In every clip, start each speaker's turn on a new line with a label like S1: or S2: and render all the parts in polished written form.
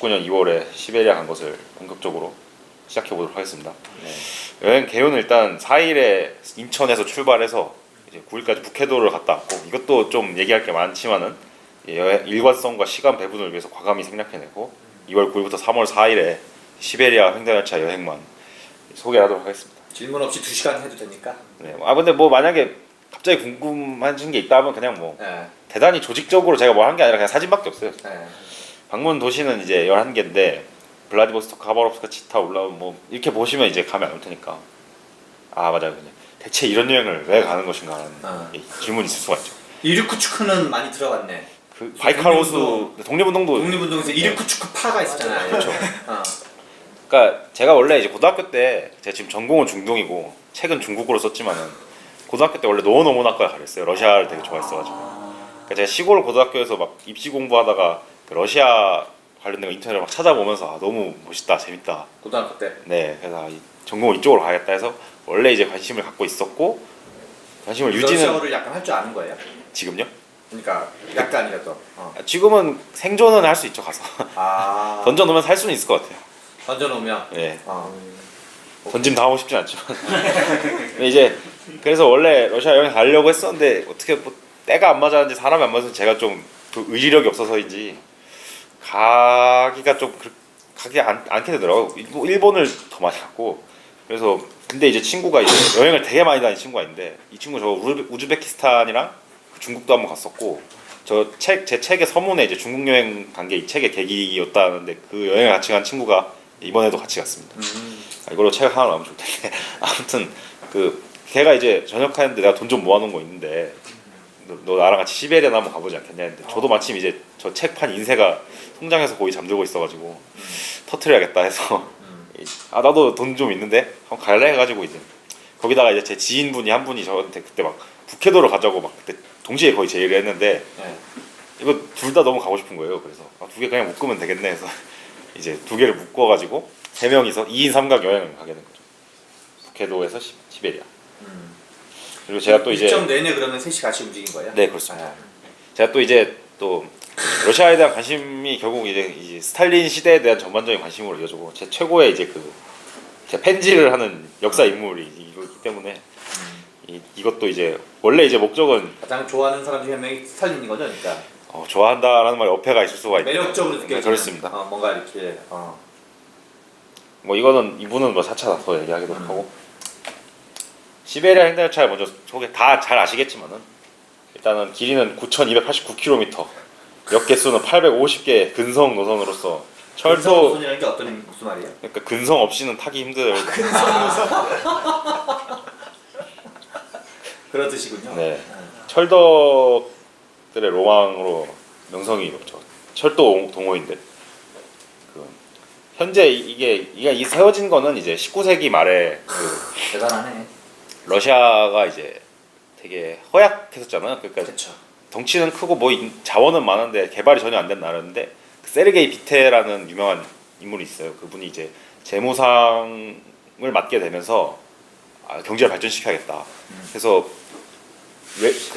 S1: 2019년 2월에 시베리아 간 것을 본격적으로 시작해 보도록 하겠습니다. 여행 개요는 일단 4일에 인천에서 출발해서 이제 9일까지 북해도를 갔다 왔고, 이것도 좀 얘기할 게 많지만은 여행 일관성과 시간 배분을 위해서 과감히 생략해내고 2월 9일부터 3월 4일에 시베리아 횡단열차 여행만 소개하도록 하겠습니다.
S2: 질문 없이 2시간 해도 되니까.
S1: 네. 근데 뭐 만약에 갑자기 궁금하신 게 있다 하면 그냥 뭐
S2: 네.
S1: 대단히 조직적으로 제가 뭐 한 게 아니라 그냥 사진밖에 없어요.
S2: 네.
S1: 방문 도시는 이제 11개인데 블라디보스토크, 하바롭스크, 치타 올라오면 뭐 이렇게 보시면 이제 감이 안 올 테니까. 아 맞아요. 그냥 대체 이런 여행을 왜 가는 것인가라는 질문이 있을 수가 있죠.
S2: 이르쿠츠크는 많이 들어갔네.
S1: 그 바이칼 호수 독립운동도
S2: 독립운동에서 이르쿠츠크 파가 있잖아요.
S1: 그렇죠. 그러니까 제가 원래 이제 고등학교 때 제가 지금 전공은 중동이고 책은 중국어로 썼지만은 고등학교 때 원래 노원어문학과에 가랬어요. 러시아를 되게 좋아했어가지고. 그러니까 제가 시골 고등학교에서 막 입시 공부하다가 그 러시아 관련된 거 인터넷을 막 찾아보면서 너무 멋있다, 재밌다.
S2: 고등학교 때.
S1: 네, 그래서 전공을 이쪽으로 가겠다 해서 원래 이제 관심을 갖고 있었고 관심을 유지는
S2: 러시아어를 약간 할 줄 아는 거예요?
S1: 지금요?
S2: 그러니까 약간이라도.
S1: 지금은 생존은 할 수 있죠 가서. 던져놓으면 살 수는 있을 것 같아요.
S2: 던져놓으면.
S1: 네. 던짐 당하고 싶진 않지만. 이제 그래서 원래 러시아 여행 가려고 했었는데 어떻게 뭐 때가 안 맞았는지 사람이 안 맞아서 제가 좀 그 의지력이 없어서인지 가기가 좀 가기 않게 되더라고요. 일본을 더 많이 갔고 그래서 근데 이제 친구가 이제 여행을 되게 많이 다닌 친구가 있는데 이 친구 저 우즈베키스탄이랑 중국도 한번 갔었고 제 책의 서문에 이제 중국 여행 간 게 이 책의 계기였다는데 그 여행을 같이 간 친구가 이번에도 같이 갔습니다. 이걸로 책 하나 나오면 좋을 텐데 아무튼 걔가 이제 전역하는데 내가 돈 좀 모아놓은 거 있는데 너 나랑 같이 시베리아나 한번 가보지 않겠냐 했는데 저도 마침 이제 저 책판 인쇄가 송장해서 거의 잠들고 있어가지고 터트려야겠다 해서 나도 돈 좀 있는데 한번 갈래 해가지고 이제 거기다가 이제 제 지인분이 한 분이 저한테 그때 막 북해도를 가자고 막 그때 동시에 거의 제의를 했는데 이거 둘 다 너무 가고 싶은 거예요. 그래서 2개 그냥 묶으면 되겠네 해서 이제 2개를 묶어가지고 3명이서 2인 3각 여행을 가게 된 거죠. 북해도에서 시베리아. 그리고 제가 또 이제
S2: 일정 내내 그러면 셋이 같이 움직인 거예요?
S1: 네, 그렇습니다. 제가 또 이제 또 러시아에 대한 관심이 결국 이제 스탈린 시대에 대한 전반적인 관심으로 이어지고 제 최고의 이제 제 펜질을 하는 역사 인물이 이거기 때문에 이것도 이제 원래 이제 목적은
S2: 가장 좋아하는 사람 중에 한 명이 스탈린인 거죠, 그러니까.
S1: 좋아한다라는 말에 어폐가 있을 수가 있는데
S2: 매력적으로 느껴지는.
S1: 네, 그렇습니다.
S2: 뭔가 이렇게.
S1: 뭐 이분은 뭐 4차 더 얘기하기도록 하고 시베리아 횡단열차를 먼저 소개 다 잘 아시겠지만은 일단은 길이는 9,289km, 역 개수는 850개 근성 노선으로서
S2: 근성 노선이라는 게 무슨 말이에요?
S1: 그러니까 근성 없이는 타기 힘들어요.
S2: 근성 노선. 그런 뜻이군요.
S1: 네. 철덕들의 로망으로 명성이 높죠. 철도 동호인들. 현재 이게 세워진 거는 이제 19세기 말에
S2: 대단하네.
S1: 러시아가 이제 되게 허약했었잖아요. 그러니까
S2: 그쵸.
S1: 덩치는 크고 뭐 자원은 많은데 개발이 전혀 안 된 나라인데 세르게이 비테라는 유명한 인물이 있어요. 그분이 이제 재무상을 맡게 되면서 경제를 발전시켜야겠다. 그래서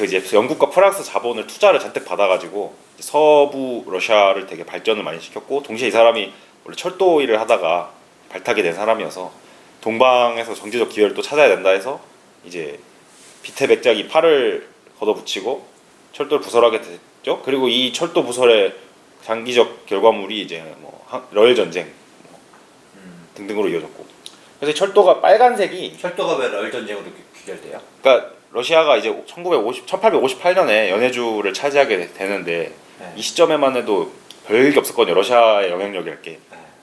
S1: 이제 영국과 프랑스 자본을 투자를 잔뜩 받아가지고 서부 러시아를 되게 발전을 많이 시켰고 동시에 이 사람이 원래 철도 일을 하다가 발탁이 된 사람이어서 동방에서 경제적 기회를 또 찾아야 된다 해서 이제 비태 백작이 팔을 걷어붙이고 철도를 부설하게 됐죠. 그리고 이 철도 부설의 장기적 결과물이 이제 뭐 러일 전쟁 등등으로 이어졌고. 그래서 철도가 빨간색이
S2: 철도가 왜 러일 전쟁으로 귀결돼요?
S1: 그러니까 러시아가 이제 1858년에 연해주를 차지하게 되는데 이 시점에만 해도 별게 없었거든요. 러시아의 영향력이랄 게.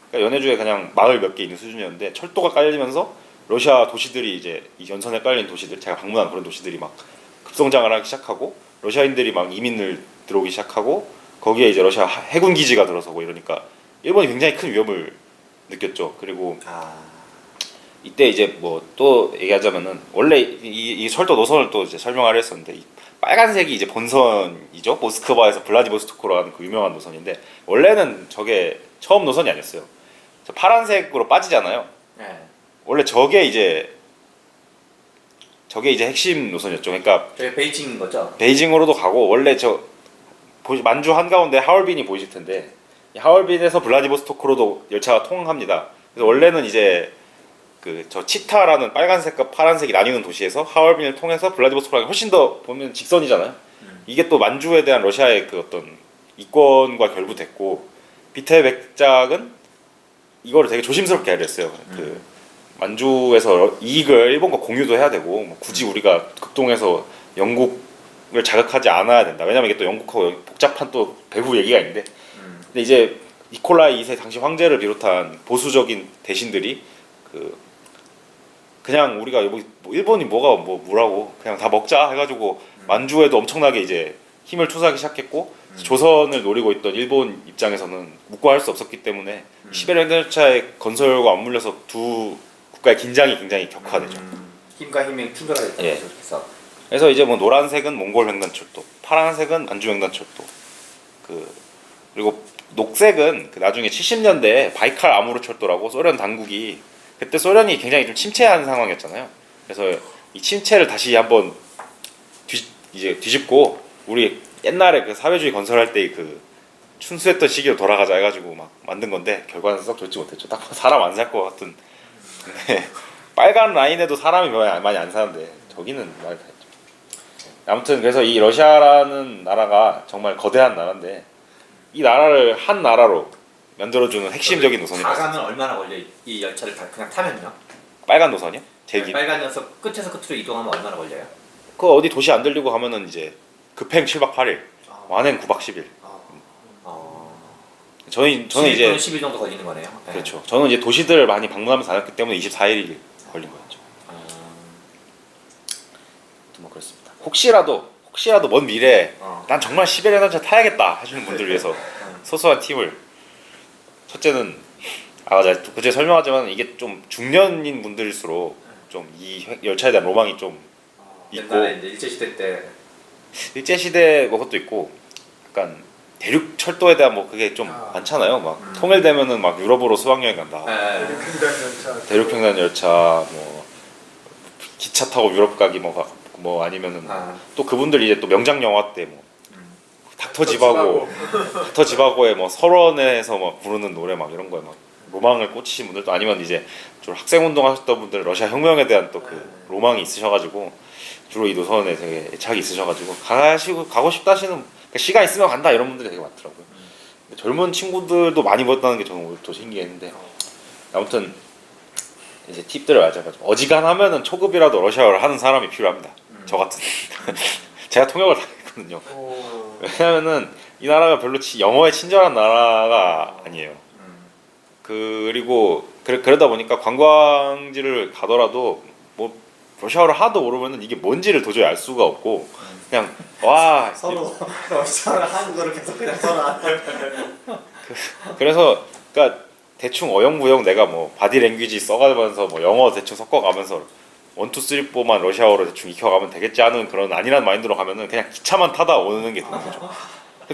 S1: 그러니까 연해주에 그냥 마을 몇 개 있는 수준이었는데 철도가 깔리면서 러시아 도시들이 이제 이 연선에 깔린 도시들, 제가 방문한 그런 도시들이 막 급성장을 하기 시작하고 러시아인들이 막 이민을 들어오기 시작하고 거기에 이제 러시아 해군 기지가 들어서고 이러니까 일본이 굉장히 큰 위협을 느꼈죠. 그리고 이때 이제 뭐 또 얘기하자면은 원래 이 철도 노선을 또 이제 설명하려 했었는데 이 빨간색이 이제 본선이죠. 모스크바에서 블라디보스토크로 가는 그 유명한 노선인데 원래는 저게 처음 노선이 아니었어요. 저 파란색으로 빠지잖아요. 원래 저게 이제 핵심 노선이었죠. 그러니까
S2: 저게 베이징인 거죠?
S1: 베이징으로도 가고 원래 만주 한가운데 하얼빈이 보이실 텐데 하얼빈에서 블라디보스토크로도 열차가 통합니다. 그래서 원래는 이제 그 저 치타라는 빨간색과 파란색이 나뉘는 도시에서 하얼빈을 통해서 블라디보스토크가 훨씬 더 보면 직선이잖아요. 이게 또 만주에 대한 러시아의 그 어떤 이권과 결부됐고 비태 백작은 이거를 되게 조심스럽게 하려 했어요. 그 만주에서 이익을 일본과 공유도 해야 되고 뭐 굳이 우리가 극동에서 영국을 자극하지 않아야 된다. 왜냐면 이게 또 영국하고 복잡한 또 배후 얘기가 있는데 근데 이제 니콜라이 2세 당시 황제를 비롯한 보수적인 대신들이 그냥 우리가 뭐 일본이 뭐라고 그냥 다 먹자 해가지고 만주에도 엄청나게 이제 힘을 투자하기 시작했고 조선을 노리고 있던 일본 입장에서는 묵고할 수 없었기 때문에 시베리아 횡단열차의 건설과 맞물려서 두 국가의 긴장이 굉장히 격화되죠.
S2: 힘과 힘이 충돌하게 됐다.
S1: 예.
S2: 그래서
S1: 이제 뭐 노란색은 몽골 횡단철도, 파란색은 만주 횡단철도, 그리고 녹색은 그 나중에 70년대에 바이칼 아무르 철도라고 소련 당국이 그때 소련이 굉장히 좀 침체한 상황이었잖아요. 그래서 이 침체를 다시 한번 이제 뒤집고 우리 옛날에 그 사회주의 건설할 때 그 춘수했던 시기로 돌아가자 해가지고 막 만든 건데 결과는 썩 좋지 못했죠. 딱 사람 안 살 것 같은. 근데 빨간 라인에도 사람이 많이 안 사는데 저기는 많이 살죠. 아무튼 그래서 이 러시아라는 나라가 정말 거대한 나라인데 이 나라를 한 나라로 만들어주는 핵심적인 노선이
S2: 가가면 얼마나 걸려? 이 열차를 그냥 타면요?
S1: 빨간 노선이요? 제일 긴.
S2: 빨간 녀석 끝에서 끝으로 이동하면 얼마나 걸려요?
S1: 그 어디 도시 안 들리고 가면은 이제 급행 7박 8일, 완행 9박 10일. 저는
S2: 11
S1: 이제
S2: 또는 10일 정도 걸리는 거네요. 네.
S1: 그렇죠. 저는 이제 도시들을 많이 방문하면서 다녔기 때문에 24일이 걸린 거였죠. 뭐 그렇습니다. 혹시라도 먼 미래에 난 정말 시베리아 열차 타야겠다 하시는 분들 위해서 소소한 팁을 첫째는 맞아 그제 설명하지만 이게 좀 중년인 분들일수록 좀 이 열차에 대한 로망이 좀 있고
S2: 옛날에 이제 일제 시대 때
S1: 일제 시대 뭐 그것도 있고 약간 대륙 철도에 대한 뭐 그게 좀 많잖아요. 막 통일되면은 막 유럽으로 수학여행 간다. 대륙횡단 열차 뭐 기차 타고 유럽 가기 뭐 아니면은 또 그분들 이제 또 명작 영화 때 뭐 닥터 지바고의 뭐 설원에서 막 부르는 노래 막 이런 거에 막 로망을 꽂히신 분들도 아니면 이제 주로 학생 운동 하셨던 분들 러시아 혁명에 대한 또 그 로망이 있으셔가지고 주로 이 노선에 되게 애착이 있으셔가지고 가고 싶다 하시는 그러니까 시간 있으면 간다 이런 분들이 되게 많더라고요. 젊은 친구들도 많이 보였다는 게 저는 오히려 더 신기했는데 아무튼 이제 팁들을 알자가지고 어지간하면은 초급이라도 러시아어를 하는 사람이 필요합니다. 저 같은 제가 통역을 다 했거든요. 왜냐면은 이 나라가 별로 영어에 친절한 나라가 아니에요. 그리고 그러다 보니까 관광지를 가더라도 뭐 러시아어를 하도 모르면은 이게 뭔지를 도저히 알 수가 없고 그냥 와
S2: 서로 러시아를 한국어를 계속 그냥 서로
S1: 그래서 그러니까 대충 어영부영 내가 뭐 바디랭귀지 써가면서 뭐 영어 대충 섞어가면서 1, 2, 3, 4만 러시아어로 대충 익혀가면 되겠지 하는 그런 안일한 마인드로 가면은 그냥 기차만 타다 오는 게 되는 거죠.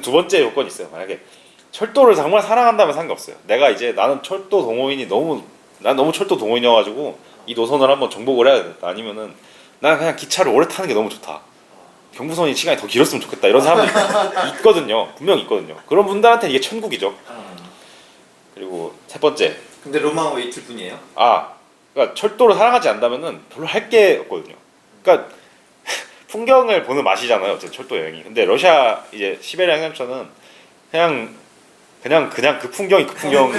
S1: 두 번째 요건이 있어요. 만약에 철도를 정말 사랑한다면 상관없어요. 내가 이제 나는 철도 동호인이 난 너무 철도 동호인이어가지고 이 노선을 한번 정복을 해야겠다. 아니면은 난 그냥 기차를 오래 타는 게 너무 좋다. 경부선이 시간이 더 길었으면 좋겠다. 이런 사람들이 있거든요. 분명 있거든요. 그런 분들한테 이게 천국이죠. 그리고 세 번째.
S2: 근데 로망은 왜 이틀 뿐이에요?
S1: 그러니까 철도를 사랑하지 않다면은 별로 할 게 없거든요. 그러니까 풍경을 보는 맛이잖아요. 어쨌든 철도 여행이. 근데 러시아 이제 시베리아 횡단열차는 그냥 그 풍경이 그 풍경.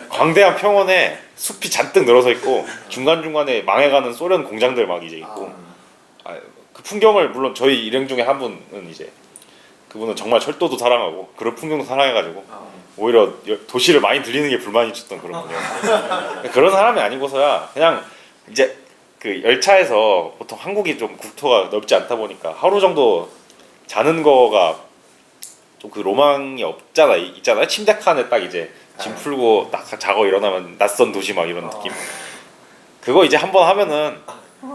S1: 광대한 평원에 숲이 잔뜩 늘어서 있고 중간 중간에 망해가는 소련 공장들 막 이제 있고. 그 풍경을 물론 저희 일행 중에 한 분은 이제 그분은 정말 철도도 사랑하고 그런 풍경도 사랑해가지고 오히려 도시를 많이 들리는 게 불만이셨던 그런 분이에요. 그런 사람이 아니고서야 그냥 이제 그 열차에서 보통 한국이 좀 국토가 넓지 않다 보니까 하루 정도 자는 거가 좀 그 로망이 있잖아요. 침대 칸에 딱 이제 짐 풀고 딱 자고 일어나면 낯선 도시 막 이런 느낌. 그거 이제 한번 하면은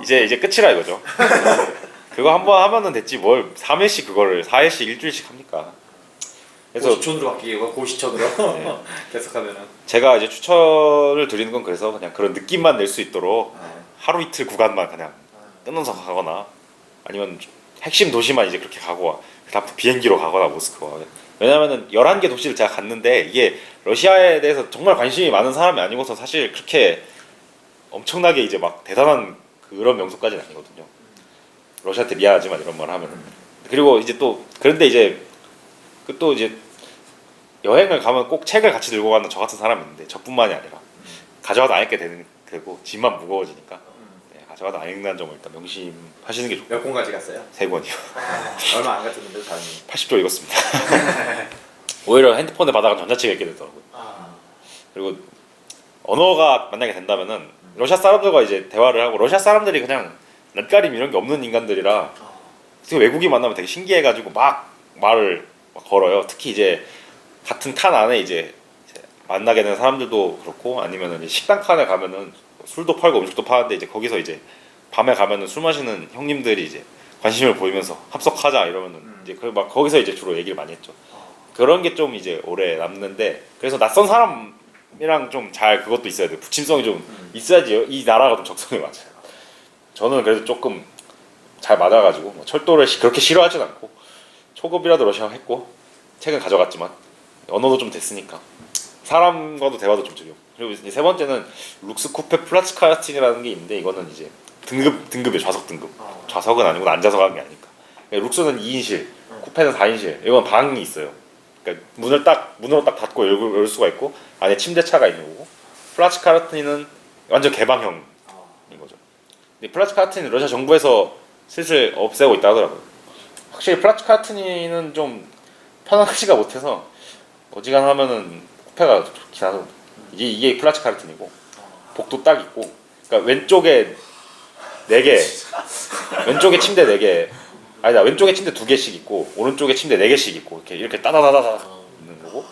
S1: 이제 끝이라 이거죠. 그거 한번 하면은 됐지 뭘 3일씩 그거를 4일씩 일주일씩 합니까?
S2: 그래서 고시촌으로 바뀌고 고시촌으로
S1: 네.
S2: 계속하면은
S1: 제가 이제 추천을 드리는 건 그래서 그냥 그런 느낌만 낼 수 있도록 하루 이틀 구간만 그냥 끊어서 가거나 아니면 핵심 도시만 이제 그렇게 가고 그다음 비행기로 가거나 모스크바 왜냐면은 11개 도시를 제가 갔는데 이게 러시아에 대해서 정말 관심이 많은 사람이 아니고서 사실 그렇게 엄청나게 이제 막 대단한 그런 명소까지는 아니거든요. 러시아한테 미안하지만 이런 말 하면은. 그리고 이제 또 그런데 이제 그 또 이제 여행을 가면 꼭 책을 같이 들고 가는 저 같은 사람이 있는데 저뿐만이 아니라 가져가도 안 읽게 되고 짐만 무거워지니까 네, 가져가도 안 읽는다는 점을 일단 명심하시는 게 좋고.
S2: 몇 권까지 갔어요?
S1: 3권이요.
S2: 얼마 안 갔었는데 다행히.
S1: 80조 읽었습니다. 오히려 핸드폰에 받아가 전자책 읽게 되더라고요. 그리고 언어가 만약에 된다면은 러시아 사람들과 이제 대화를 하고 러시아 사람들이 그냥 낯가림 이런 게 없는 인간들이라 되게 외국인 만나면 되게 신기해가지고 막 말을 막 걸어요. 특히 이제 같은 칸 안에 이제 만나게 되는 사람들도 그렇고 아니면은 이제 식당 칸에 가면은 술도 팔고 음식도 파는데 이제 거기서 이제 밤에 가면은 술 마시는 형님들이 이제 관심을 보이면서 합석하자 이러면은 이제 그 막 거기서 이제 주로 얘기를 많이 했죠. 그런 게 좀 이제 오래 남는데 그래서 낯선 사람이랑 좀 잘 그것도 있어야 돼요. 부침성이 좀 있어야지 이 나라가 좀 적성에 맞아요. 저는 그래도 조금 잘 맞아가지고 뭐 철도를 그렇게 싫어하진 않고 초급이라도 러시아 했고 책은 가져갔지만 언어도 좀 됐으니까 사람과도 대화도 좀 즐겨. 그리고 이제 세 번째는 룩스 쿠페 플라츠카야틴이라는 게 있는데 이거는 이제 등급이에요. 좌석 등급. 좌석은 아니고 앉아서 가는 게 아니까. 룩스는 2인실, 쿠페는 4인실. 이건 방이 있어요. 그러니까 문으로 딱 닫고 열 수가 있고 안에 침대차가 있는 거고. 플라츠카야틴은 완전 개방형인 거죠. 근데 플라츠카야틴은 러시아 정부에서 슬슬 없애고 있다 하더라고요. 확실히 플라츠카야틴은 좀 편하지가 못해서 어지간하면은 쿠페가 좋긴 하더라고요. 이게 플라츠카야틴이고 복도 딱 있고 그러니까 왼쪽에 4개 왼쪽에 침대 4개 아니다 왼쪽에 침대 2개씩 있고 오른쪽에 침대 4개씩 있고 이렇게 따다다다다 있는 거고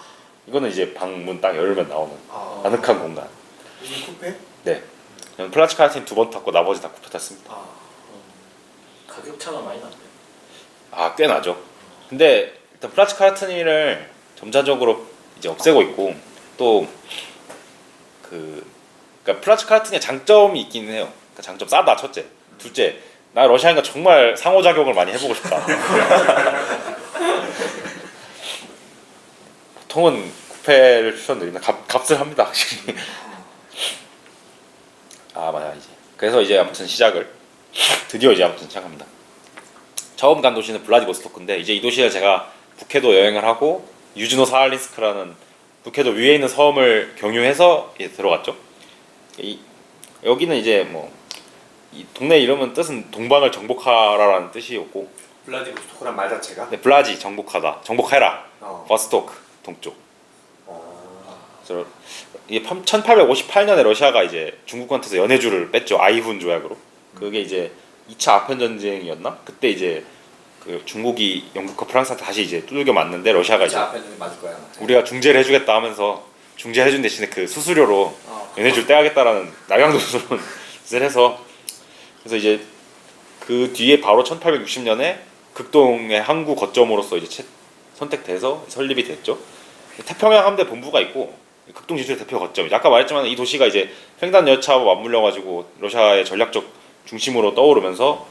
S1: 이거는 이제 방문 딱 열면 나오는 아늑한 공간.
S3: 이 쿠페?
S1: 네. 저는 플라츠카야틴 2번 탔고 나머지 다 쿠페 탔습니다.
S3: 가격 차가 많이 났네.
S1: 아, 꽤 나죠. 근데 일단 플라츠카야틴을 점차적으로 이제 없애고 있고 또 그러니까 플라츠카야틴의 장점이 있긴 해요. 그러니까 장점 싸다 첫째, 둘째 나 러시아인과 정말 상호작용을 많이 해보고 싶다. 보통은 쿠페를 추천드립니다. 값을 합니다 확실히. 아 맞아 이제 그래서 이제 아무튼 드디어 이제 아무튼 시작합니다. 처음 간 도시는 블라디보스토크인데 이제 이 도시를 제가 북해도 여행을 하고 유즈노 사할린스크라는 북해도 위에 있는 섬을 경유해서 들어갔죠. 여기는 이제 뭐 이 동네 이름은 뜻은 동방을 정복하라라는 뜻이었고
S2: 블라디보스토크란 말 자체가?
S1: 네, 블라지 정복하다 정복해라 버스토크 동쪽. 그래서 이게 1858년에 러시아가 이제 중국한테서 연해주를 뺐죠. 아이훈 조약으로. 그게 이제 2차 아편 전쟁이었나? 그때 이제 그 중국이 영국과 프랑스한테 다시 이제 두들겨 맞는데 러시아가 이제
S2: 아편 맞을 거야.
S1: 우리가 중재를 해주겠다 하면서 중재해준 대신에 그 수수료로 연해주를 떼야겠다라는 날강도수를 해서 그래서 이제 그 뒤에 바로 1860년에 극동의 항구 거점으로서 이제 선택돼서 설립이 됐죠. 태평양 함대 본부가 있고 극동 진출의 대표 거점이죠. 아까 말했지만 이 도시가 이제 횡단 열차와 맞물려가지고 러시아의 전략적 중심으로 떠오르면서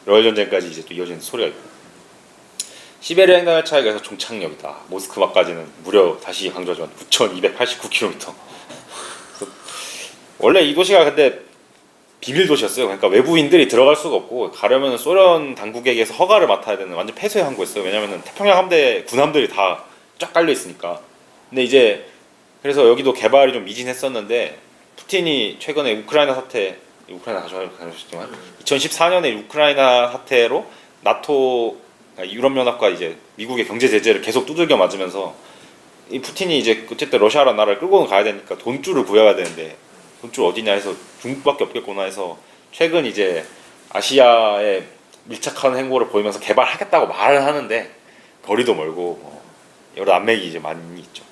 S1: 러일 전쟁까지 이제 또 이어지는 소리가 있고 시베리아 횡단 열차에 가서 종착역이다. 모스크바까지는 무려 다시 강조하지만 9,289km. 원래 이 도시가 근데 비밀 도시였어요. 그러니까 외부인들이 들어갈 수가 없고 가려면 소련 당국에게서 허가를 맡아야 되는 완전 폐쇄 항구였어요. 왜냐면은 태평양 함대 군함들이 다 쫙 깔려 있으니까. 근데 이제 그래서 여기도 개발이 좀 미진했었는데 푸틴이 최근에 우크라이나 가셨지만 2014년에 우크라이나 사태로 나토 그러니까 유럽연합과 이제 미국의 경제 제재를 계속 두들겨 맞으면서 이 푸틴이 이제 어쨌든 러시아라는 나라를 끌고는 가야 되니까 돈줄을 구해야 되는데 돈줄 어디냐 해서 중국밖에 없겠구나 해서 최근 이제 아시아에 밀착하는 행보를 보이면서 개발하겠다고 말을 하는데 거리도 멀고 여러 안맥이 이제 많이 있죠.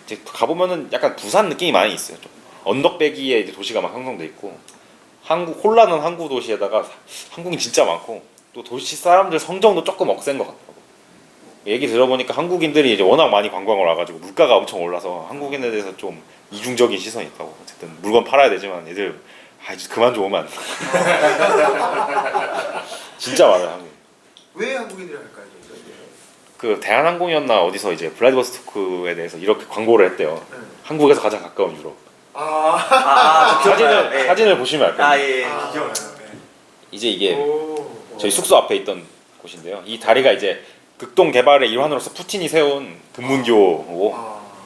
S1: 이제 가보면은 약간 부산 느낌이 많이 있어요. 좀 언덕배기에 이제 도시가 막 형성돼 있고 홀라는 항구 도시에다가 한국인 진짜 많고 또 도시 사람들 성정도 조금 억센 것 같다고 얘기 들어보니까 한국인들이 이제 워낙 많이 관광을 와가지고 물가가 엄청 올라서 한국인에 대해서 좀 이중적인 시선이 있다고. 어쨌든 물건 팔아야 되지만 얘들 이제 그만 좀 오면 안 돼. 진짜 많아요 한국.
S3: 왜 한국인들이 할까요?
S1: 그 대한항공이었나 어디서 이제 블라디보스토크에 대해서 이렇게 광고를 했대요.
S3: 네.
S1: 한국에서 가장 가까운 유럽.
S3: 아,
S1: 사진을 보시면 알 거예요.
S4: 아 예.
S3: 기억나요.
S1: 이제 이게
S3: 오.
S1: 저희 숙소 앞에 있던 곳인데요. 이 다리가 이제 극동 개발의 일환으로서 푸틴이 세운 금문교고,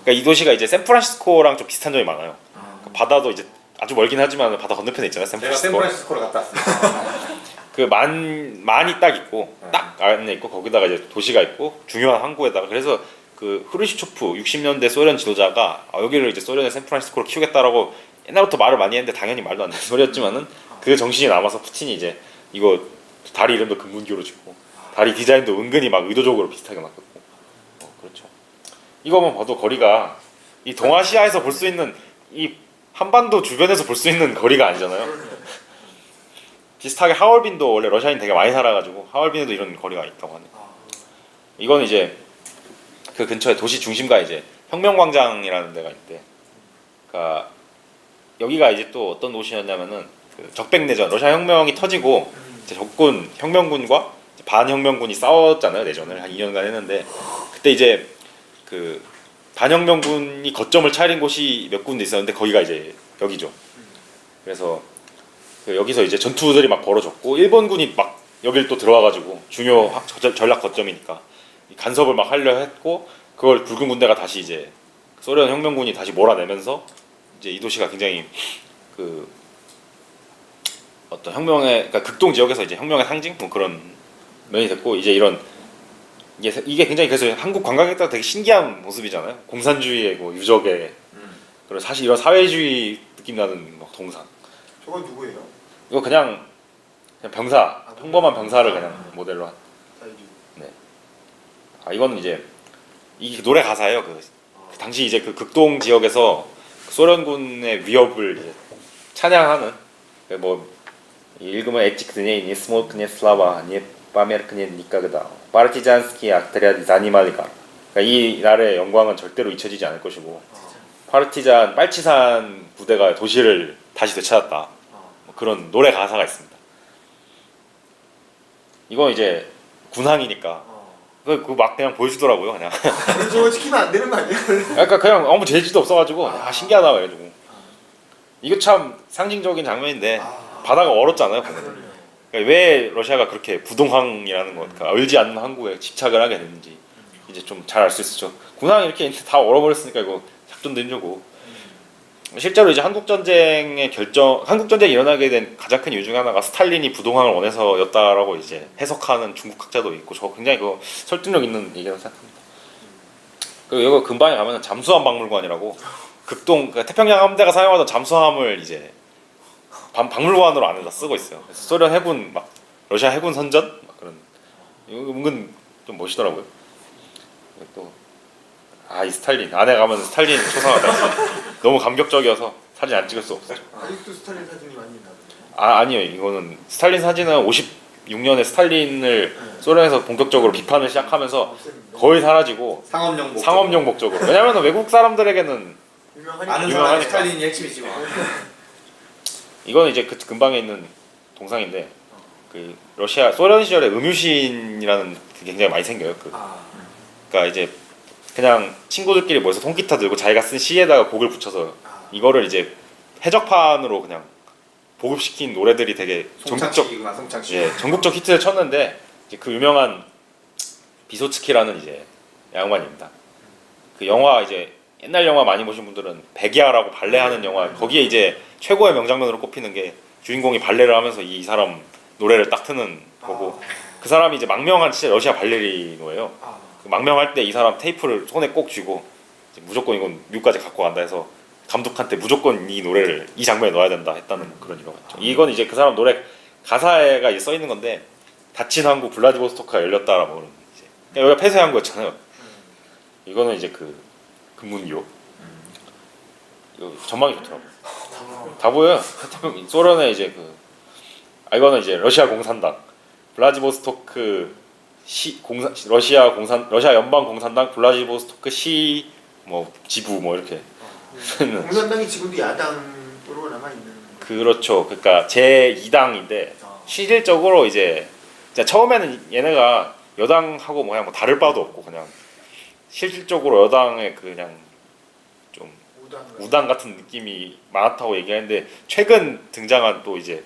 S1: 그러니까 이 도시가 이제 샌프란시스코랑 좀 비슷한 점이 많아요. 그러니까 바다도 이제 아주 멀긴 하지만 바다 건너편에 있잖아요.
S2: 제가
S1: 샌프란시스코.
S2: 샌프란시스코로 갔다 왔습니다.
S1: 그 만이 딱 있고 딱 안에 있고 거기다가 이제 도시가 있고 중요한 항구에다가 그래서 그 후르시초프 60년대 소련 지도자가 여기를 이제 소련의 샌프란시스코로 키우겠다라고 옛날부터 말을 많이 했는데 당연히 말도 안 되는 소리였지만은 그 정신이 남아서 푸틴이 이제 이거 다리 이름도 금문교로 짓고 다리 디자인도 은근히 막 의도적으로 비슷하게 놨고 그렇죠. 이거만 봐도 거리가 이 동아시아에서 볼 수 있는 이 한반도 주변에서 볼 수 있는 거리가 아니잖아요. 비슷하게 하얼빈도 원래 러시아인 되게 많이 살아가지고 하얼빈에도 이런 거리가 있다고 하네. 이건 이제 그 근처에 도시 중심가에 이제 혁명광장이라는 데가 있대. 그러니까 여기가 이제 또 어떤 도시였냐면은 그 적백내전 러시아 혁명이 터지고 이제 적군 혁명군과 이제 반혁명군이 싸웠잖아요. 내전을 한 2년간 했는데 그때 이제 그 반혁명군이 거점을 차린 곳이 몇 군데 있었는데 거기가 이제 여기죠. 그래서 그 여기서 이제 전투들이 막 벌어졌고 일본군이 막 여길 또 들어와가지고 중요 전략 거점이니까 간섭을 막 하려 했고 그걸 붉은 군대가 다시 이제 소련 혁명군이 다시 몰아내면서 이제 이 도시가 굉장히 그 어떤 혁명의 그러니까 극동 지역에서 이제 혁명의 상징 뭐 그런 면이 됐고 이제 이런 이게 굉장히 그래서 한국 관광객들 되게 신기한 모습이잖아요. 공산주의의 뭐 유적의 그리고 사실 이런 사회주의 느낌 나는 뭐 동산.
S3: 저건 누구예요?
S1: 이거 그냥 병사 평범한 병사를 그냥 모델로 한.
S3: 사이즈.
S1: 이거는 이제 이 노래 가사예요. 그 당시 이제 그 극동 지역에서 소련군의 위협을 이제 찬양하는 뭐 읽으면 에치크네 니스모크네 슬라바 니 파메르크네 니카그다 파르티잔스키 아트리아드 자니말리가 이 나라의 영광은 절대로 잊혀지지 않을 것이고 파르티잔 빨치산 부대가 도시를 다시 되찾았다. 뭐 그런 노래 가사가 있습니다. 이건 이제 군항이니까 그 막 그냥 보여주더라고요 그냥.
S3: 저거 시키면 안 되는 거 아니에요?
S1: 그러니까 그냥 아무 재질도 없어가지고 신기하다 그래가지고 이거 참 상징적인 장면인데 바다가 얼었잖아요. 보면. 그러니까 왜 러시아가 그렇게 부동항이라는 것, 그러니까 얼지 않는 항구에 집착을 하게 됐는지 이제 좀 잘 알 수 있었죠. 군항이 이렇게 다 얼어버렸으니까 이거 작전도 힘들고 실제로 이제 한국 전쟁이 일어나게 된 가장 큰 이유 중에 하나가 스탈린이 부동항을 원해서였다라고 이제 해석하는 중국 학자도 있고 저 굉장히 그 설득력 있는 얘기라고 생각합니다. 그리고 여기 근방에 가면은 잠수함 박물관이라고 극동 그러니까 태평양 함대가 사용하던 잠수함을 이제 박물관으로 안에다 쓰고 있어요. 그래서 소련 해군 막 러시아 해군 선전 막 그런 이거 은근 좀 멋있더라고요. 또 이 스탈린 안에 가면 스탈린 초상화가 너무 감격적이어서 사진 안 찍을 수 없어요.
S3: 아직도 스탈린 사진이 많이 있나 보네요.
S1: 아니요 이거는 스탈린 사진은 56년에 스탈린을 소련에서 본격적으로 비판을 시작하면서 거의 사라지고 상업용 목적으로 왜냐면 외국 사람들에게는
S2: 아는
S1: 유명하니까.
S2: 사람이 스탈린이 핵심이지 뭐.
S1: 이거는 이제 그 근방에 있는 동상인데 그 러시아 소련 시절에 음유시인이라는 게 굉장히 많이 생겨요. 그러니까 이제 그냥 친구들끼리 모여서 통기타 들고 자기가 쓴 시에다가 곡을 붙여서 이거를 이제 해적판으로 그냥 보급시킨 노래들이 되게 전국적 히트를 쳤는데 이제 그 유명한 비소츠키라는 이제 양반입니다. 그 영화 이제 옛날 영화 많이 보신 분들은 백야라고 발레하는 영화 거기에 이제 최고의 명장면으로 꼽히는 게 주인공이 발레를 하면서 이 사람 노래를 딱 트는 거고 그 사람이 이제 망명한 진짜 러시아 발레리노예요. 그 망명할 때 이 사람 테이프를 손에 꼭 쥐고 이제 무조건 이건 미국까지 갖고 간다 해서 감독한테 무조건 이 노래를 이 장면에 넣어야 된다 했다는 그런 일화가 있죠. 이건 이제 그 사람 노래 가사에가 이제 써 있는 건데 닫힌 항구 블라디보스토크가 열렸다라고 그러는 이제 그러니까 여기가 폐쇄 항구였잖아요. 이거는 이제 그 금문교 전망이 좋더라고요. 다 보여요. 소련의 이제 이거는 이제 러시아 공산당 블라디보스토크 러시아 연방 공산당 블라디보스토크 시 뭐 지부 뭐 이렇게
S3: 공산당이 지금도 야당으로 남아 있는.
S1: 그렇죠. 그러니까 제 2당인데 실질적으로 이제 처음에는 얘네가 여당하고 뭐 그냥 뭐 다를 바도 없고 그냥 실질적으로 여당의 그냥 좀 우당 같은 느낌이 많다고 얘기하는데 최근 등장한 또 이제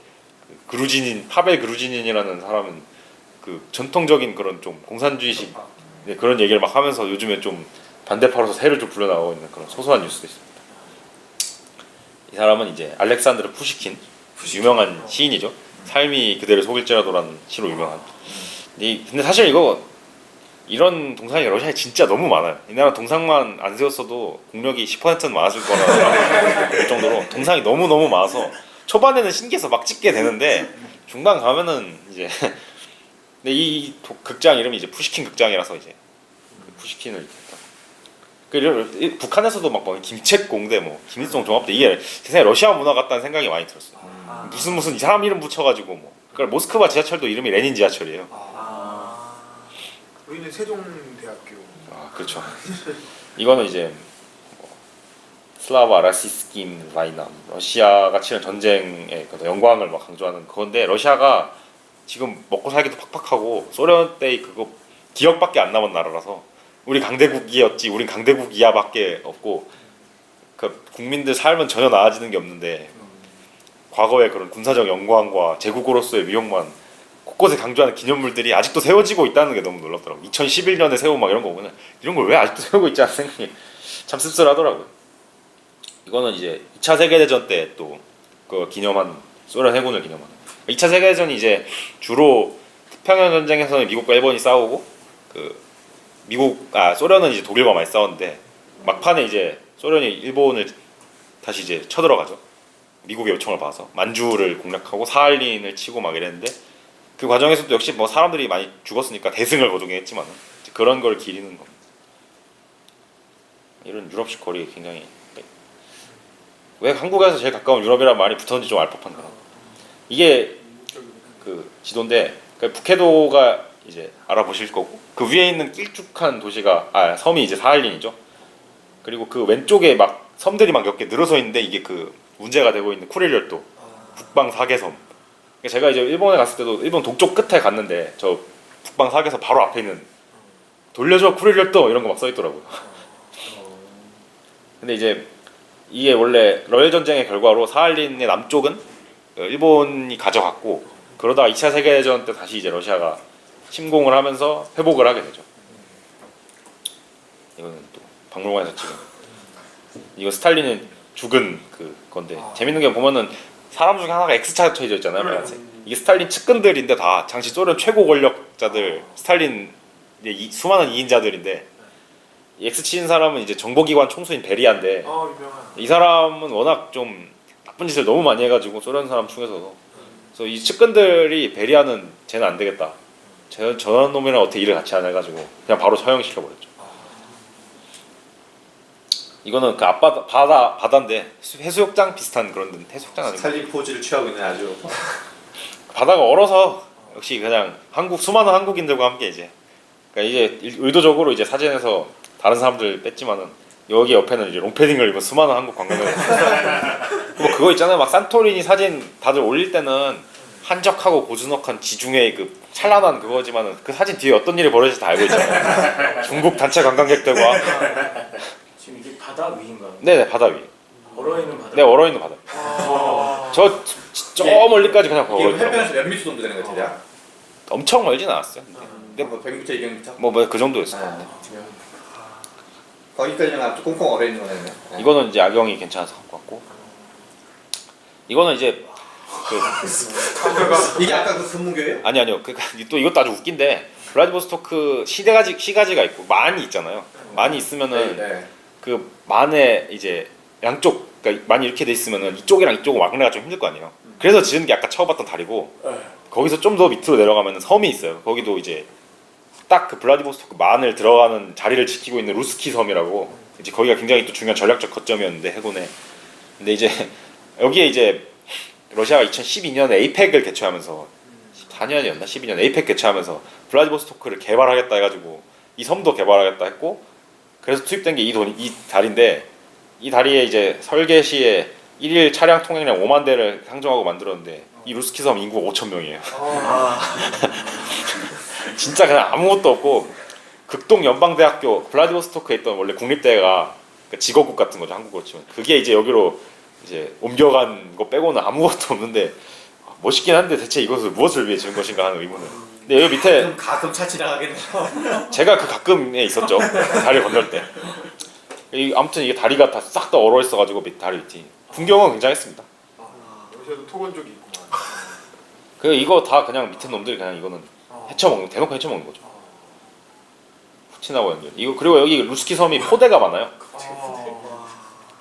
S1: 그루지닌 파벨 그루지닌이라는 사람은 그 전통적인 그런 좀 공산주의식 네, 그런 얘기를 막 하면서 요즘에 좀 반대파로서 새를 좀 불려나오고 있는 그런 소소한 뉴스도 있습니다. 이 사람은 이제 알렉산드르 푸시킨 유명한 시인이죠. 삶이 그대를 속일지라도라는 시로 유명한. 근데 사실 이거 이런 동상이 러시아에 진짜 너무 많아요. 이 나라 동상만 안 세웠어도 국력이 10%는 많았을 거라 할 정도로 동상이 너무 많아서 초반에는 신기해서 막 찍게 되는데 중반 가면은 이제 근데 이 극장 이름이 이제 푸시킨 극장이라서 이제 그 푸시킨을 그리고 북한에서도 막뭐 김책공대 뭐 김일성 종합대 이게 세상에 러시아 문화 같다는 생각이 많이 들었어요. 무슨 이 사람 이름 붙여가지고 뭐 그러니까 모스크바 지하철도 이름이 레닌 지하철이에요.
S3: 우리는 세종대학교.
S1: 아 그렇죠. 이거는 이제 뭐 슬라바 라시스킨 바이남 러시아가 치른 전쟁의 그 영광을 막 강조하는 그건데 러시아가 지금 먹고 살기도 팍팍하고 소련 때의 그거 기억밖에 안 남은 나라라서 우리 강대국이었지 우린 강대국 이하밖에 없고 그 국민들 삶은 전혀 나아지는 게 없는데 과거의 그런 군사적 영광과 제국으로서의 위용만 곳곳에 강조하는 기념물들이 아직도 세워지고 있다는 게 너무 놀랍더라고요. 2011년에 세운 막 이런 거 보면 이런 걸 왜 아직도 세우고 있지 않는 생각이 참 씁쓸하더라고요. 이거는 이제 2차 세계대전 때 또 그 기념한 소련 해군을 기념하는 2차 세계대전이 이제 주로 태평양 전쟁에서는 미국과 일본이 싸우고 그 소련은 이제 독일과 많이 싸웠는데 막판에 이제 소련이 일본을 다시 이제 쳐들어가죠. 미국의 요청을 받아서 만주를 공략하고 사할린을 치고 막 이랬는데 그 과정에서도 역시 뭐 사람들이 많이 죽었으니까 대승을 거두긴 했지만 그런 걸 기리는 겁니다. 이런 유럽식 거리 굉장히 왜 한국에서 제일 가까운 유럽이란 말이 붙었는지 좀 알 법한 거라. 이게 그 지도인데 그 북해도가 이제 알아보실 거고 그 위에 있는 길쭉한 도시가 섬이 이제 사할린이죠. 그리고 그 왼쪽에 막 섬들이 막 몇 개 늘어서 있는데 이게 그 문제가 되고 있는 쿠릴열도 북방 사계섬. 제가 이제 일본에 갔을 때도 일본 동쪽 끝에 갔는데 저 북방 사계섬 바로 앞에 있는 돌려줘 쿠릴열도 이런 거 막 써 있더라고요. 근데 이제 이게 원래 러일 전쟁의 결과로 사할린의 남쪽은 일본이 가져갔고 그러다가 2차 세계대전 때 다시 이제 러시아가 침공을 하면서 회복을 하게 되죠. 이거는 또 박물관에서 찍은 이거 스탈린은 죽은 그 건데 재밌는 게 보면은 사람 중에 하나가 X자 쳐져 있잖아요. 빨간색. 이게 스탈린 측근들인데 다 당시 소련 최고 권력자들 스탈린 수많은 2인자들인데 X 치는 사람은 이제 정보기관 총수인 베리아인데
S3: 유명한.
S1: 이 사람은 워낙 좀 나쁜 짓을 너무 많이 해가지고 소련 사람 중에서도 그래서 이 측근들이 베리아는 쟤는 안 되겠다. 저런 놈이랑 어떻게 일을 같이 안 해가지고 그냥 바로 처형시켜버렸죠. 이거는 그 바다인데 해수욕장 비슷한 그런 데 해수욕장 아니고
S2: 스탈린 포즈를 취하고 있는 아주
S1: 바다가 얼어서 역시 그냥 수많은 한국인들과 함께 이제 그러니까 이제 의도적으로 이제 사진에서 다른 사람들 뺐지만은 여기 옆에는 이제 롱패딩을 입은 수많은 한국 관광객들 뭐 그거 있잖아요. 막 산토리니 사진 다들 올릴 때는 한적하고 고즈넉한 지중해의 그 찬란한 그거지만은 그 사진 뒤에 어떤 일이 벌어질지 다 알고 있잖아요. 중국 단체 관광객들과
S4: 지금 이게 바다 위인가요?
S1: 네네 바다 위.
S4: 얼어있는 바다.
S1: 네 얼어있는 바다. 저 멀리까지 그냥
S2: 이게
S1: 걸어.
S2: 해변에서 몇 미터 정도 되는 거지 대략?
S1: 엄청 멀진 않았어요.
S2: 근데 뭐 100m, 200m?
S1: 뭐 그 정도였어요.
S2: 거기까지는 아주 꽁꽁 얼어 있는 거네요.
S1: 이거는 이제 악영이 괜찮아서 갖고 왔고 이거는 이제
S2: 이게 아까 그 금문교예요?
S1: 아니요 또 이것도 아주 웃긴데 블라디보스토크 시가지가 있고 만이 있잖아요. 만이 있으면은
S2: 네.
S1: 그 만에 이제 양쪽 그러니까 만이 이렇게 돼 있으면은 이쪽이랑 이쪽은 왕래가 좀 힘들 거 아니에요. 그래서 지은 게 아까 쳐봤던 다리고 거기서 좀 더 밑으로 내려가면은 섬이 있어요. 거기도 이제 딱 그 블라디보스토크 만을 들어가는 자리를 지키고 있는 루스키 섬이라고 이제 거기가 굉장히 또 중요한 전략적 거점이었는데 해군에. 근데 이제 여기에 이제 러시아가 2012년에 에이펙을 개최하면서 14년이었나 12년 에이펙 개최하면서 블라디보스토크를 개발하겠다 해가지고 이 섬도 개발하겠다 했고 그래서 투입된 게 이 다리인데 이 다리에 이제 설계 시에 1일 차량 통행량 5만 대를 상정하고 만들었는데 이 루스키 섬 인구가 5,000명이에요. 진짜 그냥 아무것도 없고 극동 연방대학교 블라디보스토크에 있던 원래 국립대가 그러니까 직업국 같은 거죠 한국으로 치면. 그게 이제 여기로 이제 옮겨간 거 빼고는 아무것도 없는데 멋있긴 한데 대체 이것을 무엇을 위해 지은 것인가 하는 의문을. 근데 여기 밑에
S2: 가끔 차 지나가겠네요.
S1: 제가 그 가끔에 있었죠. 다리 건널 때. 아무튼 이게 다리가 다 싹 다 얼어 있어가지고 밑 다리 밑이 풍경은 굉장했습니다.
S3: 러시아도 토건족이 있구만.
S1: 그 이거 다 그냥 밑에 놈들이 그냥 이거는 헤쳐먹는 대놓고 헤쳐먹는 거죠. 푸틴하고 연결. 이거 그리고 여기 루스키 섬이 포대가 많아요.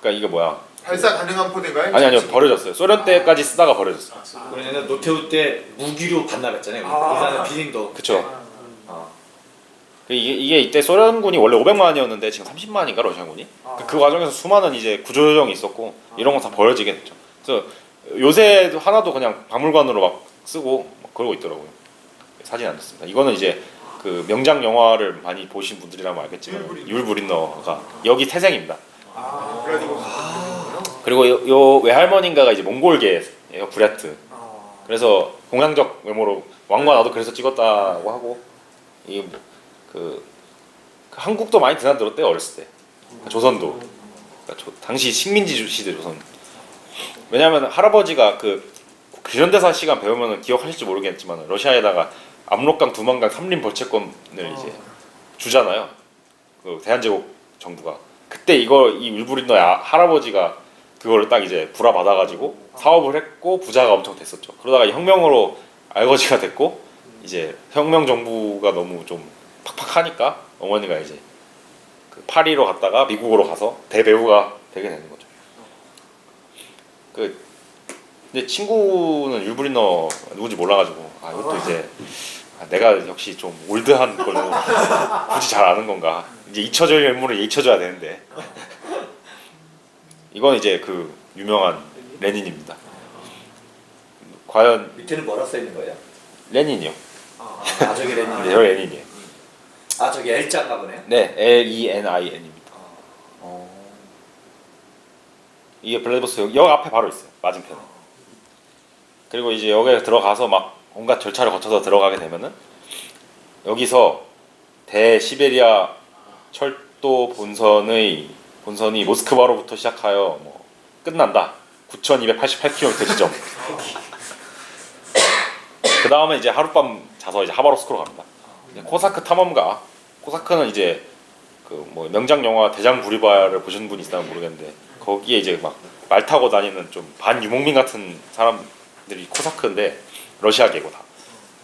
S1: 그러니까 이게 뭐야?
S3: 발사 가능한 포대가요?
S1: 아니요 버려졌어요. 소련 때까지 쓰다가 버려졌어요.
S2: 그러면 노태우 때 무기로 반납했잖아요.
S3: 아.
S2: 부산은 비행도.
S1: 그쵸. 이게 이때 소련군이 원래 500만이었는데 지금 30만인가 러시아군이. 그 과정에서 수많은 이제 구조조정이 있었고 이런 거 다 버려지게 됐죠. 그래서 요새 하나도 그냥 박물관으로 막 쓰고 막 그러고 있더라고요. 사진 안 됐습니다. 이거는 이제 그 명작 영화를 많이 보신 분들이라면 알겠지만 율브린너가 여기 태생입니다.
S3: 그래가지고
S1: 그리고 요 외할머니인가가 이제 몽골계예요, 브레트. 그래서 공양적 외모로 왕과 나도 그래서 찍었다고 하고 이게 그 한국도 많이 드나들었대요 어렸을 때. 조선도. 그러니까 당시 식민지 시대 조선. 왜냐하면 할아버지가 그 근현대사 시간 배우면 기억하실지 모르겠지만 러시아에다가 압록강, 두만강, 삼림 벌채권을 이제 주잖아요. 그 대한제국 정부가. 그때 이 율브린너의 할아버지가 그거를 딱 이제 불화받아가지고 사업을 했고 부자가 엄청 됐었죠. 그러다가 혁명으로 알거지가 됐고 이제 혁명 정부가 너무 좀 팍팍하니까 어머니가 이제 그 파리로 갔다가 미국으로 가서 대배우가 되게 되는 거죠. 그 근데 친구는 율브린너 누군지 몰라가지고 이것도 이제 내가 역시 좀 올드한 걸로 굳이 잘 아는 건가. 이제 잊혀질 인물을 잊혀줘야 되는데 이건 이제 그 유명한 레닌입니다. 과연
S2: 밑에는 뭐라 써 있는 거예요?
S1: 레닌이요.
S2: 아 저기 레닌.
S1: 네, 저 레닌이에요.
S2: 아 저기 L자인가 보네요.
S1: 네, LENIN입니다. 이게 블라디보스토크 역 앞에 바로 있어요. 맞은편에. 그리고 이제 여기에 들어가서 막 온갖 절차를 거쳐서 들어가게 되면은 여기서 대시베리아 철도 본선이 모스크바로부터 시작하여 뭐 끝난다. 9,288km 지점. 그 다음에 이제 하룻밤 자서 이제 하바롭스크로 갑니다. 코사크 탐험가. 코사크는 이제 그 뭐 명작 영화 대장 부리바야를 보신 분이 있다면 모르겠는데 거기에 이제 막 말 타고 다니는 좀 반유목민 같은 사람들이 코사크인데 러시아계고 다.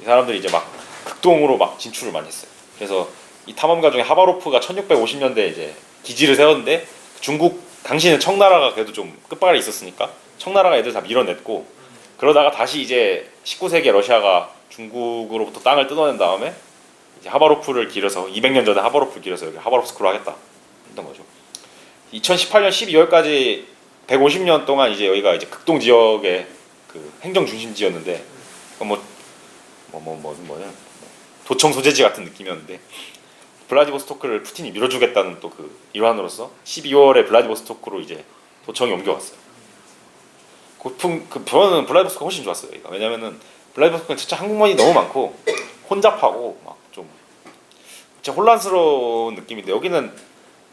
S1: 이 사람들이 이제 막 극동으로 막 진출을 많이 했어요. 그래서 이 탐험가 중에 하바로프가 1650년대에 이제 기지를 세웠는데 중국 당시에는 청나라가 그래도 좀 끝발이 있었으니까 청나라가 애들 다 밀어냈고 그러다가 다시 이제 19세기에 러시아가 중국으로부터 땅을 뜯어낸 다음에 이제 하바로프를 길어서 200년 전에 하바로프를 길어서 여기 하바롭스크로 하겠다 했던 거죠. 2018년 12월까지 150년 동안 이제 여기가 이제 극동 지역의 그 행정 중심지였는데 도청 소재지 같은 느낌이었는데 블라디보스토크를 푸틴이 밀어주겠다는 또 그 일환으로서 12월에 블라디보스토크로 이제 도청이 옮겨왔어요. 저는 블라디보스토크가 훨씬 좋았어요. 여기가. 왜냐면은 블라디보스토크는 진짜 한국말이 너무 많고 혼잡하고 막 좀 진짜 혼란스러운 느낌인데 여기는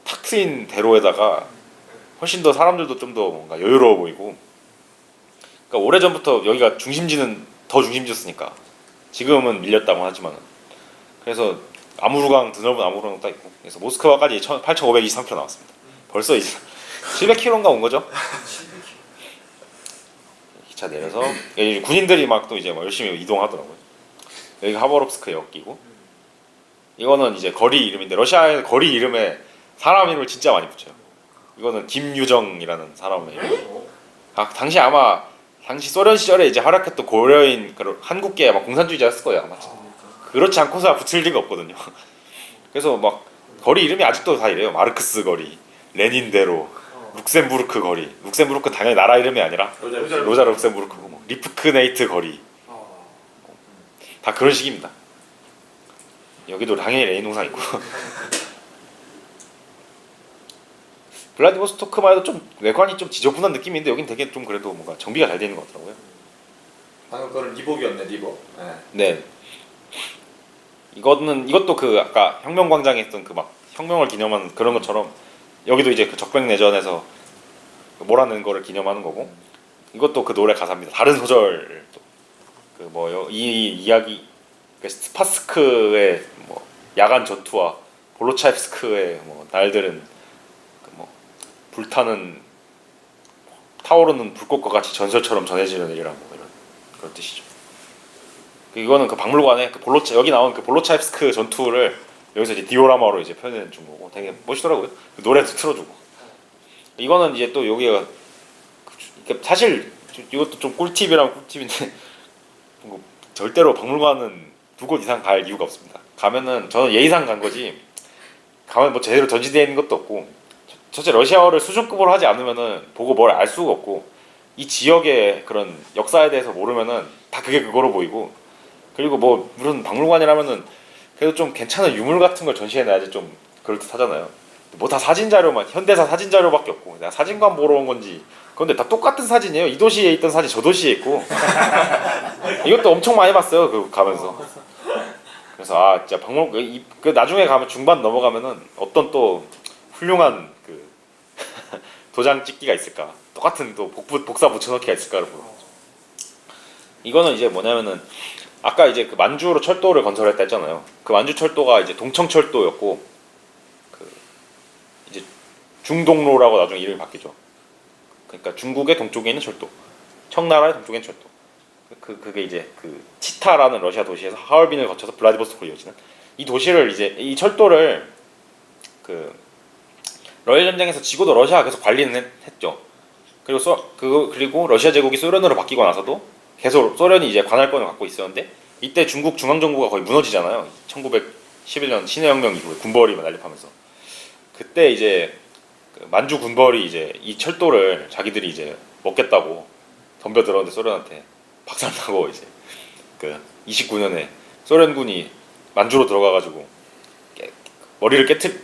S1: 탁 트인 대로에다가 훨씬 더 사람들도 좀 더 뭔가 여유로워 보이고. 그러니까 오래전부터 여기가 중심지는 더 중심지였으니까 지금은 밀렸다고 하지만 그래서 아무르강 드넓은 아무르강 딱 있고 그래서 모스크바까지 8,523km 나왔습니다. 벌써 이제 700km인가 온 거죠? 기차 내려서 여기 군인들이 막 또 이제 막 열심히 이동하더라고요. 여기 하바롭스크 역이고 이거는 이제 거리 이름인데 러시아의 거리 이름에 사람 이름을 진짜 많이 붙여요. 이거는 김유정이라는 사람의 이름. 당시 아마 당시 소련 시절에 이제 활약했던 고려인 한국계 아마 공산주의자였을 거예요 아마. 그렇지 않고서 붙일 리가 없거든요. 그래서 막 거리 이름이 아직도 다 이래요. 마르크스 거리, 레닌대로, 룩셈부르크 거리. 룩셈부르크 당연히 나라 이름이 아니라 로자 룩셈부르크고 뭐 리프크네이트 거리. 다 그런 식입니다. 여기도 당연히 레닌 동상 있고. 블라디보스토크만 해도 좀 외관이 좀 지저분한 느낌인데 여긴 되게 좀 그래도 뭔가 정비가 잘 되어 있는 것 같더라고요.
S2: 방금 그거는 리복이었네 리복.
S1: 네. 이것도 그 아까 혁명광장에 있던 그 막 혁명을 기념하는 그런 것처럼 여기도 이제 그 적백내전에서 몰아낸 거를 기념하는 거고 이것도 그 노래 가사입니다. 다른 소절 그 뭐요 이 이야기 그 스파스크의 뭐 야간 전투와 볼로차이프스크의 뭐 날들은 그뭐 불타는 타오르는 불꽃과 같이 전설처럼 전해지는 일이라고 이런 그런 뜻이죠. 이거는 그 박물관에 그 여기 나온 그 볼로차이프스크 전투를 여기서 이제 디오라마로 이제 표현해 준 거고 되게 멋있더라고요. 그 노래도 틀어주고 이거는 이제 또 여기가 사실 이것도 좀 꿀팁이라면 꿀팁인데 뭐 절대로 박물관은 2곳 이상 갈 이유가 없습니다. 가면은 저는 예의상 간 거지 가면 뭐 제대로 전시되어 있는 것도 없고 첫째 러시아어를 수준급으로 하지 않으면은 보고 뭘 알 수가 없고 이 지역의 그런 역사에 대해서 모르면은 다 그게 그거로 보이고 그리고 뭐 무슨 박물관이라면은 그래도 좀 괜찮은 유물 같은 걸 전시해놔야지 좀 그럴듯하잖아요. 뭐 다 사진 자료만 현대사 사진 자료밖에 없고 내가 사진관 보러 온 건지 그런데 다 똑같은 사진이에요. 이 도시에 있던 사진 저 도시에 있고 이것도 엄청 많이 봤어요. 그 가면서 그래서 아 진짜 박물관 그 나중에 가면 중반 넘어가면은 어떤 또 훌륭한 그 도장 찍기가 있을까 똑같은 또 복사 붙여넣기가 있을까를 보는 거죠. 이거는 이제 뭐냐면은 아까 이제 그 만주로 철도를 건설했다 했잖아요. 그 만주 철도가 이제 동청철도였고 그 이제 중동로라고 나중에 이름이 바뀌죠. 그러니까 중국의 동쪽에 있는 철도, 청나라의 동쪽에 있는 철도. 그게 이제 그 치타라는 러시아 도시에서 하얼빈을 거쳐서 블라디보스토크로 이어지는 이 도시를 이제 이 철도를 그 러일 전쟁에서 지고도 러시아가 계속 관리는 했죠. 그리고 러시아 제국이 소련으로 바뀌고 나서도 계속 소련이 이제 관할권을 갖고 있었는데 이때 중국 중앙정부가 거의 무너지잖아요. 1911년 신해혁명 이후에 군벌이 난립하면서 그때 이제 그 만주 군벌이 이제 이 철도를 자기들이 이제 먹겠다고 덤벼들었는데 소련한테 박살나고 이제 그 29년에 소련군이 만주로 들어가가지고 머리를 깨트리는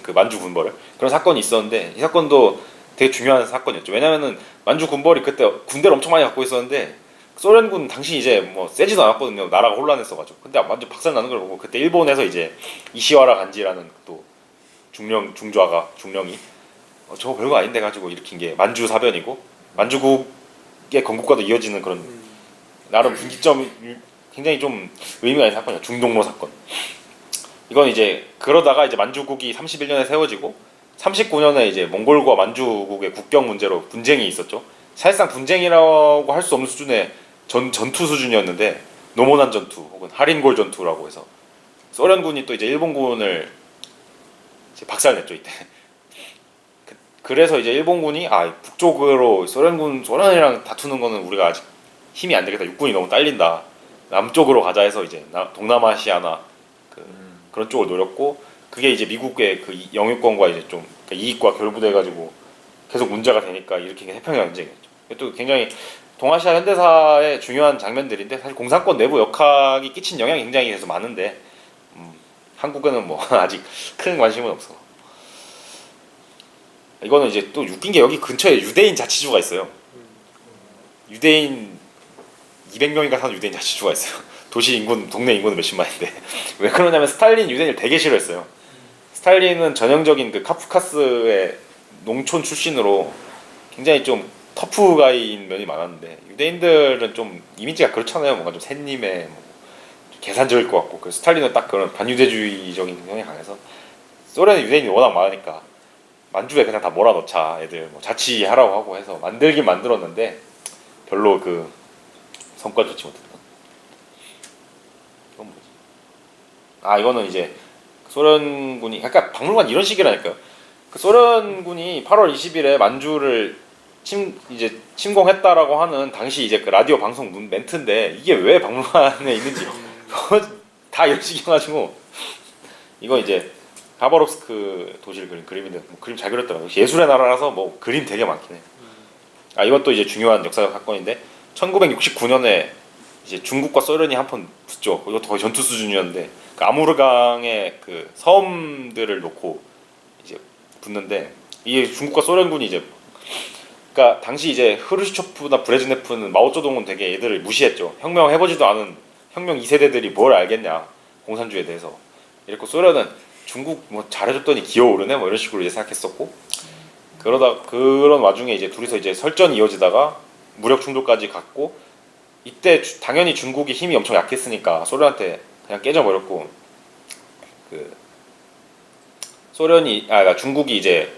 S1: 그 만주 군벌을 그런 사건이 있었는데 이 사건도 되게 중요한 사건이었죠. 왜냐면은 만주 군벌이 그때 군대를 엄청 많이 갖고 있었는데 소련군 당시 이제 뭐 세지도 않았거든요. 나라가 혼란했어가지고. 근데 완전 박살나는 걸 보고 그때 일본에서 이제 이시와라 간지라는 또 중령이 저거 별거 아닌데 가지고 일으킨 게 만주 사변이고 만주국의 건국과도 이어지는 그런 나름 분기점 굉장히 좀 의미가 있는 사건이에요. 중동로 사건. 이건 이제 그러다가 이제 만주국이 31년에 세워지고 39년에 이제 몽골과 만주국의 국경 문제로 분쟁이 있었죠. 사실상 분쟁이라고 할 수 없는 수준의 전투 수준이었는데 노모난 전투 혹은 하린골 전투라고 해서 소련군이 또 이제 일본군을 이제 박살냈죠 이때. 그래서 이제 일본군이 북쪽으로 소련이랑 다투는 거는 우리가 아직 힘이 안 되겠다. 육군이 너무 딸린다. 남쪽으로 가자 해서 이제 동남아시아나 그런 쪽을 노렸고 그게 이제 미국의 그 영유권과 이제 좀 이익과 결부돼가지고 계속 문제가 되니까 일으킨 게 태평양 전쟁이었죠. 또 굉장히 동아시아 현대사의 중요한 장면들인데 사실 공산권 내부 역학이 끼친 영향이 굉장히 계속 많은데 한국에는 뭐 아직 큰 관심은 없어. 이거는 이제 또 웃긴 게 여기 근처에 유대인 자치주가 있어요. 유대인 200명인가 사는 유대인 자치주가 있어요. 동네 인구는 몇십만인데 왜 그러냐면 스탈린 유대인을 되게 싫어했어요. 스탈린은 전형적인 그 카프카스의 농촌 출신으로 굉장히 좀 터프가이인 면이 많았는데 유대인들은 좀 이미지가 그렇잖아요. 뭔가 좀 샌님의 뭐 계산적일 것 같고 그래서 스탈린은 딱 그런 반유대주의적인 성향이 강해서 소련에 유대인이 워낙 많으니까 만주에 그냥 다 몰아넣자 애들 뭐 자치하라고 하고 해서 만들긴 만들었는데 별로 그 성과 좋지 못했던. 이건 뭐지? 이거는 이제 소련군이 그러니까 박물관 이런 식이라니까요. 그 소련군이 8월 20일에 만주를 침공했다라고 하는 당시 이제 그 라디오 방송 멘트인데 이게 왜 박물관에 있는지 다 이런 식이어가지고 이거 이제 하바롭스크 도시를 그린 그림인데 뭐 그림 잘 그렸더라고요. 예술의 나라라서 뭐 그림 되게 많긴 해. 이것도 이제 중요한 역사적 사건인데 1969년에 이제 중국과 소련이 한판 붙죠. 이거 거의 전투 수준이었는데 그 아무르강의 그 섬들을 놓고 이제 붙는데 이게 중국과 소련군이 이제 그러니까 당시 이제 흐르시초프나 브레즈네프는 마오쩌둥은 되게 얘들을 무시했죠. 혁명 해보지도 않은 혁명 2세대들이 뭘 알겠냐 공산주의에 대해서. 이랬고 소련은 중국 뭐 잘해줬더니 기어오르네 뭐 이런 식으로 이제 생각했었고, 그러다 그런 와중에 이제 둘이서 이제 설전이 이어지다가 무력 충돌까지 갔고, 이때 당연히 중국이 힘이 엄청 약했으니까 소련한테 그냥 깨져버렸고, 그 그러니까 중국이 이제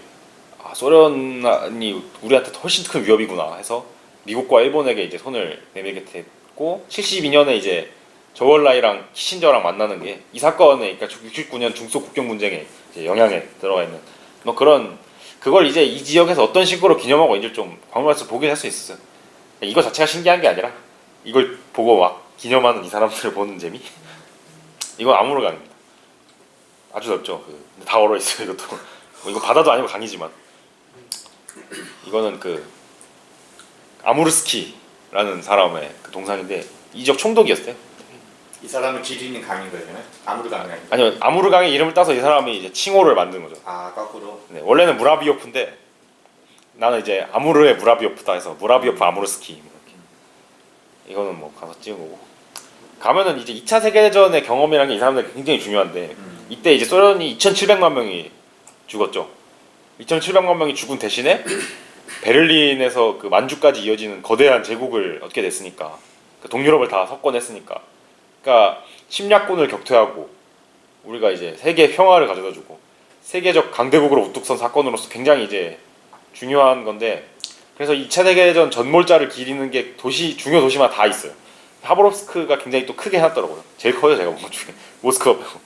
S1: 소련이 우리한테 훨씬 큰 위협이구나 해서 미국과 일본에게 이제 손을 내밀게 됐고, 72년에 이제 저월라이랑 키신저랑 만나는 게 이 사건에, 그러니까 69년 중소 국경 분쟁에 이제 영향에 들어가 있는 뭐 그런, 그걸 이제 이 지역에서 어떤 식으로 기념하고 있는지 좀 박물관에서 보긴 할 수 있었어요. 이거 자체가 신기한 게 아니라 이걸 보고 막 기념하는 이 사람들을 보는 재미? 이건 아무르강입니다. 아주 넓죠. 근데 다 얼어 있어요. 이것도 이거 바다도 아니고 강이지만, 이거는 그 아무르스키라는 사람의 그 동상인데 이 지역 총독이었어요.
S2: 이 사람을 기리는 강인 거예요? 아무르강이 아니고.
S1: 아니요, 아무르강의 이름을 따서 이 사람이 이제 칭호를 만든 거죠.
S2: 아, 거꾸로.
S1: 네, 원래는 무라비오프인데 나는 이제 아무르의 무라비오프다 해서 무라비오프 아무르스키 이렇게. 이거는 뭐 가서 찍은 거고, 가면은 이제 2차 세계대전의 경험이라는 게 이 사람들 굉장히 중요한데, 이때 이제 소련이 2,700만 명이 죽었죠. 2,700만 명이 죽은 대신에 베를린에서 그 만주까지 이어지는 거대한 제국을 얻게 됐으니까, 그 동유럽을 다 석권했으니까, 그러니까 침략군을 격퇴하고 우리가 이제 세계 평화를 가져다주고 세계적 강대국으로 우뚝 선 사건으로서 굉장히 이제 중요한 건데, 그래서 2차 세계대전 전몰자를 기리는 게 중요 도시마다 다 있어요. 하브롭스크가 굉장히 또 크게 해놨더라고요. 제일 커요, 제가 본 것 중에. 모스크바 빼고.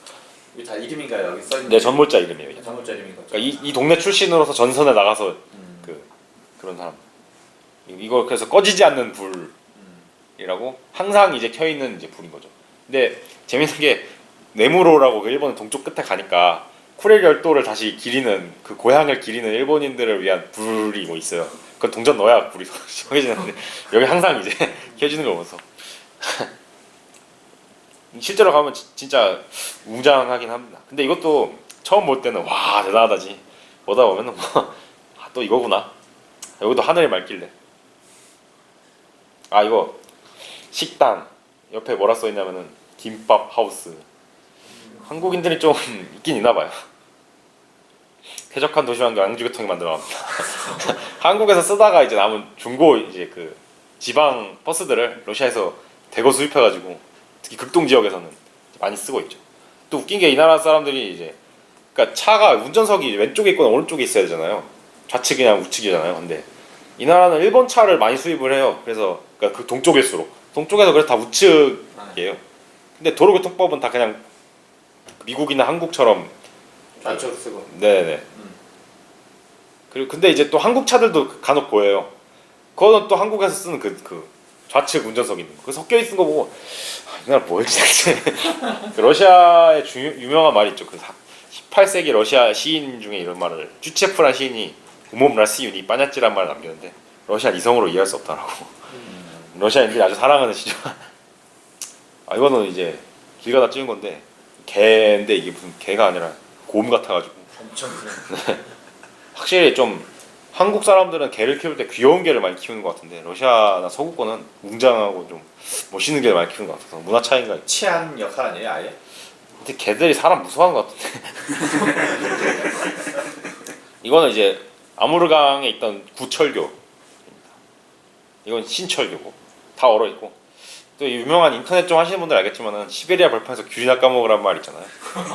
S2: 이게 다 이름인가요? 여기 써 있는.
S1: 네, 전몰자 이름이에요.
S2: 전몰자 이름인 거죠.
S1: 그러니까 이 동네 출신으로서 전선에 나가서 그런 사람. 이거 그래서 꺼지지 않는 불이라고 항상 이제 켜 있는 이제 불인 거죠. 근데 재밌는 게 네무로라고 그 일본 동쪽 끝에 가니까 쿠렐 열도를 다시 기리는, 그 고향을 기리는 일본인들을 위한 불이 뭐 있어요. 그건 동전 넣어야 불이 정해지는데 여기 항상 이제 켜지는 걸 보면서 실제로 가면 진짜 웅장하긴 합니다. 근데 이것도 처음 볼 때는 와 대단하다지, 보다 보면은 뭐 또 이거구나. 여기도 하늘이 맑길래. 아, 이거 식당 옆에 뭐라 써 있냐면은 김밥 하우스. 한국인들이 좀 있긴 있나 봐요. 쾌적한 도시환경 양주교통이 만들어갑니다. 한국에서 쓰다가 이제 남은 중고 이제 그 지방 버스들을 러시아에서 대거 수입해가지고 특히 극동 지역에서는 많이 쓰고 있죠. 또 웃긴 게 이 나라 사람들이 이제, 그러니까 차가 운전석이 왼쪽에 있거나 오른쪽에 있어야 되잖아요. 좌측이냐 우측이잖아요. 근데 이 나라는 일본 차를 많이 수입을 해요. 그래서 그러니까 그 동쪽일수록, 동쪽에서 그래서 다 우측이에요. 근데 도로교통법은 다 그냥 미국이나 한국처럼
S2: 좌측 쓰고.
S1: 네네. 그리고 근데 이제 또 한국 차들도 간혹 보여요. 그거는 또 한국에서 쓰는 그 좌측 운전석 있는 거, 그 섞여 있는 거 보고 이 나라 뭐였지 대체. 그 러시아의 유명한 말이 있죠. 그 18세기 러시아 시인 중에 이런 말을, 쭈체프란 시인이 우몸 라시윤이 빠냐찌란 말을 남겼는데, 러시아 이성으로 이해할 수 없다라고. 러시아인들이 아주 사랑하는 시죠. 아, 이거는 이제 길 가다 찍은 건데 개인데 이게 무슨 개가 아니라 곰 같아가지고.
S2: 엄청 크네.
S1: 확실히 좀 한국 사람들은 개를 키울 때 귀여운 개를 많이 키우는 것 같은데, 러시아나 서구권은 웅장하고 좀 멋있는 개를 많이 키우는 것 같아서 문화 차이인가.
S2: 치안 역할 아니에요, 아예?
S1: 근데 개들이 사람 무서워하는 것 같은데. 이거는 이제 아무르강에 있던 구철교, 이건 신철교고 다 얼어 있고, 또 유명한 인터넷 좀 하시는 분들 알겠지만은 시베리아 벌판에서 귤이나 까먹으란 말 있잖아요.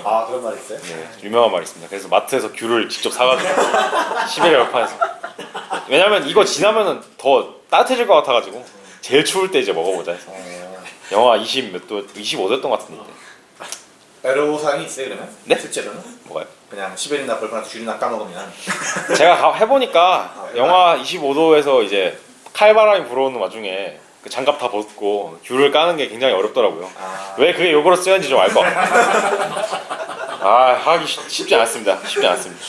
S2: 아, 그런 말 있어요?
S1: 네, 유명한 말이 있습니다. 그래서 마트에서 귤을 직접 사가지고 시베리아 벌판에서. 왜냐면 이거 지나면은 더 따뜻해질 것 같아가지고 제일 추울 때 이제 먹어보자 해서. 영하 20 몇 도, 25도였던 것 같은데.
S2: 애로사항이 있어요, 그러면?
S1: 네?
S2: 실제로는?
S1: 뭐가요?
S2: 그냥 시베리나 벌판에서 귤이나 까먹으면.
S1: 제가 해보니까 영하 25도에서 이제 칼바람이 불어오는 와중에 그 장갑 다 벗고 귤을 까는 게 굉장히 어렵더라고요. 왜 그게 욕으로 쓰였는지 좀 알 것 같아요. 아, 하기 쉽지 않았습니다. 쉽지 않았습니다.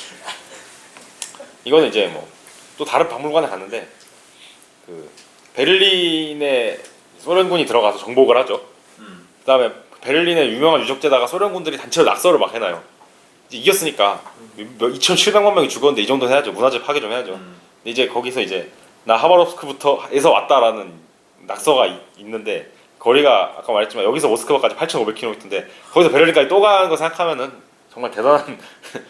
S1: 이거는 이제 뭐 또 다른 박물관에 갔는데, 그 베를린에 소련군이 들어가서 정복을 하죠. 그다음에 베를린의 유명한 유적지에다가 소련군들이 단체로 낙서를 막 해놔요. 이제 이겼으니까 2,700만 명이 죽었는데 이 정도 해야죠. 문화재 파괴 좀 해야죠. 근데 이제 거기서 이제 나 하바롭스크부터 해서 왔다라는 낙서가 있는데, 거리가 아까 말했지만 여기서 모스크바까지 8,500km인데 거기서 베를린까지 또 가는 거 생각하면은 정말 대단한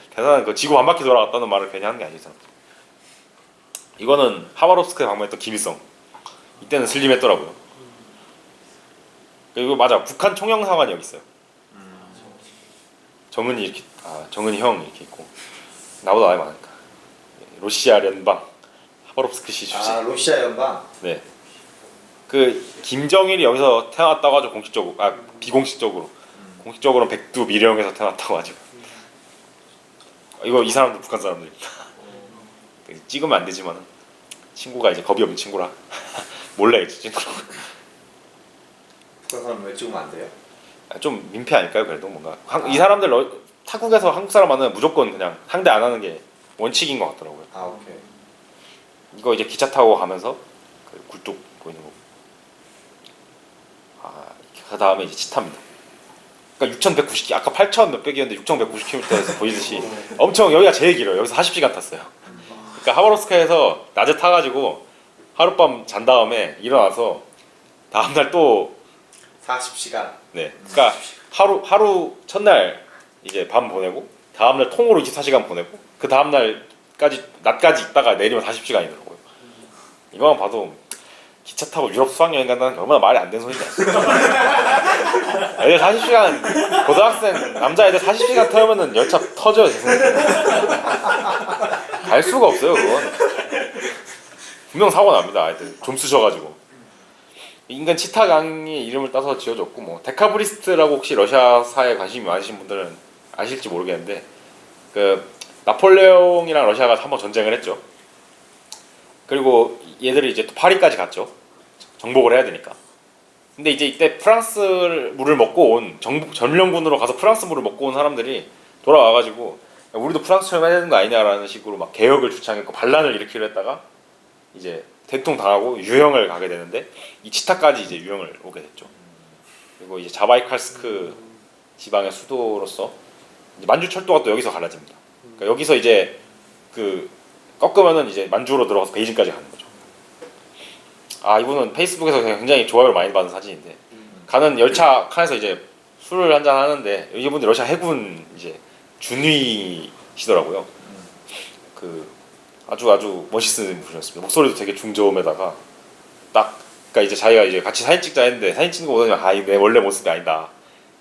S1: 대단한 그 지구 한 바퀴 돌아갔다는 말을 괜히 하는 게 아니잖아. 이거는 하바롭스크에 방문했던 김일성. 이때는 슬림했더라고요. 그리고 맞아, 북한 총영사관이 여기 있어요. 정은이 이렇게 정은이 형 이렇게 있고 나보다 나이 많으니까 러시아 연방 하바롭스크시 출신.
S2: 러시아 연방.
S1: 네. 그 김정일이 여기서 태어났다고 하죠. 공식적으로 비공식적으로 공식적으로는 백두 미령에서 태어났다고 하죠. 이거 이 사람도 북한 사람들입니다. 찍으면 안 되지만은 친구가 이제 겁이 없는 친구라 몰래 있지 친구라고.
S2: 북한 사람 왜 찍으면 안 돼요?
S1: 좀 민폐 아닐까요? 그래도 뭔가 이 사람들 타국에서 한국 사람 만나면 무조건 그냥 상대 안 하는 게 원칙인 것 같더라고요.
S2: 오케이.
S1: 이거 이제 기차 타고 가면서 그 굴뚝 보이는 거. 그 다음에 이제 치타입니다. 그러니까 6,190 아까 8,000 몇백이었는데 6,190km에서 보이듯이 엄청 여기가 제일 길어요. 여기서 40시간 탔어요. 그러니까 하바롭스크에서 낮에 타가지고 하룻밤 잔 다음에 일어나서 다음날 또
S2: 40시간.
S1: 네. 그러니까 하루 첫날 이제 밤 보내고 다음날 통으로 24시간 보내고 그 다음날까지 낮까지 있다가 내리면 40시간이더라고요. 이거만 봐도 기차 타고 유럽 수학여행 간다는 게 얼마나 말이 안 되는 소리냐. 애들 40시간 고등학생 남자애들 40시간 태우면은 열차 터져요. 갈 수가 없어요 그건. 분명 사고 납니다. 애들 좀 쑤셔가지고. 인간 치타강의 이름을 따서 지어졌고 뭐 데카브리스트라고 혹시 러시아사에 관심이 많으신 분들은 아실지 모르겠는데 그 나폴레옹이랑 러시아가 한번 전쟁을 했죠. 그리고 얘들이 이제 또 파리까지 갔죠. 정복을 해야 되니까. 근데 이제 이때 프랑스 물을 먹고 온 점령군으로 가서 프랑스 물을 먹고 온 사람들이 돌아와가지고 우리도 프랑스처럼 해야 되는 거 아니냐라는 식으로 막 개혁을 주창했고 반란을 일으키려 했다가 이제 대통 당하고 유형을 가게 되는데 이 치타까지 이제 유형을 오게 됐죠. 그리고 이제 자바이칼스크 지방의 수도로서 이제 만주 철도가 또 여기서 갈라집니다. 그러니까 여기서 이제 그 꺾으면은 이제 만주로 들어가서 베이징까지 가는 거죠. 이분은 페이스북에서 굉장히 좋아요를 많이 받은 사진인데 가는 열차 칸에서 이제 술을 한잔 하는데 이분이 러시아 해군 이제 준위시더라고요. 그 아주 멋있는 분이었습니다. 목소리도 되게 중저음에다가 딱 그러니까 이제 자기가 이제 같이 사진 찍자 했는데 사진 찍는 거 보더니 이 내 원래 모습이 아니다.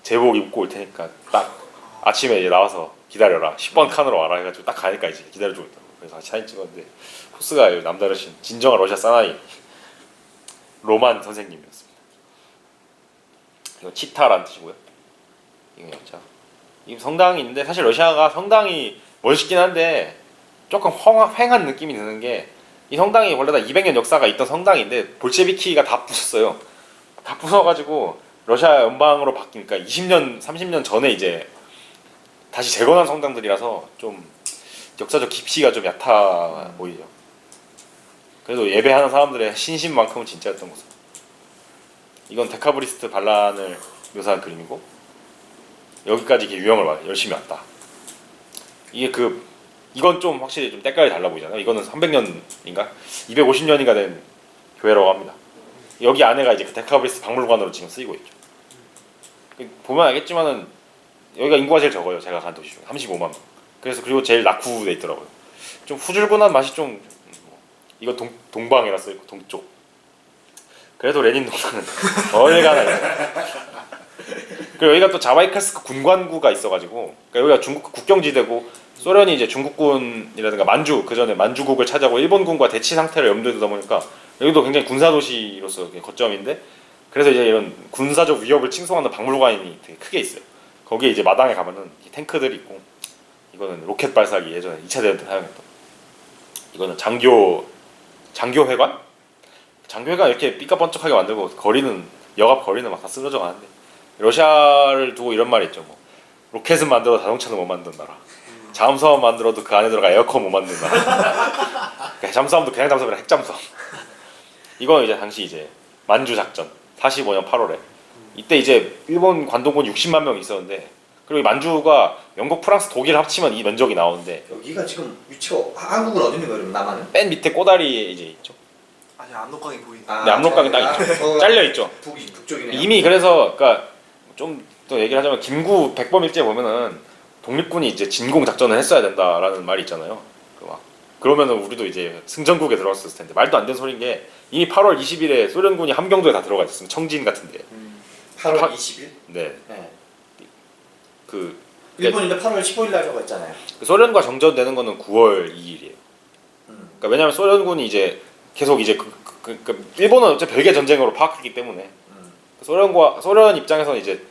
S1: 제복 입고 올 테니까 딱 아침에 이제 나와서 기다려라. 10번 칸으로 와라 해가지고 딱 가니까 이제 기다려주고 있더라고요. 그래서 같이 사진 찍었는데 코스가 남다르신 진정한 러시아 사나이 로만 선생님이었습니다. 이거 치타라는 뜻이고요. 이거 자, 이 성당이 있는데 사실 러시아가 성당이 멋있긴 한데 조금 휑한 느낌이 드는 게 이 성당이 원래 다 200년 역사가 있던 성당인데 볼셰비키가 다 부쉈어요. 다 부숴가지고 러시아 연방으로 바뀌니까 20년, 30년 전에 이제 다시 재건한 성당들이라서 좀 역사적 깊이가 좀 얕아 보이죠. 그래도 예배하는 사람들의 신심만큼은 진짜였던 거죠. 이건 데카브리스트 반란을 묘사한 그림이고 여기까지 이렇게 유형을 열심히 왔다. 이게 이건 좀 확실히 좀 때깔이 달라 보이잖아요. 이거는 300년인가 250년인가 된 교회라고 합니다. 여기 안에가 이제 그 데카브리스트 박물관으로 지금 쓰이고 있죠. 보면 알겠지만은 여기가 인구가 제일 적어요. 제가 간 도시 중에 35만 명. 그래서 그리고 제일 낙후돼 있더라고요. 좀 후줄근한 맛이 좀 이거 동방이라 써있고 동쪽. 그래도 레닌 동상은 어딜 가나. 그리고 여기가 또 자바이칼스크 군관구가 있어가지고 그러니까 여기가 중국 국경지대고 소련이 이제 중국군이라든가 만주 그 전에 만주국을 차지하고 일본군과 대치 상태를 염두에 두다 보니까 여기도 굉장히 군사 도시로서 거점인데 그래서 이제 이런 군사적 위협을 칭송하는 박물관이 되게 크게 있어요. 거기에 이제 마당에 가면은 탱크들이 있고 이거는 로켓 발사기 예전에 2차 대전 때 사용했던 이거는 장교회관? 장교회관 이렇게 삐까번쩍하게 만들고 여갑 거리는 막 다 쓰러져 가는데 러시아를 두고 이런 말이 있죠. 뭐 로켓은 만들어도 자동차는 못 만든다라. 잠수함 만들어도 그 안에 들어가 에어컨 못 만든다라. 잠수함도 그냥 잠수함이라 핵잠수함. 이건 이제 당시 이제 만주 작전 45년 8월에 이때 이제 일본 관동군 60만 명이 있었는데 그리고 이 만주가 영국, 프랑스, 독일 합치면 이 면적이 나오는데
S2: 여기가 지금 위치가 한국은 어디 있는 거예요? 남한은?
S1: 맨 밑에 꼬다리에 이제 있죠.
S3: 아니 압록강이 보이네.
S1: 네, 압록강이 딱 잘려 있죠.
S2: 북쪽이네요.
S1: 이미 그래서 그러니까 좀 또 얘기를 하자면 김구 백범일지에 보면은 독립군이 이제 진공 작전을 했어야 된다라는 말이 있잖아요. 그러면은 우리도 이제 승전국에 들어갔을 텐데 말도 안 되는 소리인 게 이미 8월 20일에 소련군이 함경도에 다 들어가 있었습니다. 청진 같은데.
S2: 8월 20일?
S1: 네.
S2: 네.
S1: 그
S2: 일본인데 8월 15일 날이라고 했잖아요.
S1: 소련과 정전되는 거는 9월 2일이에요. 그러니까 왜냐하면 소련군이 이제 계속 이제 일본은 어차피 별개 전쟁으로 파악했기 때문에 소련 입장에서는 이제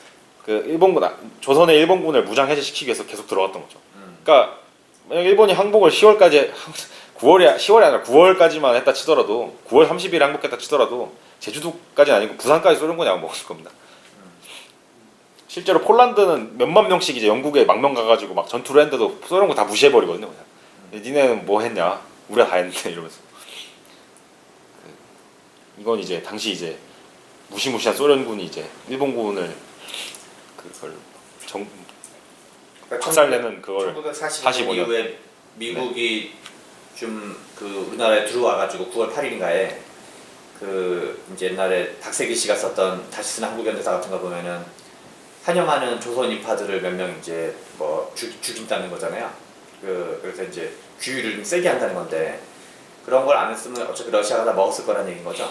S1: 그 일본군 조선의 일본군을 무장 해제시키기 위해서 계속 들어갔던 거죠. 그러니까 만약 일본이 항복을 10월까지 10월이 아니라 9월까지만 했다 치더라도 9월 30일에 항복했다 치더라도 제주도까지는 아니고 부산까지 소련군이 아마 먹었을 겁니다. 실제로 폴란드는 몇만 명씩 이제 영국에 망명 가가지고 막 전투를 했는데도 소련군 다 무시해버리거든요. 그냥. 니네는 뭐 했냐? 우리가 다 했는데 이러면서. 이건 이제 당시 이제 무시무시한 소련군이 이제 일본군을 그걸 박살내는 그걸
S2: 1945년 이후에 미국이 좀 그 우리나라에 들어와가지고 9월 8일인가에 그 이제 옛날에 박세기 씨가 썼던 다시 쓴 한국연대사 같은 거 보면은 환영하는 조선 인파들을 몇 명 이제 뭐 죽인다는 거잖아요. 그래서 이제 규율을 좀 세게 한다는 건데 그런 걸 안 했으면 어차피 러시아가 다 먹었을 거라는 얘기인 거죠.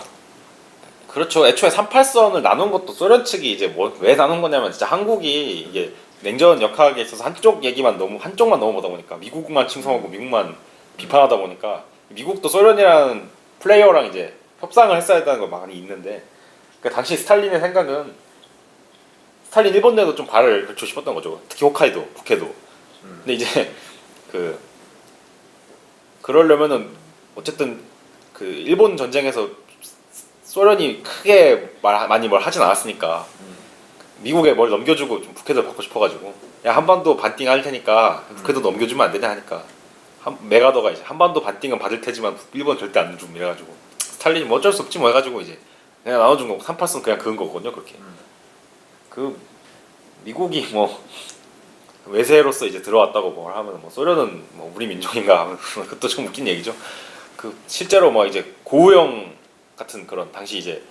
S1: 그렇죠. 애초에 38선을 나눈 것도 소련 측이 이제 뭐 왜 나눈 거냐면 진짜 한국이 이게 냉전 역학에 있어서 한쪽만 너무 보다 보니까 미국만 칭송하고 미국만 비판하다 보니까 미국도 소련이라는 플레이어랑 이제 협상을 했어야 했다는 거 많이 있는데 그러니까 당시 스탈린의 생각은 스탈린 일본 내도 좀 발을 그쳐 싶었던 거죠. 특히 홋카이도, 북해도. 근데 이제 그러려면은 어쨌든 그 일본 전쟁에서 소련이 크게 많이 뭘 하진 않았으니까 미국에 뭘 넘겨주고 좀 북해도 받고 싶어가지고 야 한반도 반띵 할 테니까 북해도 넘겨주면 안 되냐 하니까 메가더가 이제 한반도 반띵은 받을 테지만 일본 절대 안 줌 이래가지고 스탈린이 뭐 어쩔 수 없지 뭐 해가지고 이제 그냥 나눠준 거고 38선 그냥 그은 거거든요 그렇게. 그 미국이 뭐 외세로서 이제 들어왔다고 뭘 하면 뭐 소련은 뭐 우리 민족인가 하면 그것도 좀 웃긴 얘기죠. 그 실제로 뭐 이제 고우영 같은 그런 당시 이제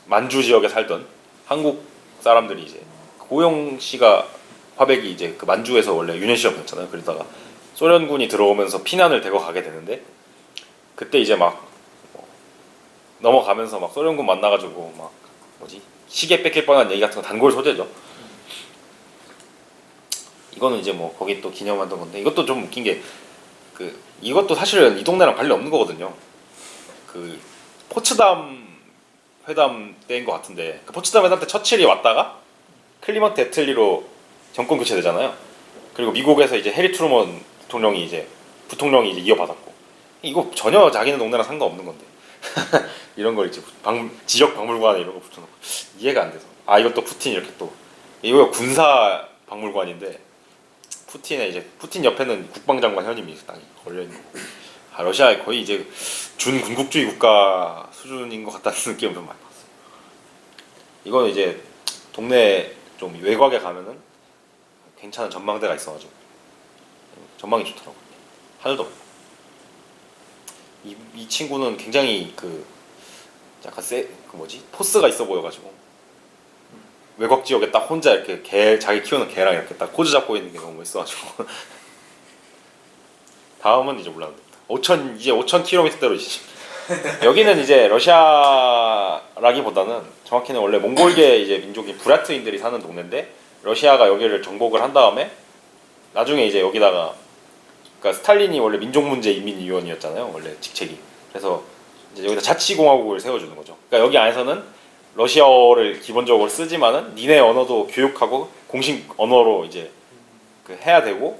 S1: 만주 지역에 살던 한국 사람들이 이제 고우영 씨가 화백이 이제 그 만주에서 원래 유년 시험이었잖아요. 그러다가 소련군이 들어오면서 피난을 대거 가게 되는데 그때 이제 막 넘어가면서 막 소련군 만나가지고 막 뭐지 시계 뺏길 뻔한 얘기 같은 거 단골 소재죠. 이거는 이제 뭐 거기 또 기념하던 건데 이것도 좀 웃긴 게 그 이것도 사실은 이 동네랑 관련 없는 거거든요. 그 포츠담 회담 때인 것 같은데 그 포츠담 회담 때 처칠이 왔다가 클리먼트 애틀리로 정권 교체되잖아요. 그리고 미국에서 이제 해리 트루먼 부통령이 이제 이어받았고 이거 전혀 자기네 동네랑 상관없는 건데 이런 걸 이제 지역 박물관에 이런 거 붙여놓고 이해가 안 돼서 이것도 푸틴 이렇게 또 이거 군사 박물관인데 푸틴 옆에는 국방장관 현임이 땅이 걸려 있는 거. 러시아에 거의 이제 준 군국주의 국가 수준인 것 같다는 느낌을 좀 많이 받았어요. 이거는 이제 동네 좀 외곽에 가면은 괜찮은 전망대가 있어가지고 전망이 좋더라고요. 하늘도 없고. 이 친구는 굉장히 그 약간 포스가 있어 보여가지고 외곽 지역에 딱 혼자 이렇게 자기 키우는 개랑 이렇게 딱 포즈 잡고 있는 게 너무 멋있어가지고 다음은 이제 올라갑니다. 5,000km대로 이제 여기는 이제 러시아라기보다는 정확히는 원래 몽골계 이제 민족인 부라트인들이 사는 동네인데 러시아가 여기를 정복을 한 다음에 나중에 이제 여기다가 그러니까 스탈린이 원래 민족문제인민위원이었잖아요. 원래 직책이. 그래서 이제 여기다 자치공화국을 세워주는 거죠. 그러니까 여기 안에서는 러시아어를 기본적으로 쓰지만은 니네 언어도 교육하고 공식 언어로 이제 해야 되고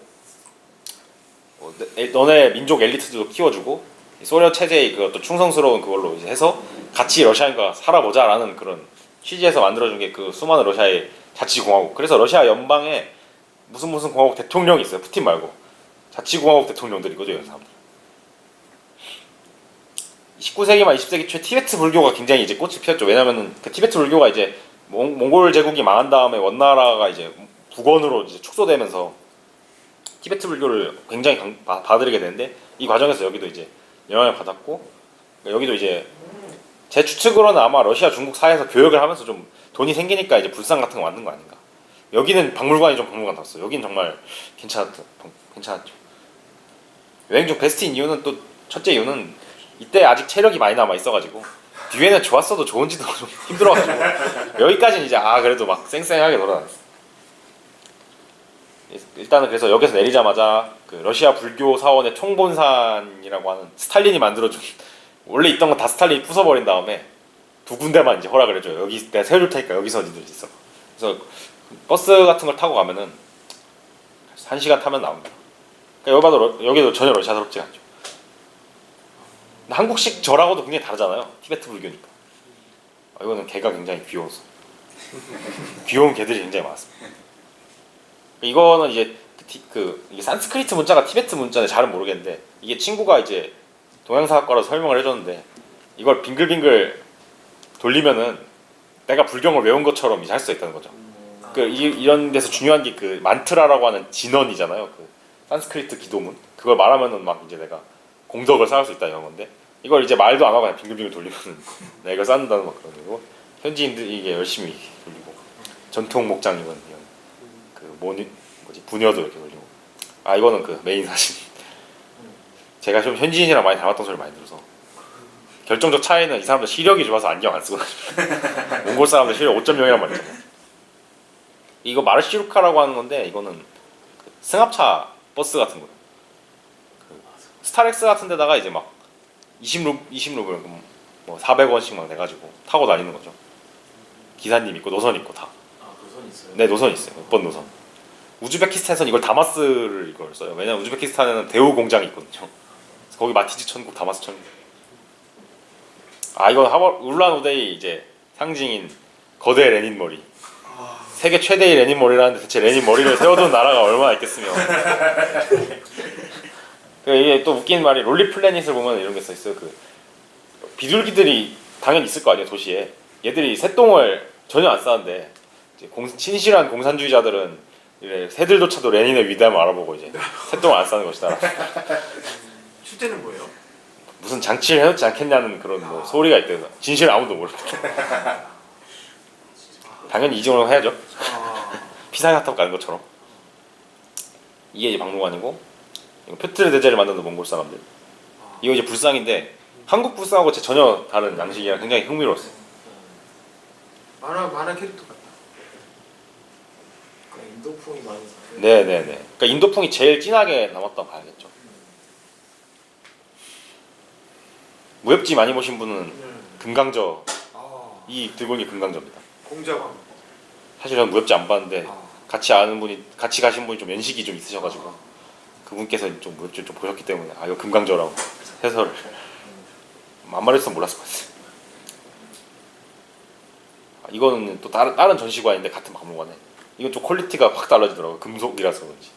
S1: 너네 민족 엘리트들도 키워주고 소련 체제의 그것도 충성스러운 그걸로 이제 해서 같이 러시아인과 살아보자라는 그런 취지에서 만들어준 게 그 수많은 러시아의 자치공화국. 그래서 러시아 연방에 무슨 공화국 대통령이 있어요. 푸틴 말고 자치공화국 대통령들이거죠, 이 사람들. 19세기 말 20세기 초에 티베트 불교가 굉장히 이제 꽃이 피었죠. 왜냐면은 그 티베트 불교가 이제 몽골 제국이 망한 다음에 원나라가 이제 북원으로 이제 축소되면서 티베트 불교를 굉장히 받아들이게 되는데 이 과정에서 여기도 이제 영향을 받았고 여기도 이제 제 추측으로는 아마 러시아 중국 사이에서 교역을 하면서 좀 돈이 생기니까 이제 불상 같은 거 만든 거 아닌가. 여기는 박물관이 좀 박물관 같았어. 여긴 정말 괜찮았죠. 여행 중 베스트인 이유는 또 첫째 이유는 이때 아직 체력이 많이 남아 있어가지고 뒤에는 좋았어도 좋은지도 좀 힘들어가지고 여기까지는 이제 그래도 막 쌩쌩하게 돌아다녔어. 일단은 그래서 여기서 내리자마자 그 러시아 불교 사원의 총본산이라고 하는 스탈린이 만들어준 원래 있던 거 다 스탈린이 부숴버린 다음에 두 군데만 이제 허락을 해줘요. 여기 내가 세워줄 테니까 여기서 니들 있어. 그래서 버스 같은 걸 타고 가면은 1시간 타면 나옵니다. 그러니까 여기도 전혀 러시아스럽지 않죠. 근데 한국식 절하고도 굉장히 다르잖아요. 티베트 불교니까. 이거는 개가 굉장히 귀여워서 귀여운 개들이 굉장히 많았습니다. 이거는 이제 이게 산스크리트 문자가 티베트 문자인지 잘은 모르겠는데 이게 친구가 이제 동양사학과라서 설명을 해줬는데 이걸 빙글빙글 돌리면은 내가 불경을 외운 것처럼 이제 할 수 있다는 거죠. 이런 데서 중요한 게 그 만트라라고 하는 진언이잖아요. 그 산스크리트 기도문 그걸 말하면은 막 이제 내가 공덕을 쌓을 수 있다 이런 건데 이걸 이제 말도 안 하고 그냥 빙글빙글 돌리면은 내가 이걸 쌓는다는 막 그런 거고 현지인들이 이게 열심히 돌리고 전통 목장 입은 이런 그 부녀도 이렇게 돌리고 이거는 그 메인 사진. 제가 좀 현지인이랑 많이 닮았던 소리 많이 들어서 결정적 차이는 이 사람들 시력이 좋아서 안경 안 쓰고 몽골 사람들 시력 5.0이란 말이죠. 이거 마르시루카라고 하는 건데 이거는 그 승합차 버스 같은 거예요. 그 스타렉스 같은 데다가 이제 막 20루블 뭐 400원씩 막 내가지고 타고 다니는 거죠. 기사님 있고 노선 있고 다.
S4: 노선 있어요?
S1: 네, 노선 있어요. 몇 번 노선. 우즈베키스탄에서는 이걸 다마스를 이걸 써요. 왜냐면 우즈베키스탄에는 대우 공장이 있거든요. 그래서 거기 마티즈 천국, 다마스 천국. 이건 울란 우데이 이제 상징인 거대 레닌 머리. 세계 최대의 레닌 머리라는데 대체 레닌 머리를 세워둔 나라가 얼마나 있겠으며. 이게 또 웃긴 말이 롤리 플래닛을 보면 이런 게 써 있어요. 그 비둘기들이 당연히 있을 거 아니에요 도시에. 얘들이 새똥을 전혀 안 싸는데 이제 친실한 공산주의자들은 이래 새들조차도 레닌의 위대함을 알아보고 이제 새똥을 안 싸는 것이다.
S3: 실제는 뭐예요?
S1: 무슨 장치를 해놓지 않겠냐는 그런 뭐 소리가 있대요. 진실은 아무도 모릅니다. 당연히 이 정도는 해야죠. 피사야탑 가는 것처럼. 이게 이제 박물관이고 이거 표트르 대제를 만드는 몽골 사람들. 이거 이제 불상인데 한국 불상하고 전혀 다른 양식이라 굉장히 흥미로웠어요.
S3: 만화 캐릭터 같다.
S4: 인도풍이 많이 섞여.
S1: 네네네. 그러니까 인도풍이 제일 진하게 남았다고 봐야겠죠. 무협지 많이 보신 분은 금강저 이 들고 있는 게 금강저입니다.
S3: 공자왕.
S1: 사실 저는 무협지 안 봤는데 같이 가신 분이 좀 연식이 좀 있으셔가지고 그분께서 좀 무협지 좀 보셨기 때문에 이거 금강저라고 해설을 안 말했으면 몰랐을 것 같아요. 이거는 또 다른 전시관인데 같은 박물관에 이건 좀 퀄리티가 확 달라지더라고요. 금속이라서 그런지.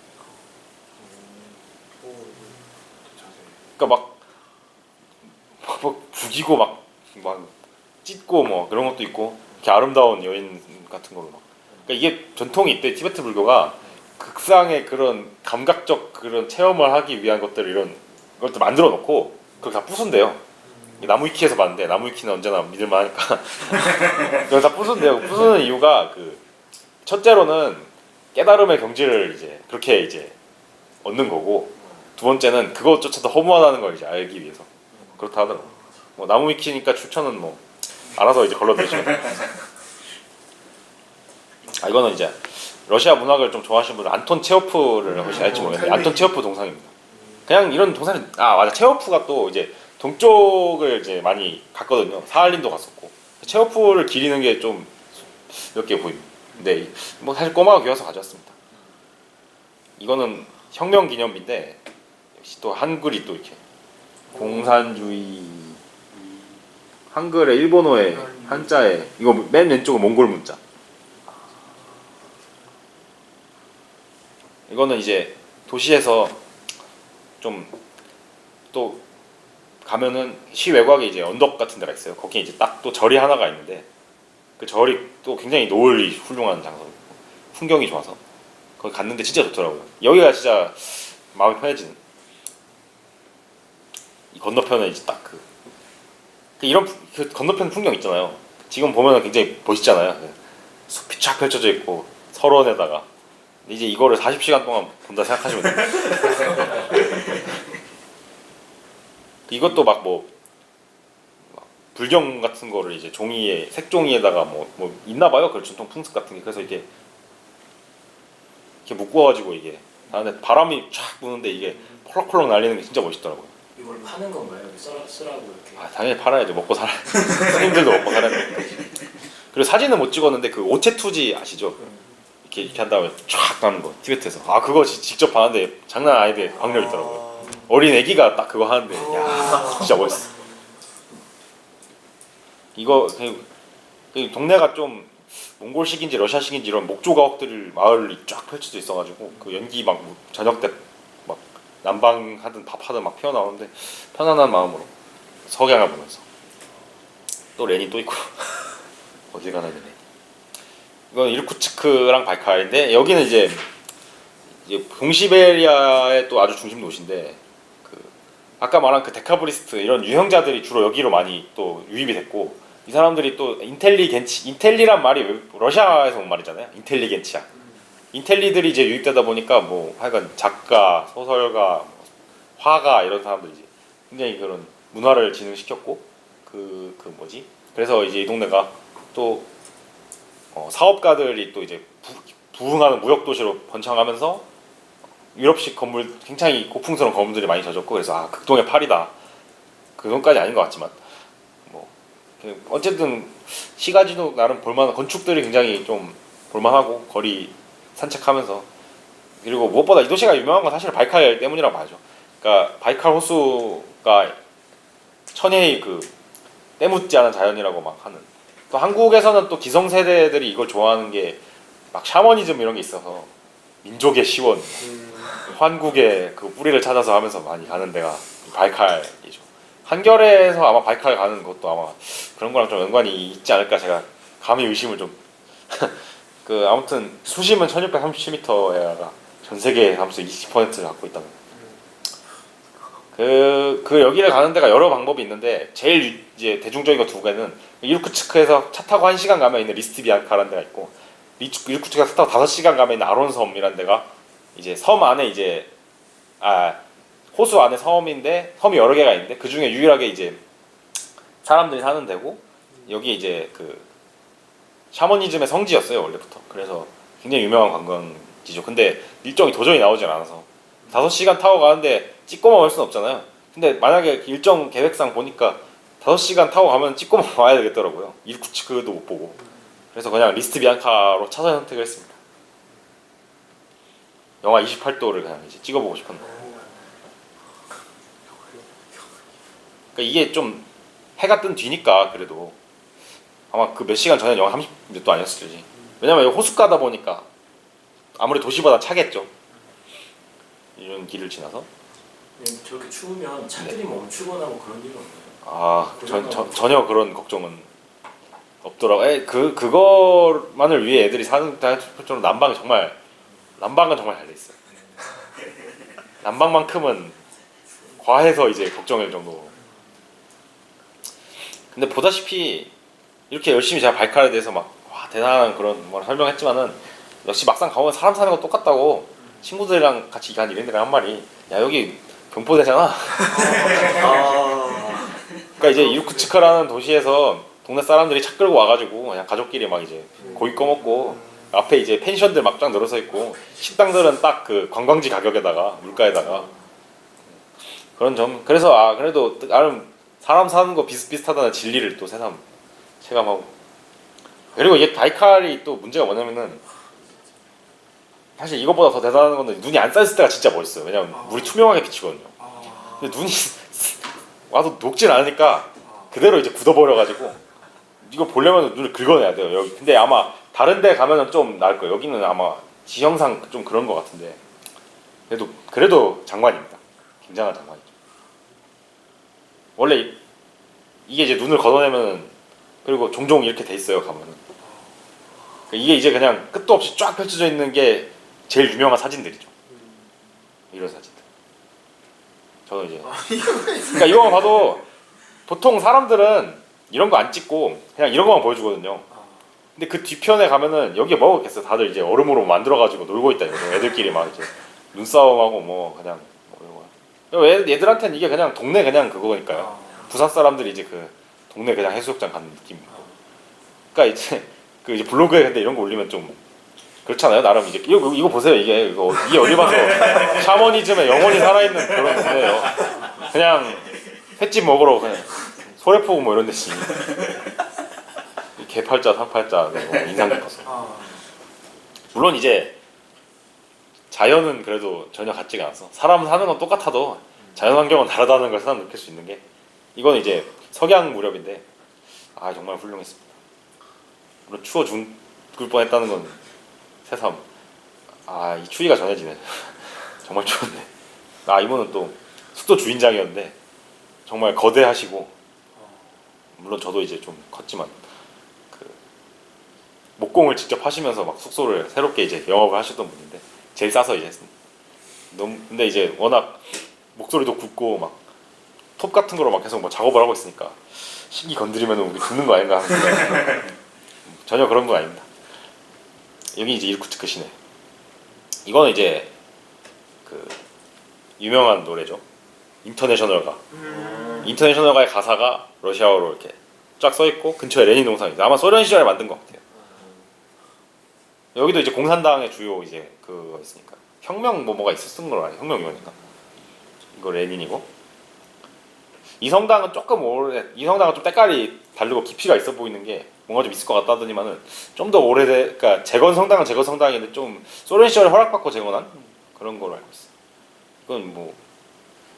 S1: 그러니까 막 부기고 막 찢고 뭐 그런 것도 있고 이렇게 아름다운 여인 같은 걸로 막. 그러니까 이게 전통이 있대. 티베트 불교가 극상의 그런 감각적 그런 체험을 하기 위한 것들 이런 것들 만들어 놓고 그걸 다 부순대요. 나무위키에서 봤는데 나무위키는 언제나 믿을만하니까 이걸 다 부순대요. 부수는 이유가 첫째로는 깨달음의 경지를 이제 그렇게 이제 얻는 거고 두 번째는 그것조차도 허무하다는 걸 이제 알기 위해서 그렇다 하더라고. 뭐 나무위키니까 추천은 뭐 알아서 이제 걸러드리시면 이거는 이제 러시아 문학을 좀 좋아하시는 분은 안톤 체호프를 혹시 알지 모르겠는데 안톤 체호프 동상입니다. 그냥 이런 동상이 맞아. 체호프가 또 이제 동쪽을 이제 많이 갔거든요. 사할린도 갔었고 체호프를 기리는 게 좀 몇 개 보입니다. 근데 뭐 사실 꼬마가 귀여워서 가져왔습니다. 이거는 혁명 기념비인데 역시 또 한글이 또 이렇게 공산주의 한글에 일본어에 한자에 이거 맨 왼쪽은 몽골 문자. 이거는 이제 도시에서 좀 또 가면은 시 외곽에 이제 언덕 같은 데가 있어요. 거기 이제 딱 또 절이 하나가 있는데 그 절이 또 굉장히 노을이 훌륭한 장소고 풍경이 좋아서 거기 갔는데 진짜 좋더라고요. 여기가 진짜 마음이 편해지는. 이 건너편에 이제 딱 그 이런 그 건너편 풍경 있잖아요. 지금 보면 굉장히 멋있잖아요. 숲이 쫙 펼쳐져 있고 설원에다가 이제 이거를 40시간 동안 본다 생각하시면 돼요. 이것도 막 뭐 불경 같은 거를 이제 종이에 색종이에다가 뭐 있나 봐요. 그 전통 풍습 같은 게. 그래서 이게 이렇게 묶어가지고 이게 안에 바람이 쫙 부는데 이게 펄럭펄럭 날리는 게 진짜 멋있더라고요.
S4: 이걸 파는 건가요? 여기 쓰라고 이렇게.
S1: 아 당연히 팔아야죠. 먹고 살아. 손님들도 먹고 살아야 되니까. 그리고 사진은 못 찍었는데 그 오체투지 아시죠? 이렇게 한 다음에 쫙 가는 거 티베트에서. 아 그거 직접 봤는데 장난 아닌데 박력 있더라고요. 어린 애기가 딱 그거 하는데 야 진짜 멋있어. 이거 그 동네가 좀 몽골식인지 러시아식인지 이런 목조 가옥들 마을이 쫙 펼쳐져 있어가지고 그 연기 막 저녁 때 막 난방 하든 밥 하든 막 피어 나오는데 편안한 마음으로 석양을 보면서 또 렌이 또 있고 어디 가나 되네. 이건 이르쿠츠크랑 바이칼인데 여기는 이제 동시베리아의 또 아주 중심 도시인데 그 아까 말한 그 데카브리스트 이런 유형자들이 주로 여기로 많이 또 유입이 됐고 이 사람들이 또 인텔리란 말이 러시아에서 온 말이잖아요. 인텔리겐치아. 인텔리들이 이제 유입되다 보니까 뭐 하여간 작가, 소설가, 뭐 화가 이런 사람들이 이제 굉장히 그런 문화를 진흥시켰고 그래서 이제 이 동네가 또 사업가들이 또 이제 부흥하는 무역 도시로 번창하면서 유럽식 건물 굉장히 고풍스러운 건물들이 많이 져졌고 그래서 아 극동의 파리다. 그 정도까지 아닌 것 같지만 뭐 어쨌든 시가지도 나름 볼만한 건축들이 굉장히 좀 볼만하고 거리 산책하면서 그리고 무엇보다 이 도시가 유명한 건 사실 바이칼 때문이라고 봐야죠. 그러니까 바이칼 호수가 천혜의 그 때묻지 않은 자연이라고 막 하는. 또 한국에서는 또 기성세대들이 이걸 좋아하는 게 막 샤머니즘 이런 게 있어서 민족의 시원, 환국의 그 뿌리를 찾아서 하면서 많이 가는 데가 바이칼이죠. 한겨레에서 아마 바이칼 가는 것도 아마 그런 거랑 좀 연관이 있지 않을까 제가 감히 의심을 좀. 그 아무튼 수심은 1637m에다가 전 세계 하면서 20%를 갖고 있다는. 그 여기를 가는 데가 여러 방법이 있는데 제일 이제 대중적인 거 두 개는 이르쿠츠크에서 차 타고 1시간 가면 있는 리스트비앙카라는 데가 있고 이르쿠츠크에서 차 타고 5시간 가면 있는 아론섬이라는 데가 이제 섬 안에 이제 호수 안에 섬인데 섬이 여러 개가 있는데 그 중에 유일하게 이제 사람들이 사는 데고 여기 이제 그 샤머니즘의 성지였어요 원래부터. 그래서 굉장히 유명한 관광지죠. 근데 일정이 도저히 나오질 않아서 5시간 타고 가는데 찍고만 올 수는 없잖아요. 근데 만약에 일정 계획상 보니까 5시간 타고 가면 찍고만 와야 되겠더라고요. 이르쿠츠크도 못 보고. 그래서 그냥 리스트 비앙카로 차선 선택을 했습니다. 영하 28도를 그냥 이제 찍어보고 싶었는데. 그러니까 이게 좀 해가 뜬 뒤니까 그래도 아마 그 몇 시간 전에 영하 30몇 도 아니었을지. 왜냐면 여기 호숫가다 보니까 아무리 도시보다 차겠죠. 이런 길을 지나서.
S4: 저렇게 추우면 차들이 멈추거나 뭐 그런 일은 없나요?
S1: 전혀 그런 걱정은 없더라고. 그거만을 위해 애들이 사는 정도 난방은 정말 잘 돼 있어요. 난방만큼은 과해서 이제 걱정일 정도로. 근데 보다시피 이렇게 열심히 제가 바이칼에 대해서 막 대단한 그런 걸 설명했지만은 역시 막상 가보면 사람 사는 거 똑같다고 친구들이랑 같이 간 이랜드랑 한 말이 야 여기 경포대잖아. 그러니까 이제 이르쿠츠크라는 도시에서 동네 사람들이 차 끌고 와가지고 그냥 가족끼리 막 이제 고기 꺼먹고 앞에 이제 펜션들 막 쫙 늘어서 있고 식당들은 딱 그 관광지 가격에다가 물가에다가 그런 점. 그래서 그래도 나름 사람 사는 거 비슷비슷하다는 진리를 또 새삼 체감하고. 그리고 이게 바이칼이 또 문제가 뭐냐면은 사실 이것보다 더 대단한 거는 눈이 안 쌓였을 때가 진짜 멋있어요. 왜냐면 물이 투명하게 비치거든요. 근데 눈이 와도 녹진 않으니까 그대로 이제 굳어버려가지고 이거 보려면 눈을 긁어내야 돼요. 여기. 근데 아마 다른 데 가면은 좀 나을 거예요. 여기는 아마 지형상 좀 그런 것 같은데 그래도 장관입니다. 굉장한 장관이죠. 원래 이게 이제 눈을 걷어내면은 그리고 종종 이렇게 돼 있어요. 가면은 이게 이제 그냥 끝도 없이 쫙 펼쳐져 있는 게 제일 유명한 사진들이죠. 이런 사진들. 저는 이제 그러니까 이거만 봐도 보통 사람들은 이런 거 안 찍고 그냥 이런 거만 보여주거든요. 근데 그 뒤편에 가면은 여기에 뭐가 있겠어. 다들 이제 얼음으로 만들어가지고 놀고 있다 이거. 애들끼리 막 이제 눈싸움하고 뭐 그냥 뭐 이런 거. 얘들한테는 이게 그냥 동네 그냥 그거니까요. 부산 사람들이 이제 그 동네 그냥 해수욕장 가는 느낌. 그러니까 이제 그 이제 블로그에 근데 이런 거 올리면 좀 그렇잖아요. 나름 이제 이거 보세요. 이게 어디 봐서 샤머니즘에 영혼이 살아있는 그런 동네예요. 그냥 횟집 먹으러 그냥 소래포구 뭐 이런 데지. 개팔자, 삼팔자 인상 깊어서. 물론 이제 자연은 그래도 전혀 같지가 않아서 사람 사는 건 똑같아도 자연 환경은 다르다는 걸 사람 느낄 수 있는 게 이건 이제 석양 무렵인데 아 정말 훌륭했습니다. 물론 추워 죽을 뻔했다는 건 새삼 아 이 추위가 전해지네. 정말 추웠네. 아 이분은 또 숙소 주인장이었는데 정말 거대하시고 물론 저도 이제 좀 컸지만 그 목공을 직접 하시면서 막 숙소를 새롭게 이제 영업을 하셨던 분인데 제일 싸서 이제 너무 근데 이제 워낙 목소리도 굵고 막 톱 같은 거로 막 계속 뭐 작업을 하고 있으니까 신기 건드리면 우리 죽는 거 아닌가 하는데 전혀 그런 건 아닙니다. 여기 이제 이르쿠츠크 시내. 이거는 이제 그 유명한 노래죠. 인터내셔널가. 인터내셔널가의 가사가 러시아어로 이렇게 쫙 써 있고 근처에 레닌 동상이 있어요. 아마 소련 시절에 만든 것 같아요. 여기도 이제 공산당의 주요 이제 그거 있으니까 혁명 뭐가 있었던 걸 아니에요. 혁명위원회가. 이거 레닌이고. 이 성당은 조금 오래 이 성당은 좀 때깔이 다르고 깊이가 있어 보이는 게 뭔가 좀 있을 것 같다 하더니만은 좀 더 오래돼 그러니까 재건 성당은 재건 성당인데 좀 소련 시절에 허락받고 재건한 그런 걸로 알고 있어. 이건 뭐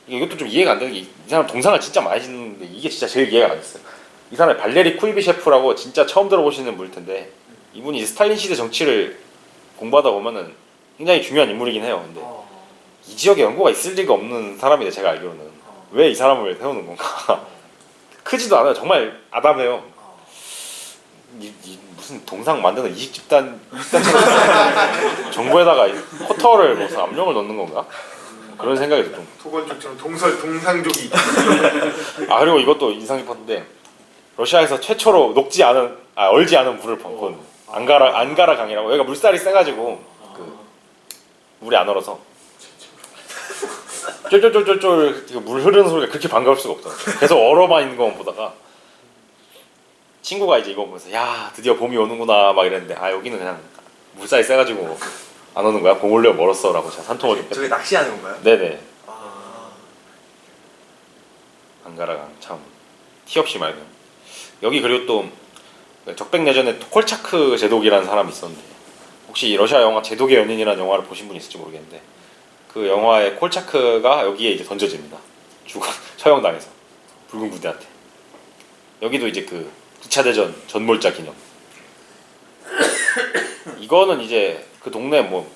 S1: 이것도 좀 이해가 안 되는 게 이 사람 동상을 진짜 많이 짓는데 이게 진짜 제일 이해가 안 됐어요. 이 사람이 발레리 쿠이비셰프라고 진짜 처음 들어보시는 분일 텐데 이분이 이제 스탈린 시대 정치를 공부하다 보면은 굉장히 중요한 인물이긴 해요. 근데 이 지역에 연고가 있을 리가 없는 사람인데 제가 알기로는 왜 이 사람을 세우는 건가? 크지도 않아요. 정말 아담해요. 무슨 동상 만드는 이식 집단처럼 정부에다가 쿼터를 무슨 압력을 넣는 건가? 그런 생각이 좀.
S3: 토건족처럼 동상족이.
S1: 아 그리고 이것도 인상 깊었는데 러시아에서 최초로 얼지 않은 물을 본 안가라 강이라고 여기가 물살이 세가지고 그 물이 안 얼어서 쫄쫄쫄쫄쫄 물 흐르는 소리가 그렇게 반가울 수가 없더라고요. 계속 얼어만 있는 것만 보다가 친구가 이제 이거 보면서 야 드디어 봄이 오는구나 막 이랬는데 아 여기는 그냥 물살이 세가지고 안 오는 거야 봄 올려 멀었어 라고 제가 산통을 좀
S3: 저게 낚시하는 건가요?
S1: 네네. 안가라강 참 티 없이 맑은. 여기 그리고 또 적백내전에 콜차크 제독이라는 사람이 있었는데 혹시 러시아 영화 제독의 연인이라는 영화를 보신 분 있을지 모르겠는데 그 영화의 콜차크가 여기에 이제 던져집니다. 처형당해서 붉은 부대한테. 여기도 이제 그 2차 대전 전몰자 기념. 이거는 이제 그 동네 뭐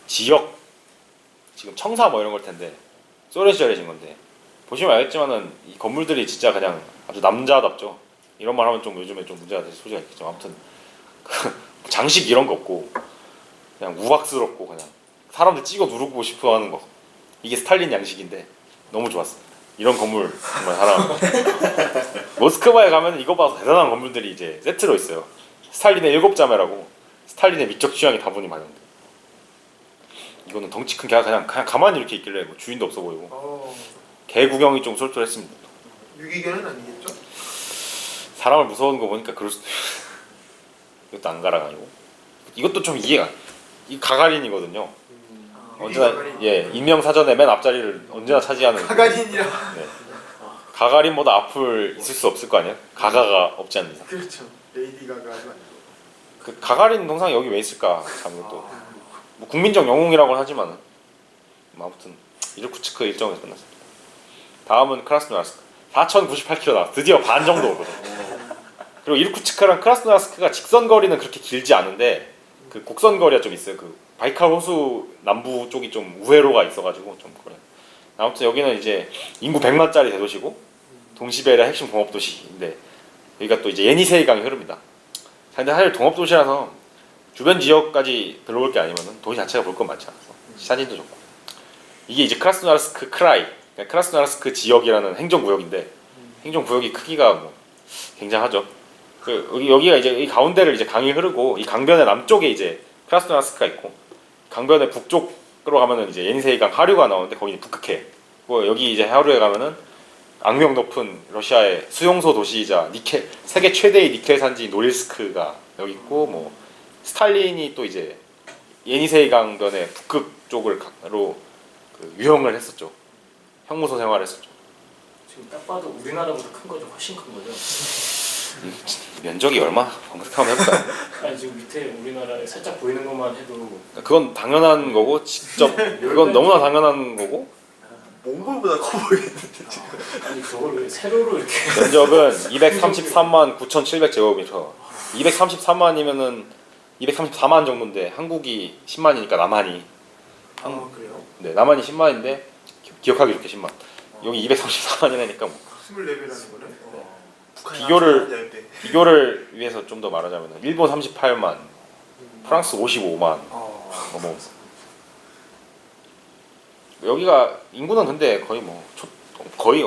S1: 지역 지금 청사 뭐 이런 걸 텐데 소련 시절에 진 건데 보시면 알겠지만은 이 건물들이 진짜 그냥 아주 남자답죠. 이런 말 하면 좀 요즘에 좀 문제가 될 소지가 있겠죠. 아무튼 그 장식 이런 거 없고 그냥 우악스럽고 그냥 사람들 찍어 누르고 싶어하는 거. 이게 스탈린 양식인데 너무 좋았습니다. 이런 건물 정말 사랑합니다. 모스크바에 가면 이거 봐서 대단한 건물들이 이제 세트로 있어요. 스탈린의 7자매라고 스탈린의 미적 취향이 다분히 반영돼. 이거는 덩치 큰 개가 그냥 가만히 이렇게 있길래 뭐 주인도 없어 보이고 개 구경이 좀 쏠쏠했습니다.
S3: 유기견은 아니겠죠?
S1: 사람을 무서워하는 거 보니까 그럴 수도 있어요. 이것도 안가랑 아니고 이것도 좀 이해가 이 가가린이거든요. 언제나 예 인명사전의 맨 앞자리를 언제나 차지하는
S3: 가가린이라.
S1: 네. 가가린보다 앞을 있을 수 없을 거 아니에요? 가가가 없지 않는 이상.
S3: 그렇죠. 레이디 가가도 아니고.
S1: 그 가가린 동상이 여기 왜 있을까? 참 이것도 뭐 국민적 영웅이라고는 하지만은 뭐 아무튼 이르쿠츠크 일정에서 끝났습니다. 다음은 크라스노야르스크 4,098km 나 드디어 반 정도 오거든. 그리고 이르쿠츠크랑 크라스노야르스크가 직선 거리는 그렇게 길지 않은데 그 곡선 거리가 좀 있어요. 그 바이칼 호수 남부 쪽이 좀 우회로가 있어가지고 좀 그래. 아무튼 여기는 이제 인구 100만짜리 대도시고 동시베리아 핵심 공업 도시인데 여기가 또 이제 예니세이 강이 흐릅니다. 근데 사실 동업 도시라서 주변 지역까지 들어올 게 아니면은 도시 자체가 볼 건 많지 않아서 사진도 좋고 이게 이제 크라스노야르스크 크라이, 그러니까 크라스노야르스크 지역이라는 행정구역인데 행정 구역이 크기가 뭐 굉장하죠. 여기가 이제 이 가운데를 이제 강이 흐르고 이 강변의 남쪽에 이제 크라스노야르스크가 있고 강변의 북쪽으로 가면은 이제 예니세이강 하류가 나오는데 거기 북극해. 뭐 여기 이제 하류에 가면은 악명 높은 러시아의 수용소 도시이자 니켈 세계 최대의 니켈 산지 노릴스크가 여기 있고 뭐 스탈린이 또 이제 예니세이 강변의 북극 쪽으로 그 유형을 했었죠. 형무소 생활을 했었죠.
S4: 지금 딱 봐도 우리나라보다 큰 거죠. 훨씬 큰 거죠.
S1: 면적이 얼마? 검색하면 해볼까요?
S4: 아니 지금 밑에 우리나라에 살짝 보이는 것만 해도
S1: 그건 당연한 거고 직접 그건 너무나 당연한 거고
S3: 몽골보다 커 보이는데 지금.
S4: 아니 저걸 왜 세로로 이렇게
S1: 면적은 233만 9,700제곱미터 233만이면은 234만 정도인데 한국이 10만이니까 남한이
S3: 아 그래요?
S1: 네 남한이 10만인데 기억하기 좋게 10만 여기 234만이라니까 뭐
S3: 24배라는 거네. 북한이
S1: 비교를-
S3: 아주 10배.
S1: 비교를 위해서 좀 더 말하자면 일본 38만 프랑스 55만 뭐 여기가 인구는 근데 거의 거의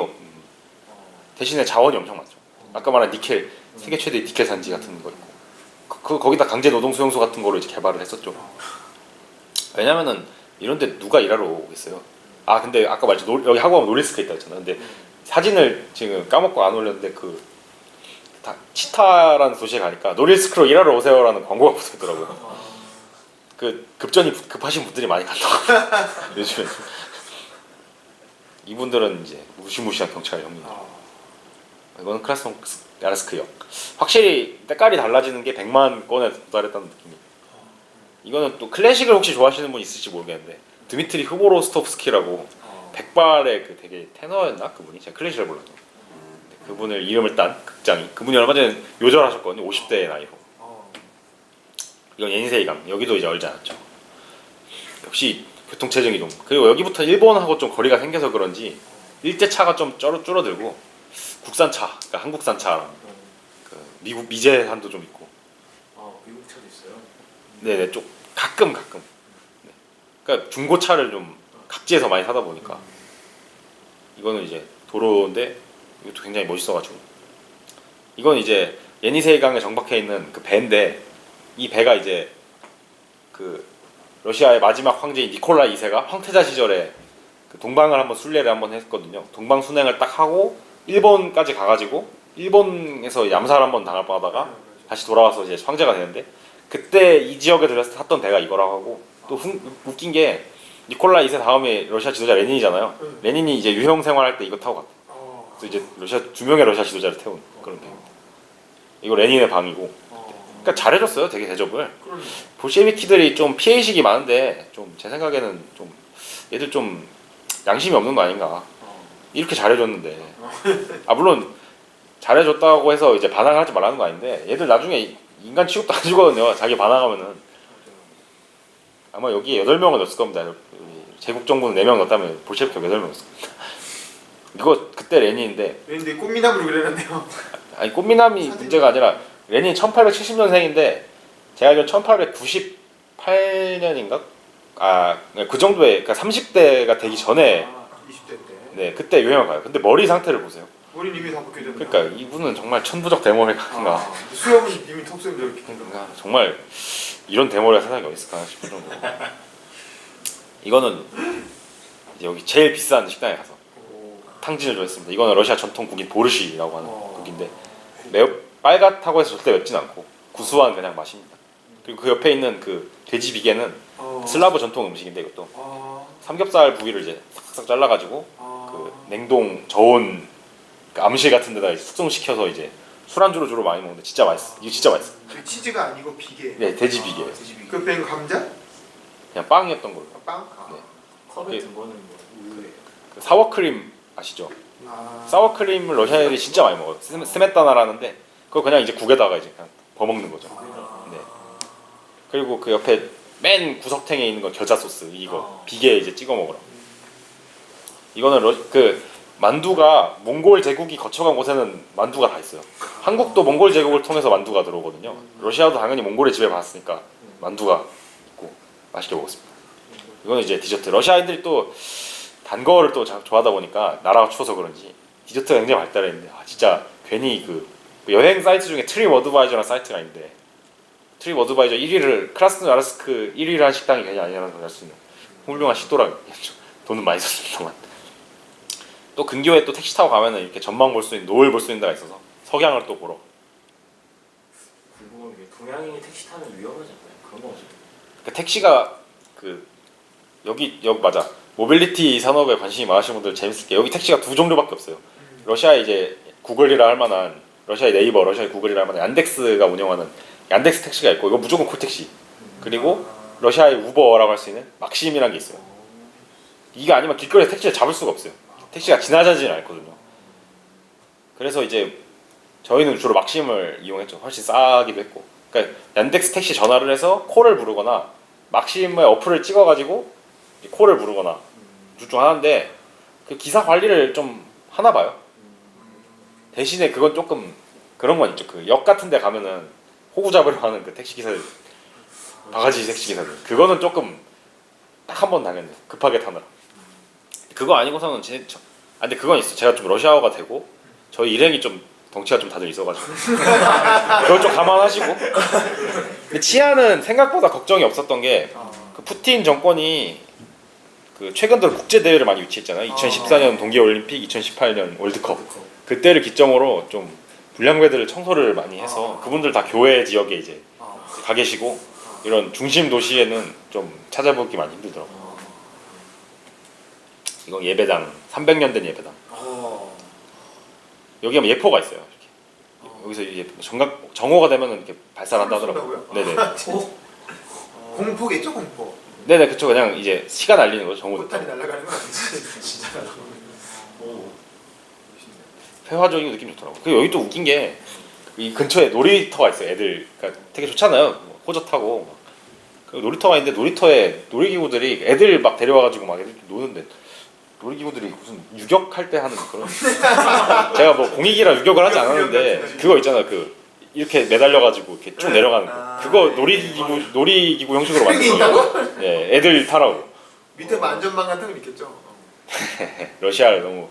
S1: 대신에 자원이 엄청 많죠. 아까 말한 니켈 세계 최대 니켈 산지 같은 거 있고 거기다 강제 노동 수용소 같은 거를 이제 개발을 했었죠. 왜냐면은 이런데 누가 일하러 오겠어요. 아 근데 아까 말했죠. 여기 하고 노릴스크 있다 했잖아. 근데 사진을 지금 까먹고 안 올렸는데 치타라는 도시에 가니까 노릴스크로 일하러 오세요라는 광고가 붙어있더라고요. 그 급전이 급하신 분들이 많이 간다고 요즘에 이분들은 이제 무시무시한 경찰 형님들. 이거는 크라스노야르스크역. 확실히 때깔이 달라지는 게 100만 건에 도달했다는 느낌이. 이거는 또 클래식을 혹시 좋아하시는 분 있을지 모르겠는데 드미트리 후보로스토프스키라고 백발의 그 되게 테너였나 그분이 제가 클래식을 몰라서 그분을 이름을 딴 극장이 그분이 얼마 전에 요절하셨거든요. 50대의 나이로. 이건 예니세이강 여기도 이제 얼지 않았죠. 역시 교통체증이 좀 그리고 여기부터 일본하고 좀 거리가 생겨서 그런지 일제차가 좀 줄어들고 국산차 그러니까 한국산차랑 그 미국 미제한도 좀 있고
S4: 미국 차도 있어요.
S1: 네네 좀 가끔 네. 그러니까 중고차를 좀 각지에서 많이 사다 보니까 이거는 이제 도로인데 이것도 굉장히 멋있어가지고 이건 이제 예니세이강에 정박해 있는 그 배인데 이 배가 이제 그 러시아의 마지막 황제인 니콜라이 2세가 황태자 시절에 그 동방을 한번 순례를 한번 했거든요. 동방 순행을 딱 하고 일본까지 가가지고 일본에서 얌살 한번 당할 뻔하다가 다시 돌아와서 이제 황제가 되는데 그때 이 지역에 들어서 탔던 배가 이거라고 하고 또 웃긴 게 니콜라이 2세 다음에 러시아 지도자 레닌이잖아요. 레닌이 이제 유형 생활할 때 이거 타고 갔대. 그래서 이제 러시아 2명의 러시아 지도자를 태운 그런 배. 이거 레닌의 방이고. 그러니까 잘해줬어요, 되게 대접을. 볼셰비키들이 좀 피해의식이 많은데 좀 제 생각에는 좀 얘들 좀 양심이 없는 거 아닌가. 이렇게 잘해줬는데. 아 물론 잘해줬다고 해서 이제 반항하지 말라는 거 아닌데 얘들 나중에 인간 취급도 안 주거든요. 자기 반항하면은. 아마 여기에 8명은 넣었을 겁니다. 제국 정부는 4명 넣었다면 볼셰비키가 8명 넣었을 겁니다. 이거 그때 레닌인데.
S3: 왠데 꽃미남으로 그려놨네요.
S1: 아니 꽃미남이 문제가 아니라 레닌 1870년생인데 제가 알기로 1898년인가? 아 그 정도에 그러니까 30대가 되기 전에
S3: 20대 때.
S1: 네 그때 유행을 가요. 근데 머리 상태를 보세요.
S3: 머리 이미 다 벗겨졌나?
S1: 그러니까 이분은 정말 천부적 대머리인가.
S3: 수염이 이미 턱수염 저렇게 긴 거.
S1: 그러니까 정말 이런 대머리가 세상에 어디 있을까 싶을 정도로. 이거는 이제 여기 제일 비싼 식당에 가서 탕진을 좀 했습니다. 이거는 러시아 전통 국인 보르시라고 하는 국인데 매우 빨갛다고 해서 절대 맵진 않고 구수한 그냥 맛입니다. 그리고 그 옆에 있는 그 돼지 비계는 슬라브 전통 음식인데 이것도 삼겹살 부위를 이제 싹싹 잘라가지고 그 냉동 저온 그 암실 같은 데다 이제 숙성시켜서 이제 술안주로 주로 많이 먹는데 진짜 맛있어. 이거 진짜 맛있어.
S3: 그 치즈가 아니고 비계.
S1: 네 돼지 비계.
S3: 그 뺀 감자?
S1: 그냥 빵이었던 걸로.
S3: 빵?
S1: 네.
S4: 컵에 든 거는 뭐
S1: 그 사워크림 아시죠? 사워크림을 러시아 애들이 진짜 많이 먹어요. 스메타나라는데 그거 그냥 이제 국에다가 이제 그냥 버먹는 거죠. 네. 그리고 그 옆에 맨 구석탱이에 있는 건 겨자 소스 이거 비계에 이제 찍어 먹으라. 이거는 그 만두가 몽골 제국이 거쳐간 곳에는 만두가 다 있어요. 한국도 몽골 제국을 통해서 만두가 들어오거든요. 러시아도 당연히 몽골의 지배 받았으니까 만두가 있고 맛있게 먹었습니다. 이거는 이제 디저트. 러시아인들이 또 단 거를 또 좋아하다 보니까 나라가 추워서 그런지 디저트가 굉장히 발달했는데 진짜 괜히 그 여행 사이트 중에 트립 어드바이저라는 사이트가 있는데 트립 어드바이저 1위를 크라스노야르스크 1위를 한 식당이 괜히 아니라는 걸 알 수 있는 훌륭한 시도라겠죠. 돈은 많이 썼습니다만. 또 근교에 또 택시 타고 가면은 이렇게 전망 볼 수 있는 노을 볼 수 있는 데가 있어서 석양을 또 보러.
S4: 궁금한 게 동양인이 택시 타면 위험하지 않나요? 그런 거 없어요?
S1: 그 택시가 그 여기 맞아. 모빌리티 산업에 관심이 많으신 분들 재밌을 게 여기 택시가 두 종류밖에 없어요. 러시아에 이제 구글이라 할 만한 러시아의 네이버, 러시아의 구글이라 할 만한 얀덱스가 운영하는 얀덱스 택시가 있고 이거 무조건 콜택시. 그리고 러시아의 우버라고 할 수 있는 막심이라는 게 있어요. 이게 아니면 길거리에서 택시를 잡을 수가 없어요. 택시가 지나가지는 않거든요. 그래서 이제 저희는 주로 막심을 이용했죠. 훨씬 싸기도 했고. 그러니까 얀덱스 택시 전화를 해서 콜을 부르거나 막심의 어플을 찍어가지고 콜을 부르거나 둘 중 하나인데 그 기사 관리를 좀 하나 봐요. 대신에 그건 조금 그런 건 있죠. 그 역 같은 데 가면은 호구 잡으려 하는 그 택시 기사들 바가지 택시 기사들 그거는 조금 딱 한 번 당했네요. 급하게 타느라. 그거 아니고서는 근데 그건 있어. 제가 좀 러시아어가 되고 저희 일행이 좀 덩치가 좀 다들 있어가지고 그걸 좀 감안하시고. 근데 치안은 생각보다 걱정이 없었던 게 그 푸틴 정권이 그 최근 들어 국제 대회를 많이 유치했잖아요. 2014년 동계올림픽, 2018년 월드컵 그때를 기점으로 좀 불량배들을 청소를 많이 해서 그분들 다 교외 지역에 이제 가 계시고 이런 중심 도시에는 좀 찾아보기 많이 힘들더라고요. 이건 예배당 300년 된 예배당. 여기 하면 예포가 있어요. 이렇게. 여기서 이제 정오가 되면은 이렇게 발산한다 하더라고요. 네네.
S3: 공포겠죠, 공포.
S1: 네네 그쵸. 그냥 이제 시간 알리는 거죠. 정오
S3: 포탄이
S1: 됐다고.
S3: 날아가는 건 아니지.
S4: 진짜. 오.
S1: 회화적이고 느낌 좋더라고. 그리고 여기 또 웃긴 게 이 근처에 놀이터가 있어요. 애들 그러니까 되게 좋잖아요. 뭐 호젓 타고 그 놀이터가 있는데 놀이터에 놀이기구들이 애들 막 데려와가지고 막 애들 노는데 놀이기구들이 무슨 유격할 때 하는 그런 제가 뭐 공익이라 유격을 하지 않았는데 그거 있잖아 그 이렇게 매달려가지고 이렇게 쭉 내려가는 거 그거 놀이기구 형식으로 만든 거예요. 예, 애들 타라고.
S3: 밑에 뭐 안전망 같은 거 있겠죠.
S1: 러시아를 너무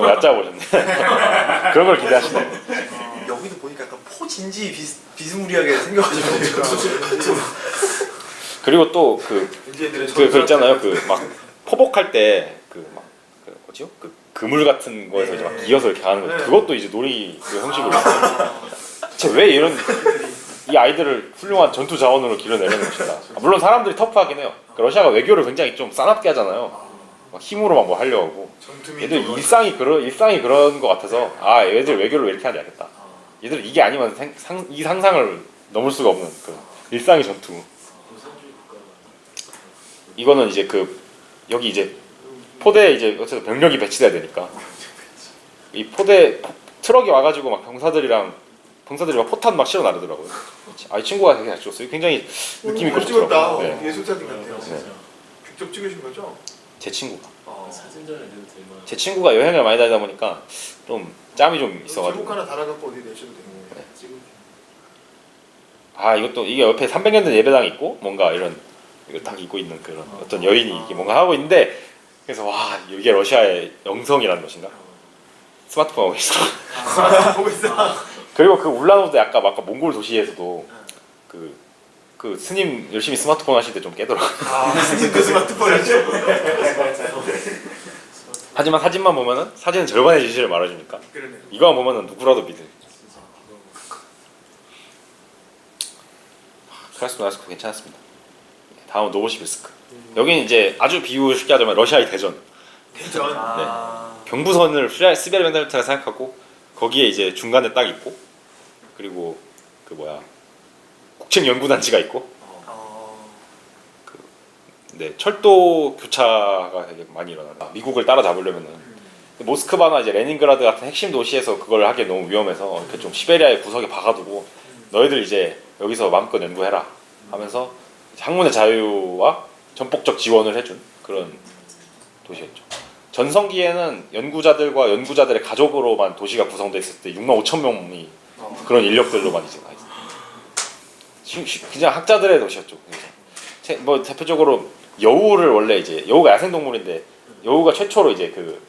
S1: 얕잡아 보셨네. 그런 걸 기대하시네.
S5: 여기도 보니까 약간 포진지 비스무리하게 생겨가지고
S1: 그리고 또 그 있잖아요. 그 막 포복할 때 그 막 그 뭐지요? 그 그물 같은 거에서 이제 막 기어서 이렇게 하는 거. 그것도 이제 놀이 그 형식으로. 대체 왜 이런 이 아이들을 훌륭한 전투 자원으로 길러내는 것인가? 물론 사람들이 터프하긴 해요. 러시아가 외교를 굉장히 좀 싸납게 하잖아요. 막 힘으로 막 뭐 하려고 하고. 얘들 일상이 그런 거 같아서 얘들 외교를 왜 이렇게 하는지 알겠다. 얘들 이게 아니면 이 상상을 넘을 수가 없는 그 일상의 전투.
S4: 공산주의 국가가
S1: 이거는 이제 그 여기 이제 포대에 이제 어쨌든 병력이 배치돼야 되니까 이 포대 트럭이 와가지고 막 병사들이 막 포탄 막 실어 나르더라고요. 이 친구가 되게 잘 찍었어요. 굉장히 느낌 있고
S3: 잘 찍었다.
S1: 좋더라고요. 네.
S3: 예술사진 같아요.
S4: 진짜.
S3: 직접 찍으신 거죠?
S1: 제 친구가
S4: 사진전에 내도 될 만한.
S1: 제 친구가 여행을 많이 다니다 보니까 좀 짬이 좀
S3: 제목
S1: 있어가지고
S3: 하나 달아갖고 어디 내셔도 돼요.
S4: 지금
S1: 이것도 이게 옆에 300년 된 예배당이 있고 뭔가 이런 이거 딱 입고 있는 그런 어떤 여인이 이게 뭔가 하고 있는데 그래서 와 이게 러시아의 영성이라는 것인가 스마트폰 하고 있어.
S3: 보고 있어.
S1: 그리고 그 울라노도 약간 몽골 도시에서도 그 스님 열심히 스마트폰 하실 때 좀 깨더라고.
S3: 스님도 스마트폰을 죠.
S1: 하지만 사진만 보면은 사진은 절반의 진실을 말해주니까
S3: 그러네요.
S1: 이거만 보면은 누구라도 믿을. 크라스노야르스크 괜찮았습니다. 다음은 노보시비스크. 여기는 이제 아주 비유 쉽게 하자면 러시아의 대전.
S3: 대전.
S1: 경부선을 시베리아 횡단열차라 생각하고 거기에 이제 중간에 딱 있고 그리고 그 뭐야 국책연구단지가 있고 네 철도 교차가 되게 많이 일어나요. 미국을 따라잡으려면은 모스크바나 이제 레닌그라드 같은 핵심 도시에서 그걸 하기 너무 위험해서 이렇게 좀 시베리아의 구석에 박아두고 너희들 이제 여기서 마음껏 연구해라 하면서 학문의 자유와 전폭적 지원을 해준 그런 도시였죠. 전성기에는 연구자들과 연구자들의 가족으로만 도시가 구성돼 있을 때 6만 5천 명이 그런 인력들로만 이제 가 있어요. 그냥 학자들의 도시였죠. 뭐 대표적으로 여우를 원래 이제 여우가 야생동물인데 여우가 최초로 이제 그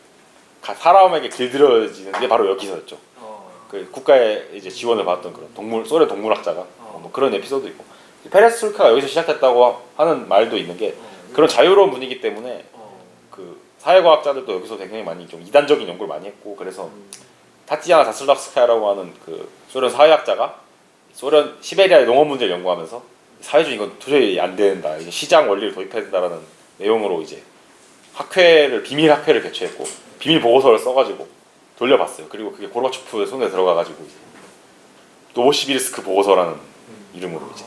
S1: 사람에게 길들여지는 게 바로 여기서였죠.
S4: 어.
S1: 그 국가의 이제 지원을 받았던 그런 소련 동물학자가 뭐 그런 에피소드 있고 페레스트로이카가 여기서 시작됐다고 하는 말도 있는 게 그런 자유로운 분위기 때문에 그 사회과학자들도 여기서 굉장히 많이 좀 이단적인 연구를 많이 했고 그래서 타티아나 자슬dav스카야라고 하는 그 소련 사회학자가 소련 시베리아의 농업 문제를 연구하면서 사회주의 이건 도저히 안 된다. 이제 시장 원리를 도입해야 된다라는 내용으로 이제 비밀 학회를 개최했고 비밀 보고서를 써가지고 돌려봤어요. 그리고 그게 고르바초프의 손에 들어가가지고 이제 노보시비르스크 보고서라는 이름으로 이제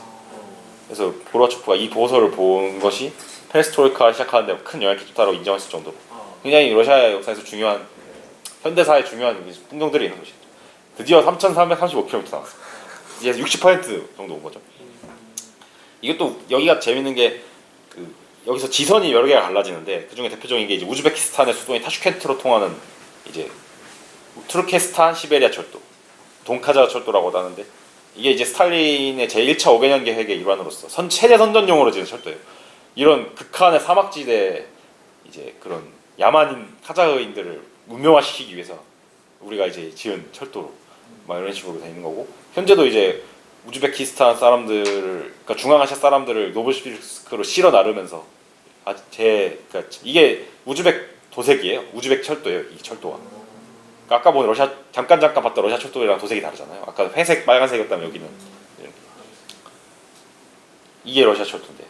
S1: 그래서 고르바초프가 이 보고서를 본 것이 페레스트로이카를 시작하는데 큰 영향을 끼쳤다고 인정했을 정도로 굉장히 러시아의 역사에서 중요한 현대사의 중요한 풍경들이 있는 곳이죠. 드디어 3,335km 나왔어요. 이제 60% 정도 온 거죠. 이것도 여기가 재밌는 게 그 여기서 지선이 여러 개가 갈라지는데 그 중에 대표적인 게 이제 우즈베키스탄의 수도인 타슈켄트로 통하는 이제 투르케스탄 시베리아 철도, 돈카자 철도라고도 하는데 이게 이제 스탈린의 제1차 5개년 계획의 일환으로서 체제 선전용으로 지은 철도예요. 이런 극한의 사막지대 이제 그런 야만인 카자흐인들을 문명화시키기 위해서 우리가 이제 지은 철도로 막 이런 식으로 되는 거고 현재도 이제 우즈베키스탄 사람들을 그러니까 중앙아시아 사람들을 노보시비르스크로 실어 나르면서 그러니까 이게 우즈벡 도색이에요. 우즈벡 철도예요. 이 철도가. 그러니까 아까 본 러시아 잠깐 봤던 러시아 철도랑 도색이 다르잖아요. 아까 회색 빨간색이었다면 여기는 이게 러시아 철도인데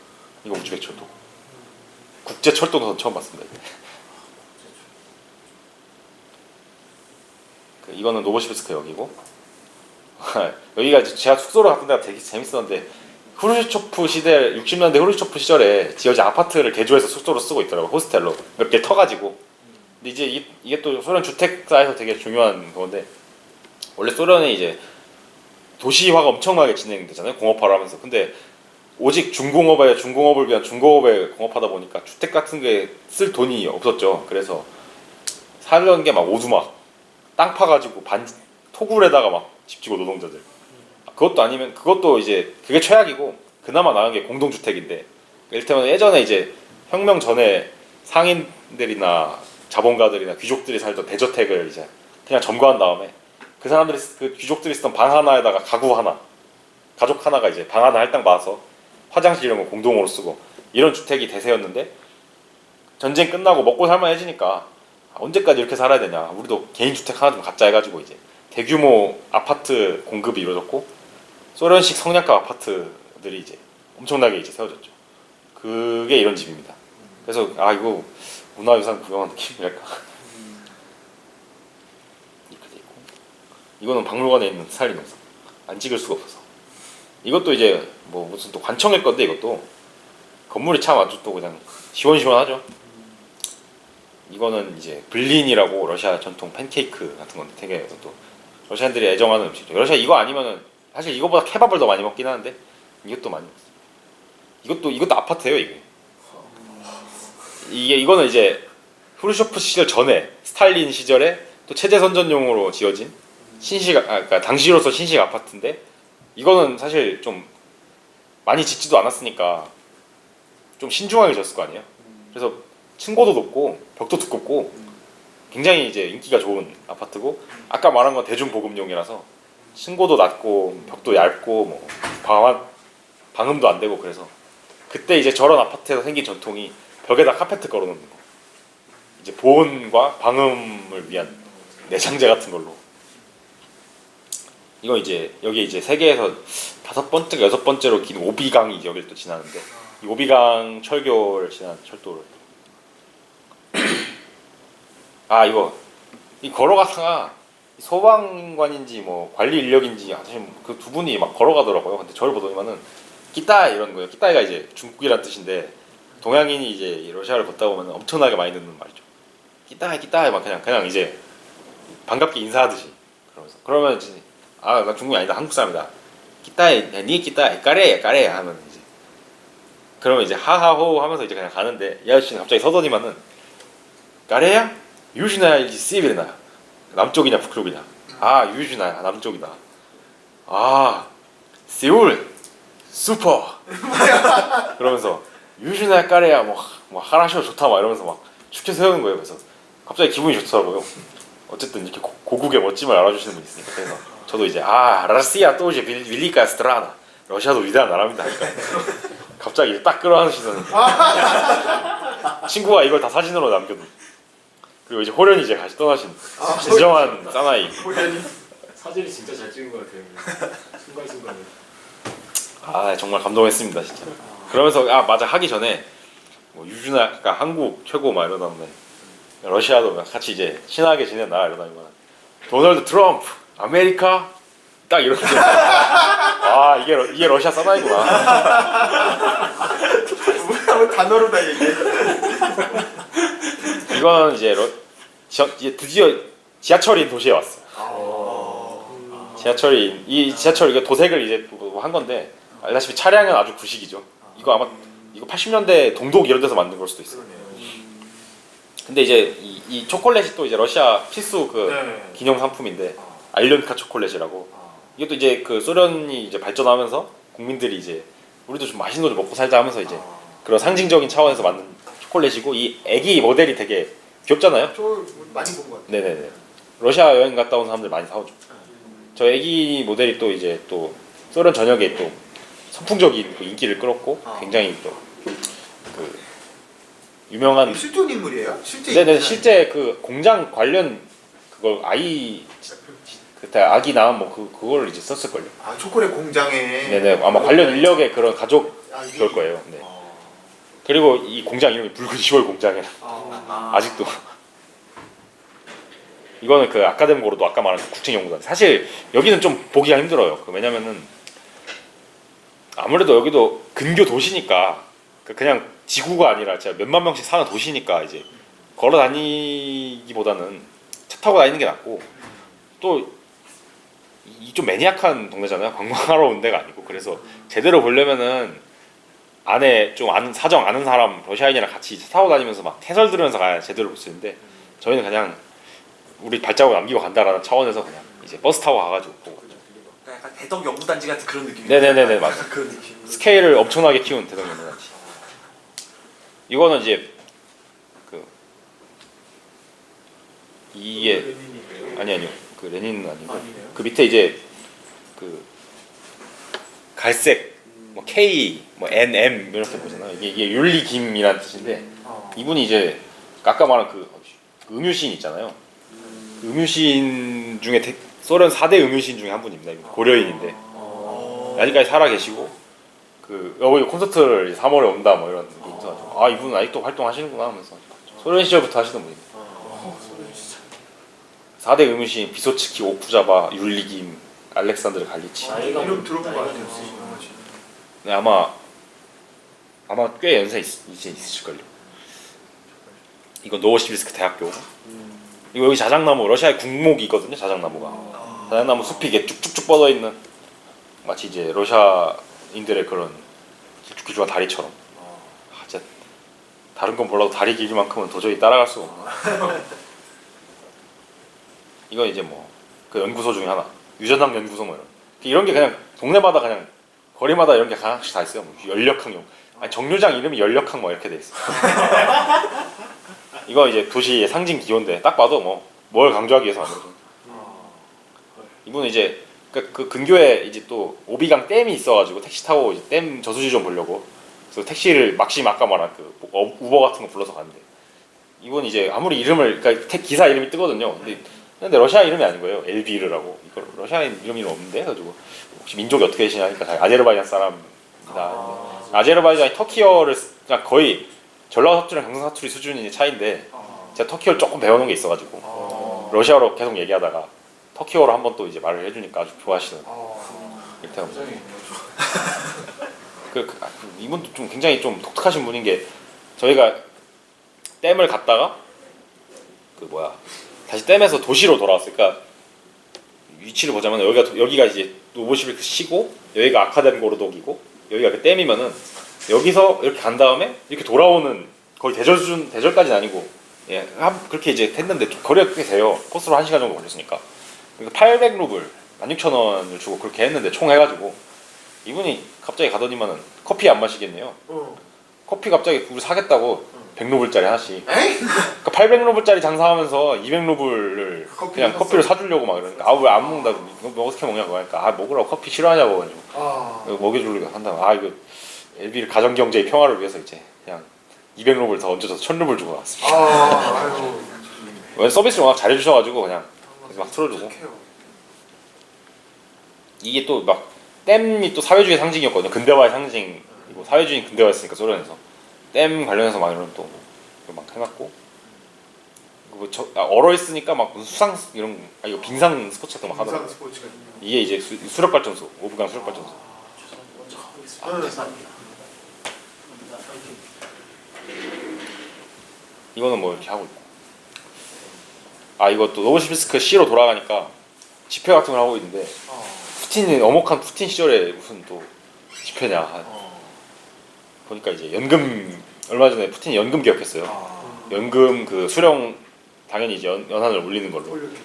S1: 이거 우즈벡 철도. 국제 철도는 처음 봤습니다. 이거는 노보시비르스크 역이고 여기가 이제 제가 숙소로 갔던 데가 되게 재밌었는데 후르시초프 시대 60년대 후르시초프 시절에 지어진 아파트를 개조해서 숙소로 쓰고 있더라고요. 호스텔로 몇 개 터가지고. 근데 이제 이게 또 소련 주택사에서 되게 중요한 건데 원래 소련에 이제 도시화가 엄청나게 진행되잖아요. 공업화를 하면서. 근데 오직 중공업을 위한 중공업에 공업하다 보니까 주택 같은 게 쓸 돈이 없었죠. 그래서 살던 게 막 오두막 땅 파가지고 토굴에다가 막 집지고 노동자들. 그것도 이제 그게 최악이고 그나마 나은 게 공동주택인데 이를테면 예전에 이제 혁명 전에 상인들이나 자본가들이나 귀족들이 살던 대저택을 이제 그냥 점거한 다음에 그 귀족들이 쓰던 방 하나에다가 가족 하나가 이제 방 하나 할당 받아서 화장실 이런 거 공동으로 쓰고 이런 주택이 대세였는데 전쟁 끝나고 먹고 살만해지니까 언제까지 이렇게 살아야 되냐 우리도 개인 주택 하나 좀 갖자 해가지고 이제 대규모 아파트 공급이 이루어졌고 소련식 성냥갑 아파트들이 이제 엄청나게 이제 세워졌죠. 그게 이런 집입니다. 그래서 이거 문화유산 구경한 느낌이랄까. 이렇게 돼 있고 이거는 박물관에 있는 스탈린 영상 안 찍을 수가 없어서 이것도 이제 뭐 무슨 또 관청일 건데 이것도 건물이 참 아주 또 그냥 시원시원하죠. 이거는 이제 블린이라고 러시아 전통 팬케이크 같은 건데 되게 또 러시아인들이 애정하는 음식이죠. 러시아 이거 아니면은 사실 이거보다 케밥을 더 많이 먹긴 하는데 이것도 많이 먹어요. 이것도 아파트예요 이게. 이거는 이제 후르쇼프 시절 전에 스탈린 시절에 또 체제 선전용으로 지어진 그러니까 당시로서 신식 아파트인데 이거는 사실 좀 많이 짓지도 않았으니까 좀 신중하게 지었을 거 아니에요. 그래서 층고도 높고 벽도 두껍고 굉장히 이제 인기가 좋은 아파트고 아까 말한 건 대중보급용이라서 층고도 낮고 벽도 얇고 뭐 방음도 안 되고 그래서 그때 이제 저런 아파트에서 생긴 전통이 벽에다 카페트 걸어놓는 거 이제 보온과 방음을 위한 내장재 같은 걸로 이거 이제 여기 이제 세계에서 5번째가 6번째로 긴 오비강이 여기를 또 지나는데 이 오비강 철교를 지난 철도를 이 걸어가다가 소방관인지 뭐 관리 인력인지 사실 그 두 분이 막 걸어가더라고요. 근데 저를 보더니만은 끼따이 이런 거예요. 끼따이가 이제 중국이란 뜻인데 동양인이 이제 러시아를 걷다 보면 엄청나게 많이 듣는 말이죠. 끼따이 막 그냥 이제 반갑게 인사하듯이 그러면 이제 나 중국이 아니다 한국 사람이다. 끼따이 니 끼따이 까레 하면 이제 그러면 이제 하하호 하면서 이제 그냥 가는데 이 아저씨는 갑자기 서더니만은 까레야? 유시나야지 시베르나 남쪽이냐 북쪽이냐 유시나야 남쪽이다 세울 슈퍼 그러면서 유시나야 까레야 뭐 하라쇼 좋다 막 이러면서 막 축켜 세우는 거예요. 그래서 갑자기 기분이 좋더라고요. 어쨌든 이렇게 고국의 멋짐을 알아주시는 분이 있으니까. 그래서 저도 이제 러시아 또 이제 윌리카 스트라나 러시아도 위대한 나라입니다 하니까 갑자기 이제 딱 끌어안으시는 친구가 이걸 다 사진으로 남겨둔. 그리고 이제 호련이 이제 같이 떠나신 진정한 사나이.
S4: 사진이 진짜 잘 찍은 것 같아요. 순간순간에.
S1: 아 정말 감동했습니다 진짜. 그러면서 맞아 하기 전에 뭐 유준하가 한국 최고 막 이러다는데 러시아도 같이 이제 친하게 지내는 나라 이러다니까 도널드 트럼프 아메리카 딱 이렇게 이게 러시아 사나이구나.
S3: 뭐 단어로 다 얘기해.
S1: 이건 이제 이제 드디어 지하철인 도시에 왔어요. 이 지하철 이게 도색을 이제 한 건데 알다시피 차량은 아주 구식이죠. 이거 아마 이거 80년대 동독 이런 데서 만든 걸 수도 있어요. 근데 이제 이 초콜릿이 또 이제 러시아 필수 그
S5: 네.
S1: 기념 상품인데 알련카 초콜릿이라고. 이것도 이제 그 소련이 이제 발전하면서 국민들이 이제 우리도 좀 맛있는 거 좀 먹고 살자 하면서 이제 그런 상징적인 차원에서 만든 초콜릿이고 이 애기 모델이 되게 귀엽잖아요.
S3: 저 많이 본 것 같아.
S1: 네네네. 러시아 여행 갔다 온 사람들 많이 사오죠. 저 애기 모델이 또 이제 또 소련 전역에 또 선풍적인 그 인기를 끌었고 굉장히 또 그 유명한
S3: 실존 인물이에요? 실제
S1: 네네
S3: 인물은
S1: 실제 그 공장 관련 그거 그때 아기 낳은 뭐 그걸 이제 썼을 걸요.
S3: 초콜릿 공장에.
S1: 네네 아마 관련 인력의 그런 가족
S3: 이게-
S1: 그럴 거예요. 네. 그리고 이 공장 이름이 붉은 10월 공장이라 아직도 이거는 그 아카데미고로도 아까 말한 그 국책연구단. 사실 여기는 좀 보기가 힘들어요. 왜냐면은 아무래도 여기도 근교 도시니까 그냥 지구가 아니라 진짜 몇만 명씩 사는 도시니까 이제 걸어 다니기보다는 차 타고 다니는 게 낫고 또 이 좀 매니악한 동네잖아요. 관광하러 온 데가 아니고. 그래서 제대로 보려면은 안에 좀 아는 사정 아는 사람 러시아인이랑 같이 차 타고 다니면서 막 해설 들으면서 가야 제대로 볼 수 있는데 저희는 그냥 우리 발자국 남기고 간다라는 차원에서 그냥 이제 버스 타고 가가지고 보고 갔죠.
S5: 약간 대덕 연구단지 같은 그런 느낌.
S1: 네네네네 맞아요.
S5: 그런 느낌.
S1: 스케일을 엄청나게 키운 대동연구단지. 이거는 이제 그 이게 아니요 그 레닌은 아니고 그 밑에 이제 그 갈색 뭐 K 뭐 NM 이렇게 보잖아요. 이게 윤리김이라는 뜻인데 이분이 이제 아까 말한 그 음유시인 있잖아요. 그 음유시인 중에 소련 4대 음유시인 중에 한 분입니다. 고려인인데 아직까지 살아 계시고 그 여기 콘서트를 3월에 온다 뭐 이런 게 있어가지고 이분 아직도 활동하시는구나 하면서 소련 시절부터 하시는 분입니다. 4대 음유시인 비소츠키, 오쿠자바, 율리김, 알렉산드르 갈리치.
S3: 이름 들어본 것 같아요.
S1: 네, 아마 꽤 연세 이제 있으실걸요. 이거 노보시비스크 대학교. 이거 여기 자작나무 러시아의 국목이거든요. 자작나무가. 자작나무 숲이 이게 쭉쭉쭉 뻗어 있는 마치 이제 러시아인들의 그런 길쭉길쭉한 다리처럼. 진짜 다른 건 몰라도 다리 길이만큼은 도저히 따라갈 수가 없나. 이건 이제 뭐 그 연구소 중에 하나. 유전학 연구소 뭐 이런 게 그냥 동네마다 그냥 거리마다 이런 게 하나씩 다 있어요. 뭐 연력항 정류장 이름이 연력항 뭐 이렇게 돼 있어. 이거 이제 도시의 상징 기호인데 딱 봐도 뭐 뭘 강조하기 위해서 만든 거죠. 이분은 이제 그 근교에 이제 또 오비강 댐이 있어가지고 택시 타고 이제 댐 저수지 좀 보려고 그래서 택시를 막심 아까 말한 그 우버 같은 거 불러서 갔는데 이분 이제 아무리 이름을 그러니까 기사 이름이 뜨거든요. 근데 러시아 이름이 아닌 거예요. 엘비르라고. 이거 러시아 이름이 없는데 가지고 혹시 민족이 어떻게 되시냐니까 아제르바이잔 사람이다. 아제르바이잔이 터키어를 그냥 거의 전라도 사투리랑 경상 사투리 수준의 차이인데 제가 터키어를 조금 배워놓은 게 있어가지고 러시아어로 계속 얘기하다가 터키어로 한번 또 이제 말을 해주니까 아주 좋아하시는 이렇게 합니다. 이분도 좀 굉장히 좀 독특하신 분인 게 저희가 댐을 갔다가 다시 댐에서 도시로 돌아왔어요. 그러니까 위치를 보자면 여기가 이제 노보시비스크 시고 여기가 아카덴고르독이고 여기가 그 댐이면은 여기서 이렇게 간 다음에 이렇게 돌아오는 거의 대절까지는 아니고 그렇게 이제 했는데 좀 거리가 꽤 돼요. 코스로 1시간 정도 걸렸으니까. 그러니까 800루블 16,000원을 주고 그렇게 했는데 총 해가지고 이분이 갑자기 가더니만은 커피 안 마시겠네요. 커피 갑자기 우리 사겠다고 100루블짜리 하나씩.
S3: 에이?
S1: 그러니까 800루블짜리 장사하면서 200루블을 그냥 커피를 사주려고 막 이러니까 아 왜 안 먹는다고 이거 어떻게 먹냐고 하니까 아 먹으라고 커피 싫어하냐고 가지고
S3: 아.
S1: 먹여주려고 한다고 아 이거 엘비를 가정경제의 평화를 위해서 이제 그냥 200루블 더 얹어서 1000루블 주고 나왔습니다.
S3: 아유.
S1: 왜 서비스를 워낙 잘해주셔가지고 그냥 막 틀어주고
S3: 착해요.
S1: 이게 또 막 댐이 또 사회주의 상징이었거든요. 근대화의 상징이고 사회주의 근대화였으니까 소련에서 댐 관련해서 막 이런 또 막 해놨고 얼어 있으니까 막 무슨 수상 이런 이거 빙상 스포츠 같은 거 막 하더라고요.
S3: 인상 스포츠가 있네요.
S1: 이게 이제 수력 발전소 오브강 수력 발전소.
S4: 죄송합니다. 먼저 가보겠습니다.
S3: 네.
S4: 감사합니다. 파이팅.
S1: 이거는 뭐 이렇게 하고 있고 아 이것도 노보시비스크 C로 돌아가니까 집회 같은 걸 하고 있는데 푸틴이 엄혹한 푸틴 시절에 무슨 또 집회냐 보니까 이제 연금 얼마 전에 푸틴이 연금 개혁했어요. 연금 그 수령 당연히 이제 연한을 올리는 걸로.
S3: 올렸겠지.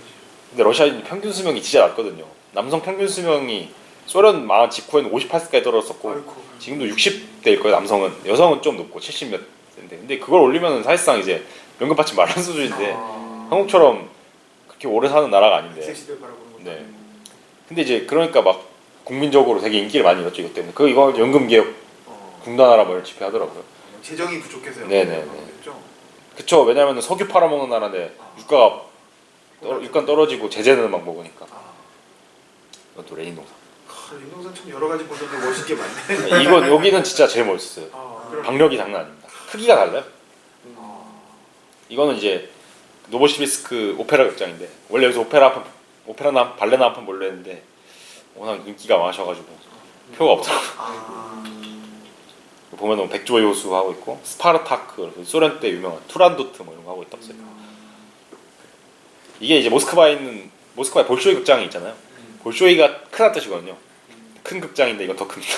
S1: 근데 러시아인 평균 수명이 진짜 낮거든요. 남성 평균 수명이 소련 망한 직후에는 58세까지 떨어졌었고
S3: 아이고.
S1: 지금도 60대일 거예요. 남성은 여성은 좀 높고 70몇 대인데 근데 그걸 올리면 사실상 이제 연금 받지 말라는 수준인데 한국처럼 그렇게 오래 사는 나라가 아닌데.
S3: 새 시대 바라보는 거.
S1: 네. 근데 이제 그러니까 막 국민적으로 되게 인기를 많이 얻죠 이것 때문에. 그 이거 연금 개혁 중단하라 뭐 이런 집회하더라고요.
S3: 재정이 부족해서요.
S1: 네네네.
S3: 그렇죠?
S1: 그쵸. 왜냐면은 석유 팔아먹는 나라인데 유가가 유가 떨어지고 제재는 막 먹으니까. 이건 또 레닌 동상.
S3: 윤동산 참 여러 가지 보던데 멋있게 많네.
S1: 이건 여기는 진짜 제일 멋있어요.
S3: 그럼.
S1: 박력이 장난 아닙니다. 크기가 달라요. 이거는 이제 노보시비스크 오페라 극장인데 원래 여기서 오페라나 발레나 한 판 보려 했는데 워낙 인기가 많으셔가지고 표가 없더라고요. 보면은 백조의 호수 하고 있고 스파르타크 소련 때 유명한 투란도트 뭐 이런 거 하고 있었어요. 이게 이제 모스크바에 있는 모스크바에 볼쇼이 극장이 있잖아요. 볼쇼이가 크다는 뜻이거든요. 큰 극장인데 이건 더 큽니다.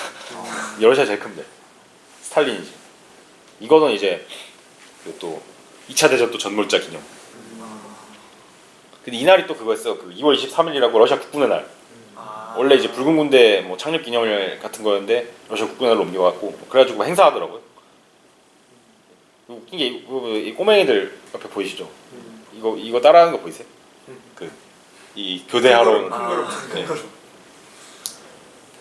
S1: 러시아 제일 큰데 스탈린이지. 이거는 이제 또 2차 대전 또 전몰자 기념. 근데 이날이 또 그거였어. 그 2월 23일이라고 러시아 국군의 날. 원래 이제 붉은 군대 뭐 창립 기념일 같은 거였는데 러시아 국군의 날로 옮겨갖고 그래가지고 행사하더라고요. 웃긴 게 이 꼬맹이들 옆에 보이시죠? 이거 따라하는 거 보이세요? 그 이 교대하러 오는. 네.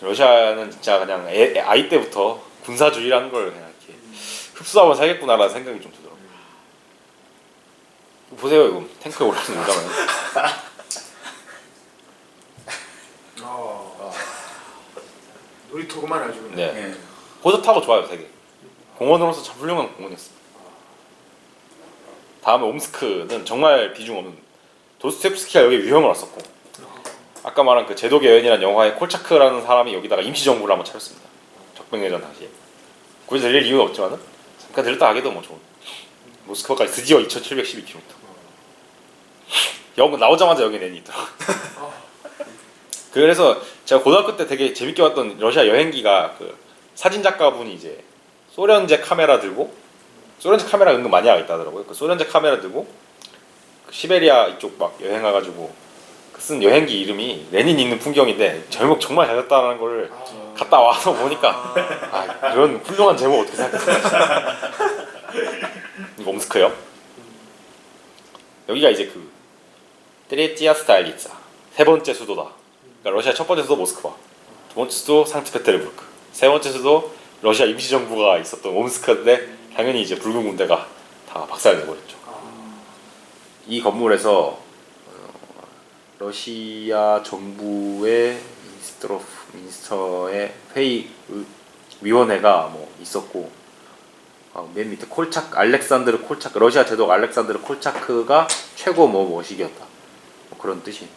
S1: 러시아는 진짜 그냥 아이 때부터 군사주의라는 걸 그냥 이렇게 흡수하면 살겠구나라는 생각이 좀 들더라고요. 보세요 이거 탱크에 올라오는 거잖아요.
S3: 놀이터구만 아주.
S1: 네. 호주 타고 좋아요 되게. 공원으로서 참 훌륭한 공원이었습니다. 다음에 옴스크는 정말 비중 없는 도스토옙스키가 여기 유형을 왔었고 아까 말한 그 제독의 여인이라는 영화의 콜차크라는 사람이 여기다가 임시정부를 한번 차렸습니다. 적백내전 당시에. 굳이 들릴 이유는 없지만은 잠깐 들렸다 하기도 뭐 좋은. 모스크바까지 드디어 2712km. 영국 나오자마자 여기 내니 있더라고요. 그래서 제가 고등학교 때 되게 재밌게 봤던 러시아 여행기가 그 사진 작가분이 이제 소련제 카메라 들고 소련제 카메라 은근 많이 하고 있다더라고요. 그 소련제 카메라 들고 그 시베리아 이쪽 막 여행 가가지고 그 쓴 여행기 이름이 레닌 있는 풍경인데 제목 정말 잘 잤다는 걸 갔다 와서 보니까 아 이런 훌륭한 제목 어떻게 생각했어요? 이거 옴스크요. 여기가 이제 그 트레티아 스타일리ца 세 번째 수도다. 그러니까 러시아 첫 번째 수도 모스크바, 두 번째 수도 상트페테르부르크, 세 번째 수도 러시아 임시정부가 있었던 옴스크인데 당연히 이제 붉은 군대가 다 박살내버렸죠. 이 건물에서 러시아 정부의 미니스터의 회의 위원회가 뭐 있었고 맨 밑에 알렉산드르 콜차크 러시아 제독 알렉산드르 콜차크가 최고 머시기였다. 뭐 그런 뜻이.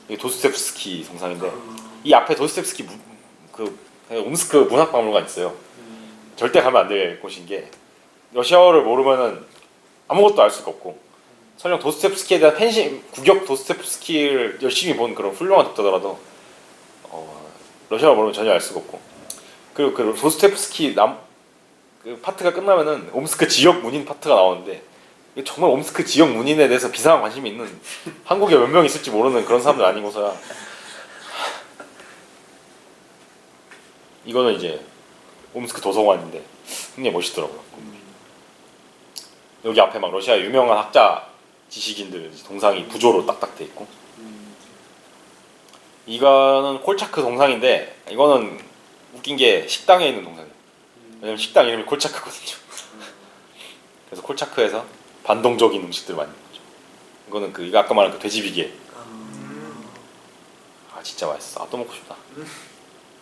S1: 이게 도스토옙스키 성상인데 이 앞에 도스토옙스키 그 옴스크 문학박물관 있어요. 절대 가면 안 될 곳인 게 러시아어를 모르면은 아무것도 알 수가 없고 설령 도스토옙스키에 대한 팬심 국역 도스토옙스키를 열심히 본 그런 훌륭한 독자더라도 러시아어 모르면 전혀 알 수가 없고 그리고 그 도스토옙스키 그 파트가 끝나면은 옴스크 지역 문인 파트가 나오는데 정말 옴스크 지역 문인에 대해서 비상한 관심이 있는 한국에 몇 명 있을지 모르는 그런 사람들 아니고서야 이거는 이제 옴스크 도서관인데 굉장히 멋있더라고요. 여기 앞에 막 러시아 유명한 학자 지식인들 동상이 부조로 딱딱 돼 있고 이거는 콜차크 동상인데 이거는 웃긴 게 식당에 있는 동상이에요. 왜냐면 식당 이름이 콜차크거든요. 그래서 콜차크에서 반동적인 음식들 많이 먹죠. 이거는 그 이거 아까 말한 그 돼지비계. 아 진짜 맛있어. 아 또 먹고 싶다.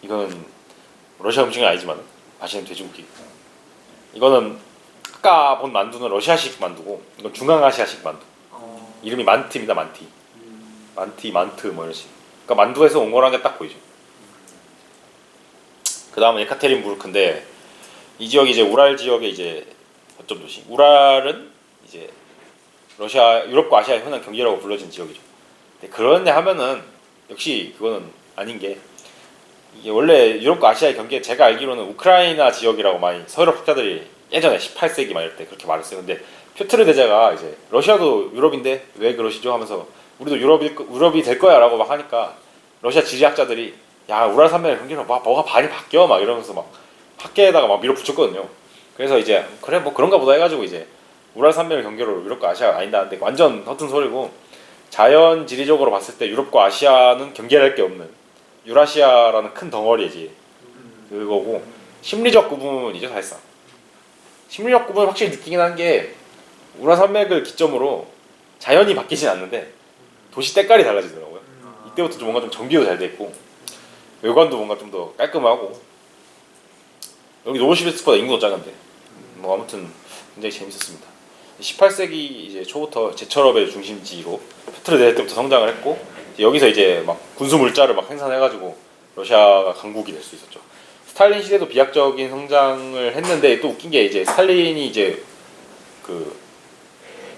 S1: 이거는 러시아 음식은 아니지만 맛있는 돼지고기. 이거는 아까 본 만두는 러시아식 만두고 이건 중앙아시아식 만두. 이름이 만티입니다. 만티. 만티, 만트 뭐 이런 식. 그러니까 만두에서 온 거란 게 딱 보이죠. 그 다음은 예카테린부르크인데 이 지역이 이제 우랄 지역의 이제 거점 도시. 우랄은 이제 러시아, 유럽과 아시아의 흔한 경계라고 불려진 지역이죠. 근데 그런데 하면은 역시 그거는 아닌 게 이게 원래 유럽과 아시아의 경계 제가 알기로는 우크라이나 지역이라고 많이 서유럽 학자들이 예전에 18세기 막 이럴 때 그렇게 말했어요. 근데 퓨트르 대제가 이제 러시아도 유럽인데 왜 그러시죠 하면서 우리도 유럽이 될 거야라고 막 하니까 러시아 지리학자들이 야 우랄 산맥의 경계로 막 뭐가 많이 바뀌어 막 이러면서 막 학계에다가 막 밀어붙였거든요. 그래서 이제 그래 뭐 그런가 보다 해가지고 이제 우랄 산맥을 경계로 유럽과 아시아가 아닌다는데 완전 허튼 소리고 자연 지리적으로 봤을 때 유럽과 아시아는 경계할 게 없는 유라시아라는 큰 덩어리지 그거고 심리적 구분이죠 사실상. 심리적 구분을 확실히 느끼긴 한 게 우랄 산맥을 기점으로 자연이 바뀌진 않는데 도시 때깔이 달라지더라고요. 이때부터 좀 뭔가 좀 전기도 잘 돼 있고 외관도 뭔가 좀 더 깔끔하고 여기 노보시비스크보다 인구도 작은데 뭐 아무튼 굉장히 재밌었습니다. 18세기 이제 초부터 제철업의 중심지로 페트르 대제 때부터 성장을 했고 여기서 이제 막 군수 물자를 막 생산해가지고 러시아가 강국이 될 수 있었죠. 스탈린 시대도 비약적인 성장을 했는데 또 웃긴 게 이제 스탈린이 이제 그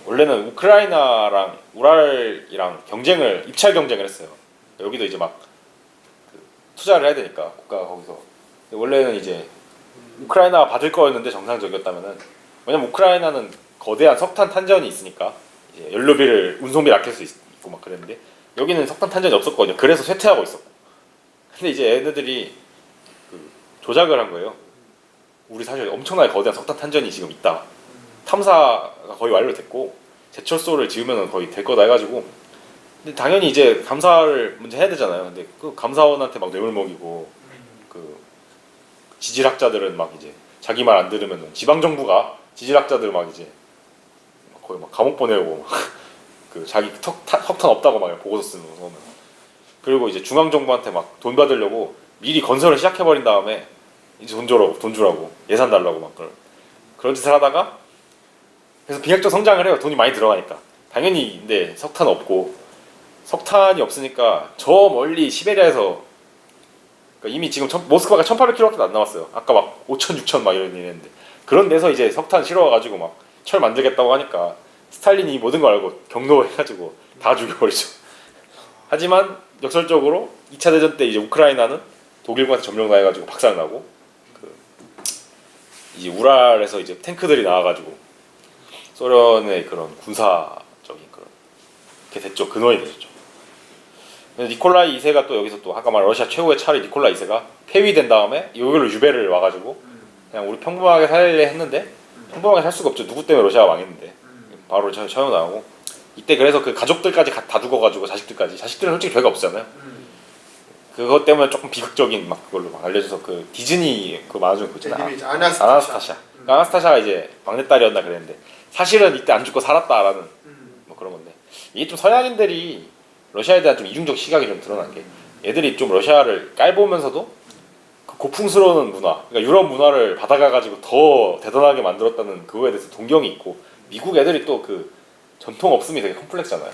S1: 원래는 우크라이나랑 우랄이랑 경쟁을 입찰 경쟁을 했어요. 여기도 이제 막 그 투자를 해야 되니까 국가가 거기서 원래는 이제 우크라이나가 받을 거였는데 정상적이었다면은 왜냐면 우크라이나는 거대한 석탄 탄전이 있으니까 이제 연료비를 운송비를 아낄 수 있고 막 그랬는데 여기는 석탄 탄전이 없었거든요. 그래서 쇠퇴하고 있었고 근데 이제 얘네들이 그 조작을 한 거예요. 우리 사실 엄청나게 거대한 석탄 탄전이 지금 있다. 탐사가 거의 완료됐고 제철소를 지으면 거의 될 거다 해가지고 근데 당연히 이제 감사를 먼저 해야 되잖아요. 근데 그 감사원한테 막 뇌물 먹이고 그 지질학자들은 막 이제 자기 말 안 들으면 지방 정부가 지질학자들 막 이제 거의 막 감옥 보내고 그 자기 석탄 없다고 막 보고서 쓰는 거 그리고 이제 중앙 정부한테 막 돈 받으려고 미리 건설을 시작해 버린 다음에 이제 돈 주라고 예산 달라고 막 그런 짓을 하다가 그래서 비약적 성장을 해요. 돈이 많이 들어가니까 당연히 근데 석탄이 없으니까 저 멀리 시베리아에서 그러니까 이미 지금 모스크바가 1800km밖에 안 남았어요. 아까 막 5000, 6000 막 이런 일했는데 그런 데서 이제 석탄 실어와가지고 막 철 만들겠다고 하니까 스탈린이 모든 걸 알고 경로해가지고 다 죽여버리죠. 하지만 역설적으로 2차 대전 때 이제 우크라이나는 독일군한테 점령당해가지고 박살나고 그 이제 우랄에서 이제 탱크들이 나와가지고 소련의 그런 군사적인 그런 게 됐죠. 근원이 되셨죠. 니콜라이 2세가 또 여기서 또 아까 말한 러시아 최고의 차리 니콜라이 2세가 폐위된 다음에 여기로 유배를 와가지고 그냥 우리 평범하게 살래 했는데 평범하게 살 수가 없죠. 누구 때문에 러시아가 망했는데 바로 처형당하고 이때 그래서 그 가족들까지 다 죽어가지고 자식들은 솔직히 별거 없잖아요. 그것 때문에 조금 비극적인 막 그걸로 막 알려져서 그 디즈니 그 만화 중에 그거잖아. 아나스타샤. 아나스타샤가 이제 막내딸이었나 그랬는데 사실은 이때 안 죽고 살았다라는 뭐 그런 건데 이게 좀 서양인들이 러시아에 대한 좀 이중적 시각이 좀 드러난 게 얘들이 좀 러시아를 깔보면서도 그 고풍스러운 문화, 그러니까 유럽 문화를 받아가가지고 더 대단하게 만들었다는 그거에 대해서 동경이 있고 미국 애들이 또 그 전통 없음이 되게 컴플렉스잖아요.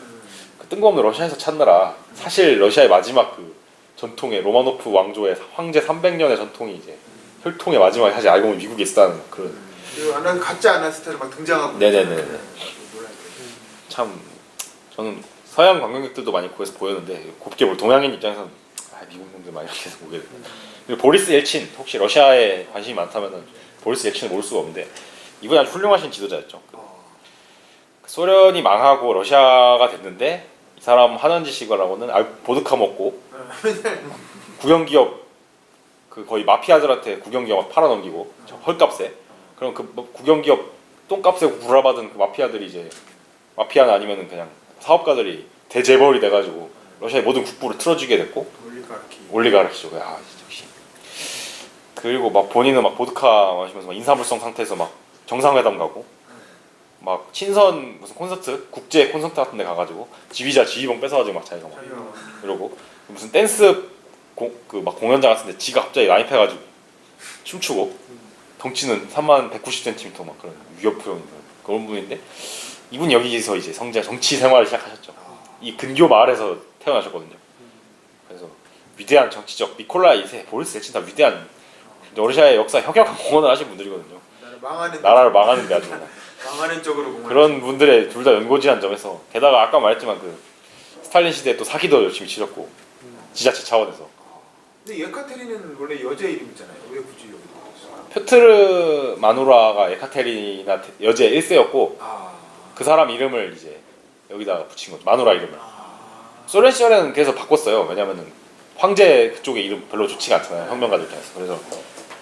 S1: 그 뜬금없는 러시아에서 찾느라 사실 러시아의 마지막 그 전통의 로마노프 왕조의 황제 300년의 전통이 이제 혈통의 마지막에 사실 알고 보면 미국에 있었다는 그런.
S3: 그리고 가짜 아나스타를 막 등장하고.
S1: 네네네. 참 저는 서양 관광객들도 많이 거기서 보였는데 곱게 볼 동양인 입장에서는 미국 놈들 막 이렇게 해서 보게 됐어요. 그리고 보리스 옐친 혹시 러시아에 관심이 많다면은 보리스 옐친을 모를 수가 없는데 이분이 아주 훌륭하신 지도자였죠. 소련이 망하고 러시아가 됐는데 이 사람 하는 짓이라고는 보드카 먹고 국영기업 그 거의 마피아들한테 국영기업 팔아넘기고 헐값에 그럼 그 국영기업 똥값 세고 구라받은 그 마피아들이 이제 마피아는 아니면은 그냥 사업가들이 대재벌이 돼가지고 러시아의 모든 국부를 틀어주게 됐고 올리가르키죠. 야 역시. 그리고 막 본인은 막 보드카 마시면서 막 인사불성 상태에서 막 정상회담 가고 막 친선 무슨 콘서트 국제 콘서트 같은 데 가가지고 지휘자 지휘봉 뺏어가지고 막 자기가 막 이러고 무슨 댄스 그 막 공연장 같은데 지가 갑자기 라인해가지고 춤추고 덩치는 3만 190cm 막 그런 위협형 그런 분인데 이분 여기서 이제 정치 생활을 시작하셨죠. 이 근교 마을에서 태어나셨거든요. 그래서 위대한 정치적 니콜라이 2세, 보리스 예친 다 위대한 러시아의 역사 혁혁한 공헌을 하신 분들이거든요. 나라를 망하는데 아주
S3: 망하는 쪽으로 공헌.
S1: 그런 분들의 둘 다 연고지한 점에서 게다가 아까 말했지만 그 스탈린 시대에 또 사기도 열심히 치렀고 지자체 차원에서
S3: 근데 예카테리는 원래 여자 이름 있잖아요. 왜 굳이 여기 있어요?
S1: 표트르 마누라가 에카테리나 여제 1세였고
S3: 아,
S1: 그 사람 이름을 이제 여기다가 붙인 거죠. 마누라 이름을. 소련 시절에는 그래서 바꿨어요. 왜냐면은 황제 그쪽의 이름 별로 좋지가 않잖아요. 혁명가들 입장에서. 그래서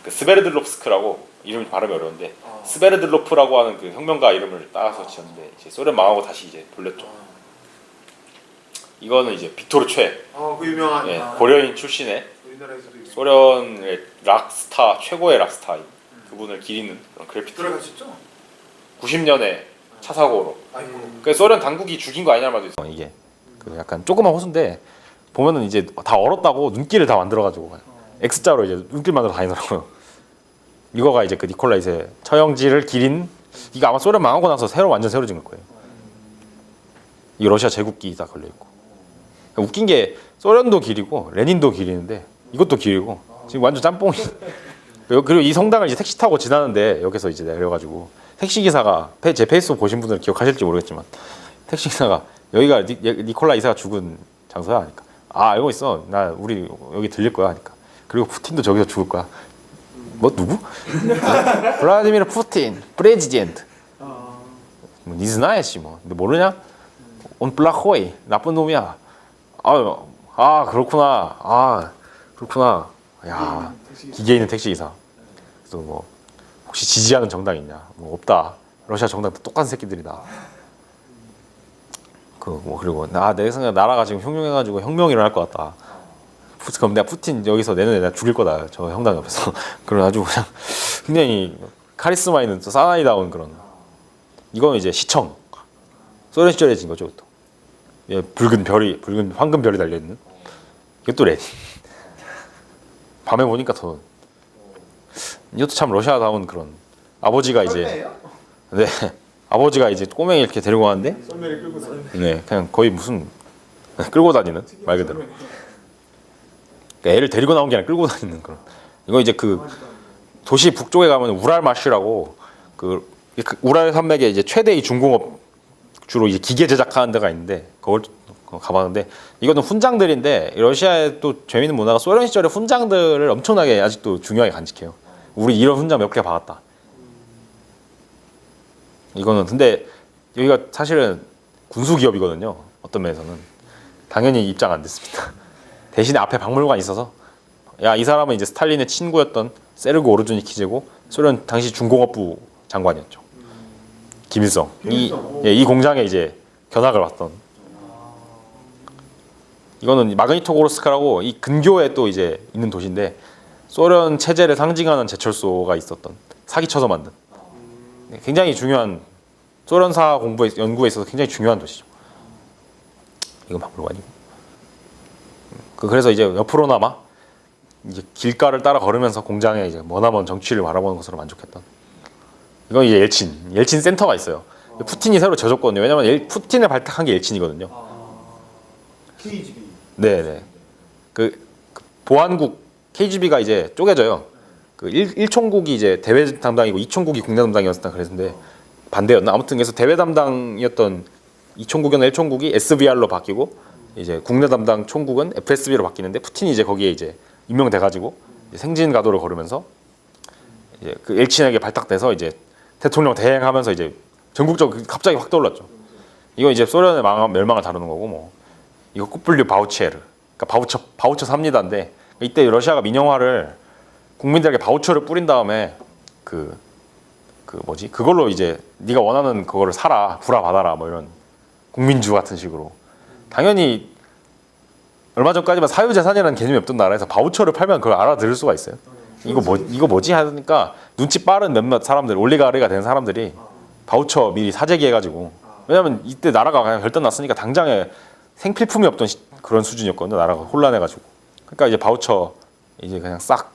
S1: 그 스베르들롭스크라고 이름이 발음이 어려운데 스베르들로프라고 하는 그 혁명가 이름을 따서 지었는데 이제 소련 망하고 다시 이제 돌렸죠. 이거는 이제 빅토르 최,
S3: 그 유명한
S1: 예, 고려인 출신의
S3: 우리나라에서도 유명한.
S1: 소련의 락스타 최고의 락스타인 그분을 기리는 그런 그래피티.
S3: 돌아가셨죠?
S1: 90년에 차 사고로.
S3: 아이고.
S1: 그 소련 당국이 죽인 거 아니냐는 말도 있어. 이게 그 약간 조그만 호수인데 보면은 이제 다 얼었다고 눈길을 다 만들어가지고 X자로 이제 눈길 만들어 다니더라고요. 이거가 이제 그 니콜라이세 처형지를 기린 이거 아마 소련 망하고 나서 완전 새로 짓는 거예요. 이 러시아 제국기 다 걸려 있고. 웃긴 게 소련도 기리고 레닌도 기리는데 이것도 기리고 지금 완전 짬뽕이. 그리고 이 성당을 이제 택시 타고 지나는데 여기서 이제 내려가지고 택시 기사가 제 페이스북 보신 분들은 기억하실지 모르겠지만 택시 기사가 여기가 니콜라 이세가 죽은 장소야 하니까 알고 있어. 나 우리 여기 들릴 거야 하니까 그리고 푸틴도 저기서 죽을 거야. 뭐 누구? 블라디미르 푸틴 프레지덴트. 뭐 니즈나야지 뭐. 근데 모르냐? 온 블라호이 나쁜 놈이야. 그렇구나. 야 기계 있는 택시 기사. 그래서 뭐 혹시 지지하는 정당 있냐? 뭐 없다. 러시아 정당 다 똑같은 새끼들이다. 그리고 내 생각에 나라가 지금 흉흉해가지고 혁명이 일어날 것 같다. 그럼 내가 푸틴 여기서 내년에 내가 죽일 거다. 저 형당 옆에서. 그래가지고 그냥 굉장히 카리스마 있는 사나이다운 그런. 이거는 이제 시청. 소련 시절에 진 거죠. 또. 예, 붉은 황금 별이 달려 있는. 이것도 레닌. 밤에 보니까 더. 이것도 참 러시아다운 그런. 아버지가 이제. 네. 아버지가 이제 꼬맹이 이렇게 데리고 가는데.
S3: 썰매를 끌고 다니는.
S1: 네, 그냥 거의 무슨 끌고 다니는 말 그대로. 그러니까 애를 데리고 나온 게 아니라 끌고 다니는 그런. 이거 이제 그 도시 북쪽에 가면 우랄마시라고 그 우랄 산맥의 이제 최대의 중공업 주로 이제 기계 제작하는 데가 있는데 그걸 가봤는데 이거는 훈장들인데 러시아의 또 재밌는 문화가 소련 시절에 훈장들을 엄청나게 아직도 중요하게 간직해요. 우리 이런 훈장 몇 개 받았다. 이거는 근데 여기가 사실은 군수 기업이거든요. 어떤 면에서는 당연히 입장 안 됐습니다. 대신에 앞에 박물관이 있어서 야 이 사람은 이제 스탈린의 친구였던 세르그 오르주니키제고 소련 당시 중공업부 장관이었죠. 김일성. 이 공장에 이제 견학을 왔던. 이거는 마그니토고르스크라고 이 근교에 또 이제 있는 도시인데 소련 체제를 상징하는 제철소가 있었던 사기쳐서 만든 굉장히 중요한 소련사 연구에 있어서 굉장히 중요한 도시죠. 이건 박물관이고. 그래서 이제 옆으로나마 이제 길가를 따라 걸으면서 공장에 이제 머나먼 정취를 바라보는 것으로 만족했던. 이건 이제 옐친 센터가 있어요. 푸틴이 새로 져줬거든요. 왜냐면 푸틴을 발탁한 게 옐친이거든요.
S3: KGB.
S1: 네네. 그 보안국 KGB가 이제 쪼개져요. 그 1총국이 이제 대외 담당이고 2총국이 국내 담당이었다 그랬는데 반대였나? 아무튼 그래서 대외 담당이었던 2총국이나 1총국이 SVR로 바뀌고 이제 국내 담당 총국은 FSB로 바뀌는데 푸틴이 이제 거기에 이제 임명돼가지고 생진 가도를 걸으면서 이제 그 엘친에게 발탁돼서 이제 대통령 대행하면서 이제 전국적으로 갑자기 확 떠올랐죠. 이거 이제 소련의 멸망을 다루는 거고 뭐 이거 쿠플류 바우체르, 그러니까 바우처 삽니다인데 이때 러시아가 민영화를 국민들에게 바우처를 뿌린 다음에 그 그 뭐지 그걸로 이제 네가 원하는 그거를 사라 부라 받아라 뭐 이런 국민주 같은 식으로 당연히 얼마 전까지만 사유재산이라는 개념이 없던 나라에서 바우처를 팔면 그걸 알아들을 수가 있어요. 이거 뭐지 하니까 눈치 빠른 몇몇 사람들 올리가르가 된 사람들이 바우처 미리 사재기 해가지고 왜냐면 이때 나라가 그냥 결단 났으니까 당장에 생필품이 없던 그런 수준이었거든요. 나라가 혼란해가지고 그러니까 이제 바우처 이제 그냥 싹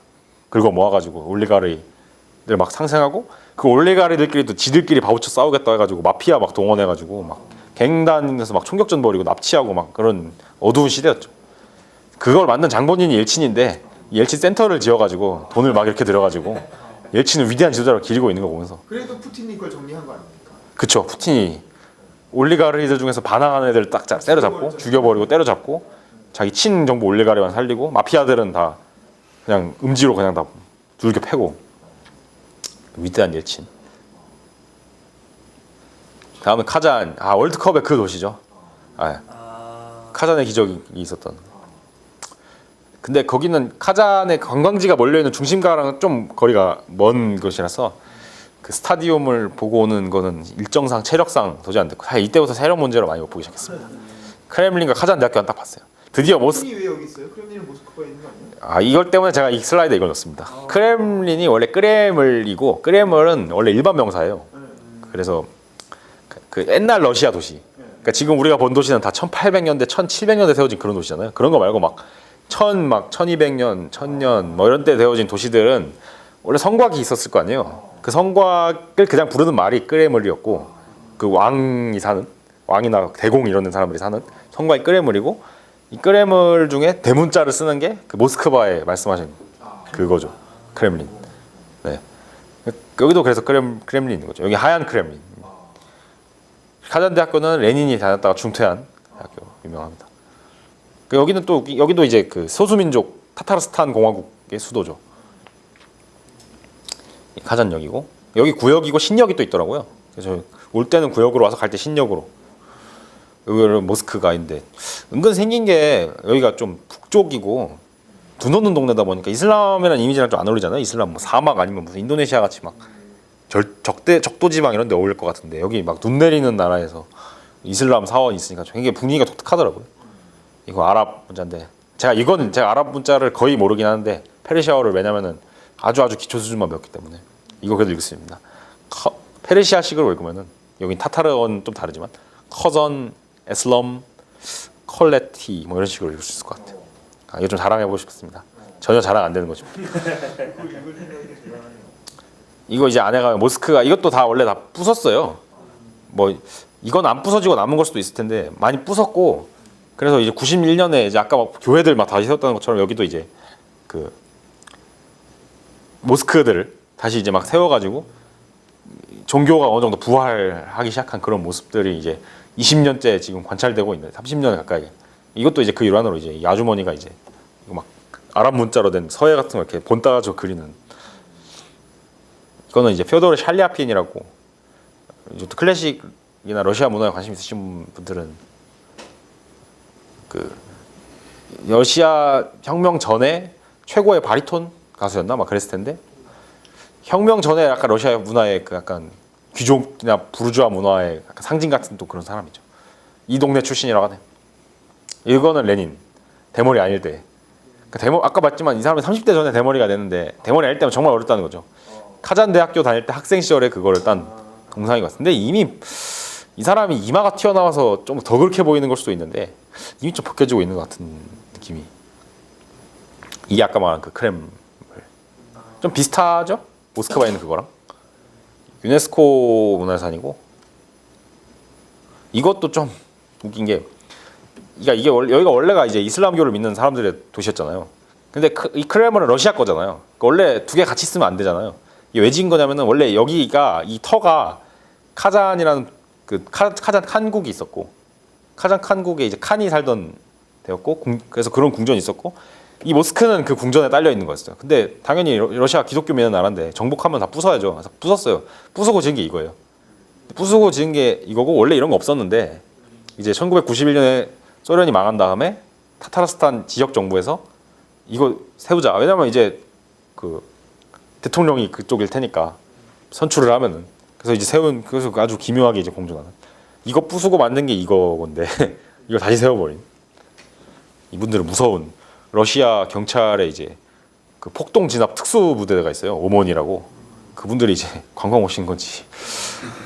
S1: 긁어 모아가지고 올리가르들 막 상생하고 그 올리가르들끼리도 지들끼리 바우처 싸우겠다 해가지고 마피아 막 동원해가지고 막 갱단에서 막 총격전 벌이고 납치하고 막 그런 어두운 시대였죠. 그걸 만든 장본인이 옐친인데 옐친 센터를 지어가지고 돈을 막 이렇게 들여가지고 옐친은 위대한 지도자로 기리고 있는 거 보면서
S3: 그래도 푸틴이 그걸 정리한 거 아닙니까?
S1: 그쵸 푸틴이 올리가르들 중에서 반항하는 애들 딱 때려잡고 죽여버리고 때려잡고 자기 친정부 올리가르만 살리고 마피아들은 다 그냥 음지로 그냥 다 둘겨 패고 위대한 옐친. 다음은 카잔. 월드컵의 그 도시죠. 카잔의 기적이 있었던. 근데 거기는 카잔의 관광지가 몰려있는 중심가랑은 좀 거리가 먼 곳이라서 그 스타디움을 보고 오는 거는 일정상 체력상 도저히 안 됐고 사실 이때부터 체력 문제로 많이 못 보기 시작했습니다. 크렘린과 카잔 대학교는 딱 봤어요. 드디어
S3: 크렘린이 왜 여기 있어요? 크렘린은 모스크바에 있는 거 아니에요?
S1: 이걸 때문에 제가 이 슬라이드에 이걸 넣었습니다. 크렘린이 원래 크레물이고 크레물은 원래 일반 명사예요. 그래서 그 옛날 러시아 도시. 그러니까 지금 우리가 본 도시는 다 1800년대, 1700년대 세워진 그런 도시잖아요. 그런 거 말고 막 1200년, 1000년 뭐 이런 때 세워진 도시들은 원래 성곽이 있었을 거 아니에요. 그 성곽을 그냥 부르는 말이 크레물이었고 그 왕이 사는 왕이나 대공 이런 사람들이 사는 성곽이 크레물이고 이 크레물 중에 대문자를 쓰는 게 그 모스크바에 말씀하신 그거죠. 크렘린. 네. 여기도 그래서 크렘린인 거죠. 여기 하얀 크렘린. 카잔 대학교는 레닌이 다녔다가 중퇴한 대학교 유명합니다. 여기도 이제 그 소수민족 타타르스탄 공화국의 수도죠. 카잔역이고 여기 구역이고 신역이 또 있더라고요. 그래서 올 때는 구역으로 와서 갈 때 신역으로. 여기는 모스크가인데 은근 생긴 게 여기가 좀 북쪽이고 눈 오는 동네다 보니까 이슬람이라는 이미지랑 좀 안 어울리잖아요. 이슬람 뭐 사막 아니면 무슨 인도네시아 같이 막 적도 지방 이런 데 어울릴 것 같은데 여기 막 눈 내리는 나라에서 이슬람 사원이 있으니까 되게 분위기가 독특하더라고요. 이거 아랍 문자인데 제가 아랍 문자를 거의 모르긴 하는데 페르시아어를 왜냐면은 아주 기초 수준만 배웠기 때문에 이거 그래도 읽습니다. 페르시아식으로 읽으면은 여긴 타타르어는 좀 다르지만 커전, 에슬럼, 컬레티 뭐 이런 식으로 읽을 수 있을 것 같아요. 이거 좀 자랑해보고 싶습니다. 전혀 자랑 안 되는 거죠. 이거 이제 안에 가면 모스크가 이것도 다 원래 다 부쉈어요. 뭐 이건 안 부서지고 남은 걸 수도 있을 텐데 많이 부쉈고 그래서 이제 91년에 이제 아까 막 교회들 막 다시 세웠다는 것처럼 여기도 이제 그 모스크들을 다시 이제 막 세워가지고 종교가 어느 정도 부활하기 시작한 그런 모습들이 이제 20년째 지금 관찰되고 있는 30년 가까이. 이것도 이제 그 일환으로 이제 이 아주머니가 이제 이거 막 아랍 문자로 된 서예 같은 거 이렇게 본 따가지고 그리는. 이거는 이제 퓨어도르 샬리아핀이라고 이것도 클래식이나 러시아 문화에 관심 있으신 분들은 그 러시아 혁명 전에 최고의 바리톤 가수였나 막 그랬을 텐데 혁명 전에 약간 러시아 문화의 그 약간 귀족이나 부르주아 문화의 약간 상징 같은 또 그런 사람이죠. 이 동네 출신이라고 하네. 이거는 레닌 대머리 아닐 때. 그러니까 아까 봤지만 이 사람이 30대 전에 대머리가 됐는데 대머리 아닐 때면 정말 어렵다는 거죠. 카잔 대학교 다닐 때 학생 시절에 그거를 딴 동상인 것 같은데 이미 이 사람이 이마가 튀어나와서 좀 더 그렇게 보이는 걸 수도 있는데 이미 좀 벗겨지고 있는 것 같은 느낌이. 이게 아까 말한 그 크렘을 좀 비슷하죠? 모스크바에 있는 그거랑 유네스코 문화유산이고 이것도 좀 웃긴 게 여기가 원래가 이제 이슬람교를 믿는 사람들의 도시였잖아요. 근데 이 크렘은 러시아 거잖아요. 그러니까 원래 두 개 같이 쓰면 안 되잖아요. 이게 왜 지은 거냐면은 원래 여기가 이 터가 카잔이라는 그 카잔 칸국이 있었고 카잔 칸국에 이제 칸이 살던 데였고 그래서 그런 궁전이 있었고 이 모스크는 그 궁전에 딸려 있는 거였어요. 근데 당연히 러시아 기독교 믿는 나라인데 정복하면 다 부숴야죠. 그래서 부쉈어요. 부수고 지은 게 이거예요. 부수고 지은 게 이거고 원래 이런 거 없었는데 이제 1991년에 소련이 망한 다음에 타타르스탄 지역 정부에서 이거 세우자. 왜냐면 이제 그 대통령이 그쪽일 테니까 선출을 하면은 그래서 이제 세운 그래서 아주 기묘하게 이제 공존하는 이거 부수고 만든 게 이거건데 이걸 다시 세워버린 이분들은 무서운 러시아 경찰의 이제 그 폭동 진압 특수 부대가 있어요. 오몬이라고 그분들이 이제 관광 오신 건지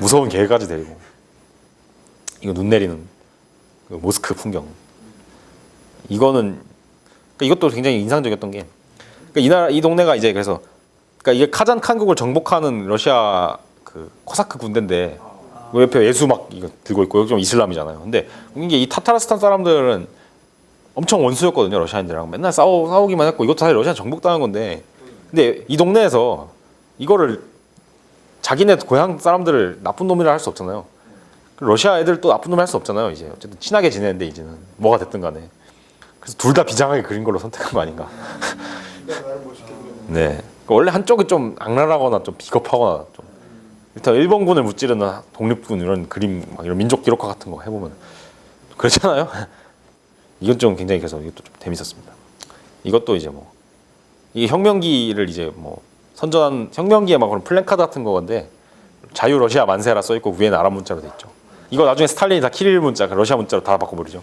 S1: 무서운 개까지 데리고 이거 눈 내리는 그 모스크 풍경 이거는 그러니까 이것도 굉장히 인상적이었던 게 그러니까 이 나라 이 동네가 이제 그래서 그러니까 이게 카잔 칸국을 정복하는 러시아 그 코사크 군대인데 그 옆에 예수 막 이거 들고 있고 여기 좀 이슬람이잖아요. 근데 이게 이 타타르스탄 사람들은 엄청 원수였거든요. 러시아인들이랑 맨날 싸우기만 했고 이것도 사실 러시아 정복당한 건데 근데 이 동네에서 이거를 자기네 고향 사람들을 나쁜 놈이라 할 수 없잖아요. 러시아 애들 또 나쁜 놈 할 수 없잖아요. 이제 어쨌든 친하게 지내는데 이제는 뭐가 됐든 간에 그래서 둘 다 비장하게 그린 걸로 선택한 거 아닌가. 네. 그러니까 원래 한쪽이 좀 악랄하거나 좀 비겁하거나 좀 일단 일본군을 무찌르는 독립군 이런 그림 막 이런 민족 기록화 같은 거 해보면 그렇잖아요. 이건 좀 굉장히 그래서 이것도 좀 재밌었습니다. 이것도 이제 뭐 이게 혁명기를 이제 뭐 선전한 혁명기에 막 그런 플랜카드 같은 거건데 자유 러시아 만세라 써 있고 위에는 아랍 문자로 돼 있죠. 이거 나중에 스탈린이 다 키릴 문자, 러시아 문자로 다 바꿔버리죠.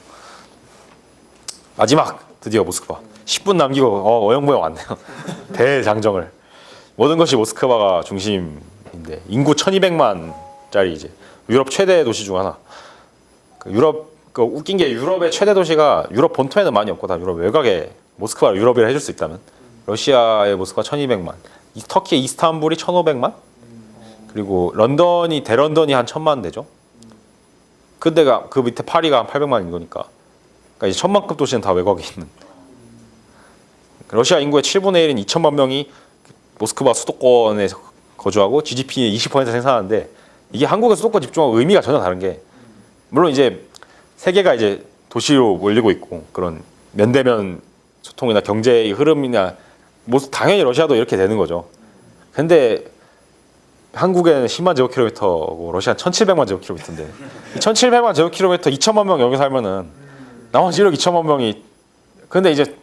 S1: 마지막 드디어 모스크바 10분 남기고 어영부영 왔네요. 대장정을 모든 것이 모스크바가 중심인데 인구 1,200만짜리 이제 유럽 최대 도시 중 하나. 그 유럽 그 웃긴 게 유럽의 최대 도시가 유럽 본토에는 많이 없고 다 유럽 외곽에 모스크바를 유럽이라 해줄 수 있다면 러시아의 모스크바 1,200만, 터키의 이스탄불이 1,500만, 그리고 런던이 대런던이 한 1,000만 되죠. 근데가 그 밑에 파리가 한 800만인 거니까. 그러니까 이제 1,000만급 도시는 다 외곽에 있는. 러시아 인구의 7분의 1인 2천만 명이 모스크바 수도권에 거주하고 GDP의 20% 생산하는데 이게 한국의 수도권 집중하고 의미가 전혀 다른 게 물론 이제 세계가 이제 도시로 몰리고 있고 그런 면대면 소통이나 경제의 흐름이나 뭐 당연히 러시아도 이렇게 되는 거죠. 근데 한국에는 10만 제곱킬로미터고 러시아는 1,700만 제곱킬로미터인데 1,700만 제곱킬로미터 2천만 명 여기 살면은 나머지 1억 2천만 명이 근데 이제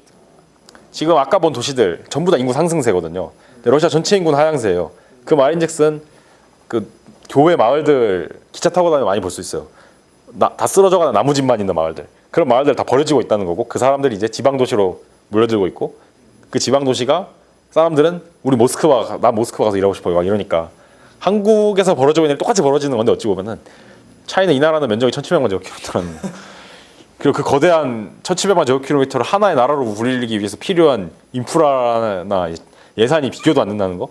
S1: 지금 아까 본 도시들 전부 다 인구 상승세거든요. 근데 러시아 전체 인구는 하향세예요. 그 말인즉슨 그 교외 마을들 기차 타고 다니면 많이 볼 수 있어요. 다 쓰러져가는 나무집만 있는 마을들. 그런 마을들 다 버려지고 있다는 거고 그 사람들이 이제 지방 도시로 몰려들고 있고 그 지방 도시가 사람들은 우리 모스크바 나 모스크바 가서 일하고 싶어요 막 이러니까 한국에서 벌어지고 있는 게 똑같이 벌어지는 건데 어찌 보면은 차이는 이 나라는 면적이 1,700만 제곱킬로미터라는 그리고 그 거대한 1,700만 제곱킬로미터를 하나의 나라로 불리기 위해서 필요한 인프라나 예산이 비교도 안 된다는 거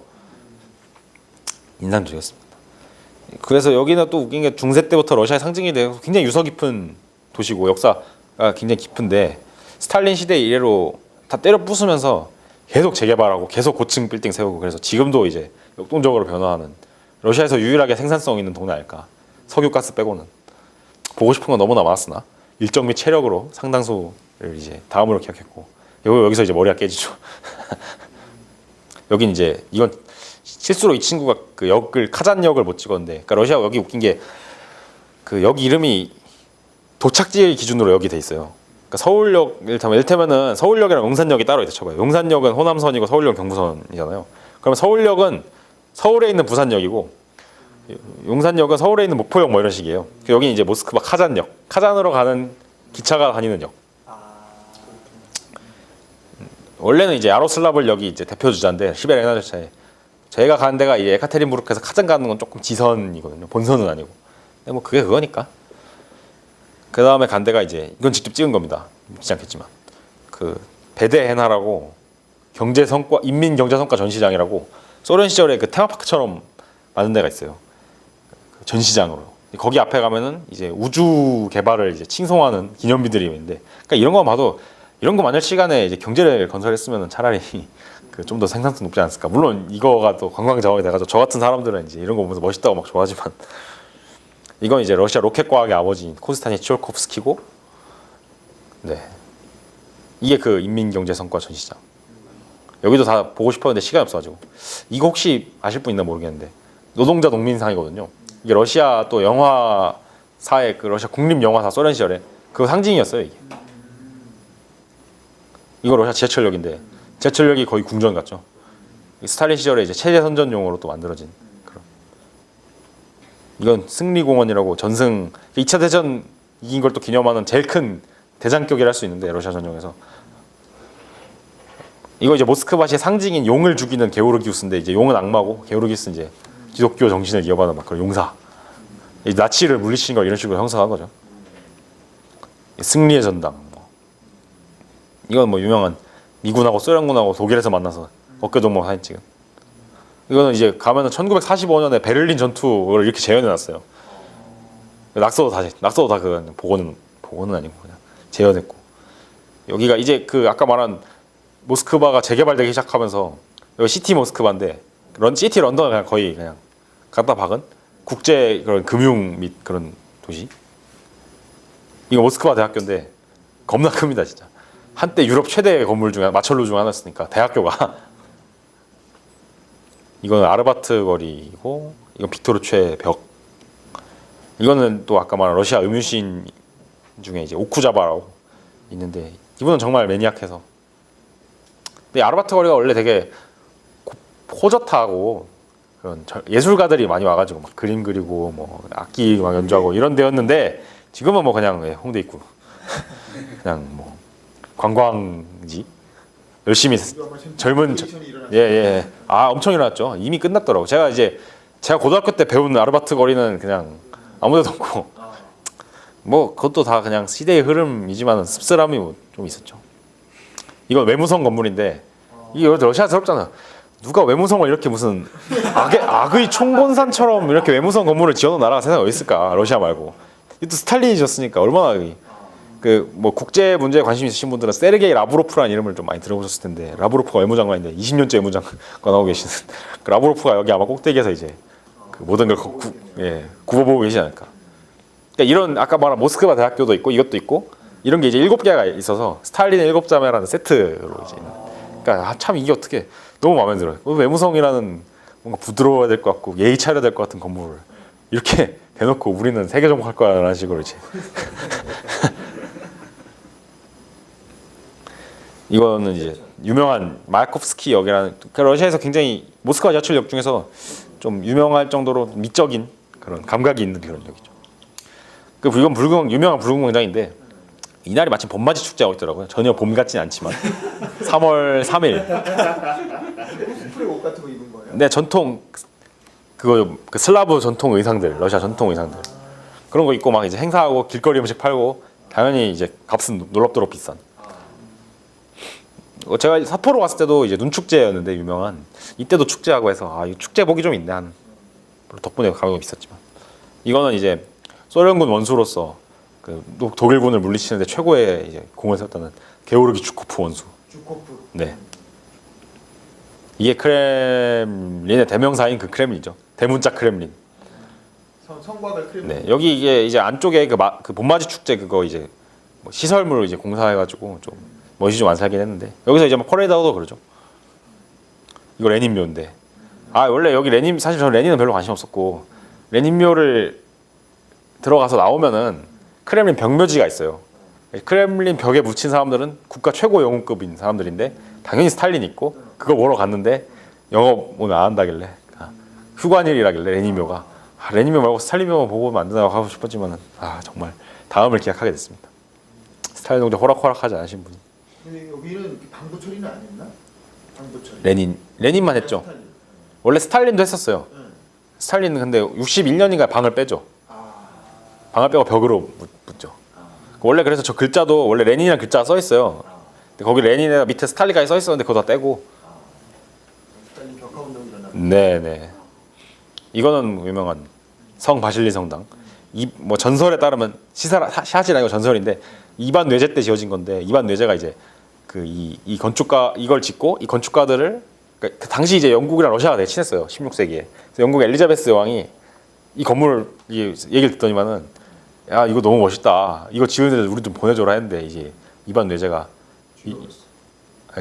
S1: 인상적이었습니다. 그래서 여기는 또 웃긴 게 중세 때부터 러시아의 상징이 되고 굉장히 유서 깊은 도시고 역사가 굉장히 깊은데 스탈린 시대 이래로 다 때려 부수면서 계속 재개발하고 계속 고층 빌딩 세우고 그래서 지금도 이제 역동적으로 변화하는 러시아에서 유일하게 생산성 있는 동네 아닐까. 석유가스 빼고는 보고 싶은 건 너무나 많았으나 일정 및 체력으로 상당수를 이제 다음으로 기억했고 여기서 이제 머리가 깨지죠. 여긴 이제 이건 실수로 이 친구가 그 역을 카잔역을 못 찍었는데 그러니까 러시아 여기 웃긴 게 그 역 이름이 도착지 기준으로 역이 돼 있어요. 그러니까 서울역 이를테면은 서울역이랑 용산역이 따로 있다 쳐봐요. 용산역은 호남선이고 서울역은 경부선이잖아요. 그러면 서울역은 서울에 있는 부산역이고 용산역은 서울에 있는 목포역 뭐 이런 식이에요. 여기 이제 모스크바 카잔역, 카잔으로 가는 기차가 다니는 역. 원래는 이제 야로슬라블 역이 이제 대표 주자인데 시베리아 연화열차에 저희가 가는 데가 이제 에카테린부르크에서 카잔 가는 건 조금 지선이거든요. 본선은 아니고. 근데 뭐 그게 그거니까. 그 다음에 간 데가 이제 이건 직접 찍은 겁니다. 믿지 않겠지만 그 베데헤나라고 경제 성과 인민 경제 성과 전시장이라고 소련 시절에 그 테마파크처럼 만든 데가 있어요. 전시장으로. 거기 앞에 가면은 이제 우주 개발을 이제 칭송하는 기념비들이 있는데, 그러니까 이런 거 봐도 이런 거 만들 시간에 이제 경제를 건설했으면 차라리 그 좀 더 생산성 높지 않았을까. 물론 이거가 또 관광 자원이 돼가지고 저 같은 사람들은 이제 이런 거 보면서 멋있다고 막 좋아하지만 이건 이제 러시아 로켓 과학의 아버지인 코스타니 치올코프스키고, 네 이게 그 인민경제성과 전시장. 여기도 다 보고 싶었는데 시간이 없어가지고. 이거 혹시 아실 분 있나 모르겠는데 노동자 농민상이거든요. 이게 러시아 또 영화사의 그 러시아 국립 영화사 소련 시절에 그 상징이었어요 이게. 이거 러시아 지하철역인데 지하철역이 거의 궁전 같죠. 스탈린 시절에 이제 체제 선전용으로 또 만들어진 그런. 이건 승리공원이라고 전승 2차 대전 이긴 걸 또 기념하는 제일 큰 대장격이라 할 수 있는데 러시아 전역에서 이거 이제 모스크바시의 상징인 용을 죽이는 게오르기우스인데 이제 용은 악마고 게오르기우스는 이제 기독교 정신을 이어받는 막 그런 용사. 나치를 물리치는 걸 이런 식으로 형성한 거죠. 승리의 전당. 이건 뭐 유명한 미군하고 소련군하고 독일에서 만나서 어깨 동무 사진 찍은. 이거는 이제 가면은 1945년에 베를린 전투를 이렇게 재현해놨어요. 낙서도 다 그 복원은 아니고 그냥 재현했고. 여기가 이제 그 아까 말한 모스크바가 재개발되기 시작하면서 여기 시티 모스크바인데 시티 런던은 그냥 거의 그냥 갖다 박은 국제 그런 금융 및 그런 도시. 이거 모스크바 대학교인데 겁나 큽니다 진짜. 한때 유럽 최대 건물 중에 마철로 중 하나였으니까 대학교가. 이거는 아르바트 거리고 이건 빅토르체 벽. 이거는 또 아까 말한 러시아 음유시인 중에 이제 오쿠자바라고 있는데 이분은 정말 매니악해서. 근데 아르바트 거리가 원래 되게 호젓하고 그런 예술가들이 많이 와가지고 막 그림 그리고 뭐 악기 막 연주하고 이런 데였는데 지금은 뭐 그냥 홍대 입구 그냥 뭐 관광지 열심히 젊은 예예 엄청 일어났죠. 이미 끝났더라고. 제가 고등학교 때 배운 아르바트 거리는 그냥 아무데도 없고 뭐 그것도 다 그냥 시대의 흐름이지만 씁쓸함이 좀 있었죠. 이건 외무성 건물인데 이게 러시아스럽잖아. 누가 외무성을 이렇게 무슨 악의 총본산처럼 이렇게 외무성 건물을 지어놓은 나라가 세상에 어디 있을까? 러시아 말고. 이것도 스탈린이 지었으니까 얼마나 그 뭐 국제 문제에 관심 있으신 분들은 세르게이 라브로프라는 이름을 좀 많이 들어보셨을 텐데 라브로프가 외무장관인데 20년째 외무장관 하고 계시는 그 라브로프가 여기 아마 꼭대기에서 이제 그 모든 걸 굽어보고 계시지 않을까. 그러니까 이런 아까 말한 모스크바 대학교도 있고 이것도 있고 이런 게 이제 7개가 있어서 스탈린의 7자매라는 세트로 이제 있는. 그러니까 참 이게 어떻게 너무 마음에 들어요. 외무성이라는 뭔가 부드러워야 될 것 같고 예의 차려야 될 것 같은 건물을 이렇게 대놓고 우리는 세계 정복할 거라는 식으로 이제. 이거는 이제 유명한 마야코프스키 역이라는 러시아에서 굉장히 모스크바 지하철역 중에서 좀 유명할 정도로 미적인 그런 감각이 있는 그런 역이죠. 이건 유명한 붉은 광장인데 이날이 마침 봄맞이 축제하고 있더라고요. 전혀 봄 같진 않지만 3월 3일.
S3: 프레 옷 같은 거 입은 거예요?
S1: 네, 전통 그 슬라브 전통 의상들, 러시아 전통 의상들 그런 거 입고 막 이제 행사하고 길거리 음식 팔고 당연히 이제 값은 놀랍도록 비싼. 제가 삿포로 갔을 때도 이제 눈축제였는데 유명한 이때도 축제하고 해서 이 축제복이 좀 있네 한 덕분에 가격이 비쌌지만 이거는 이제 소련군 원수로서 그 독일군을 물리치는데 최고의 이제 공을 세웠다는 게오르기 주코프 원수.
S3: 주코프.
S1: 네. 이게 크렘린의 대명사인 그 크렘린이죠. 대문자 크렘린.
S3: 성곽을 크렘린.
S1: 네. 여기 이제 안쪽에 그 봄맞이 축제 그거 이제 뭐 시설물 이제 공사해가지고 좀 멋이 좀 안 살긴 했는데 여기서 이제 막 퍼레이드하고도 그러죠. 이거 레닌묘인데 원래 여기 사실 저는 레닌은 별로 관심 없었고 레닌묘를 들어가서 나오면은 크렘린 벽묘지가 있어요. 크렘린 벽에 묻힌 사람들은 국가 최고 영웅급인 사람들인데 당연히 스탈린 있고 그거 보러 갔는데 영업 오늘 안 한다길래 휴관일이라길래 레닌묘가 레닌묘 말고 스탈린묘만 보고 오면 안 된다고 하고 싶었지만은 정말 다음을 기약하게 됐습니다. 스탈린 동지 호락호락하지 않으신 분이.
S3: 근데 여기는 방부 처리는 안 했나? 방부 처리.
S1: 레닌만 했죠. 원래 스탈린도 했었어요. 스탈린은 근데 61년인가 방을 빼죠. 방을 빼고 벽으로 묻죠. 원래 그래서 저 글자도 원래 레닌이라는 글자가 써 있어요. 근데 거기 레닌에다 밑에 스탈린까지 써 있었는데 그거 다 떼고.
S3: 스탈린 벽화 운동이 일어나.
S1: 네네. 이거는 유명한 성 바실리 성당. 뭐 전설에 따르면 샷이 아니고 전설인데 이반 뇌제 때 지어진 건데 이반 뇌제가 이제 이 건축가 이걸 짓고 이 건축가들을 그러니까 그 당시 이제 영국이랑 러시아가 되게 친했어요. 16세기에. 그래서 영국 엘리자베스 여왕이 이 건물을 얘기를 듣더니만은 야 이거 너무 멋있다. 이거 지은 애들 우리 좀 보내줘라 했는데 이제 이반 뇌제가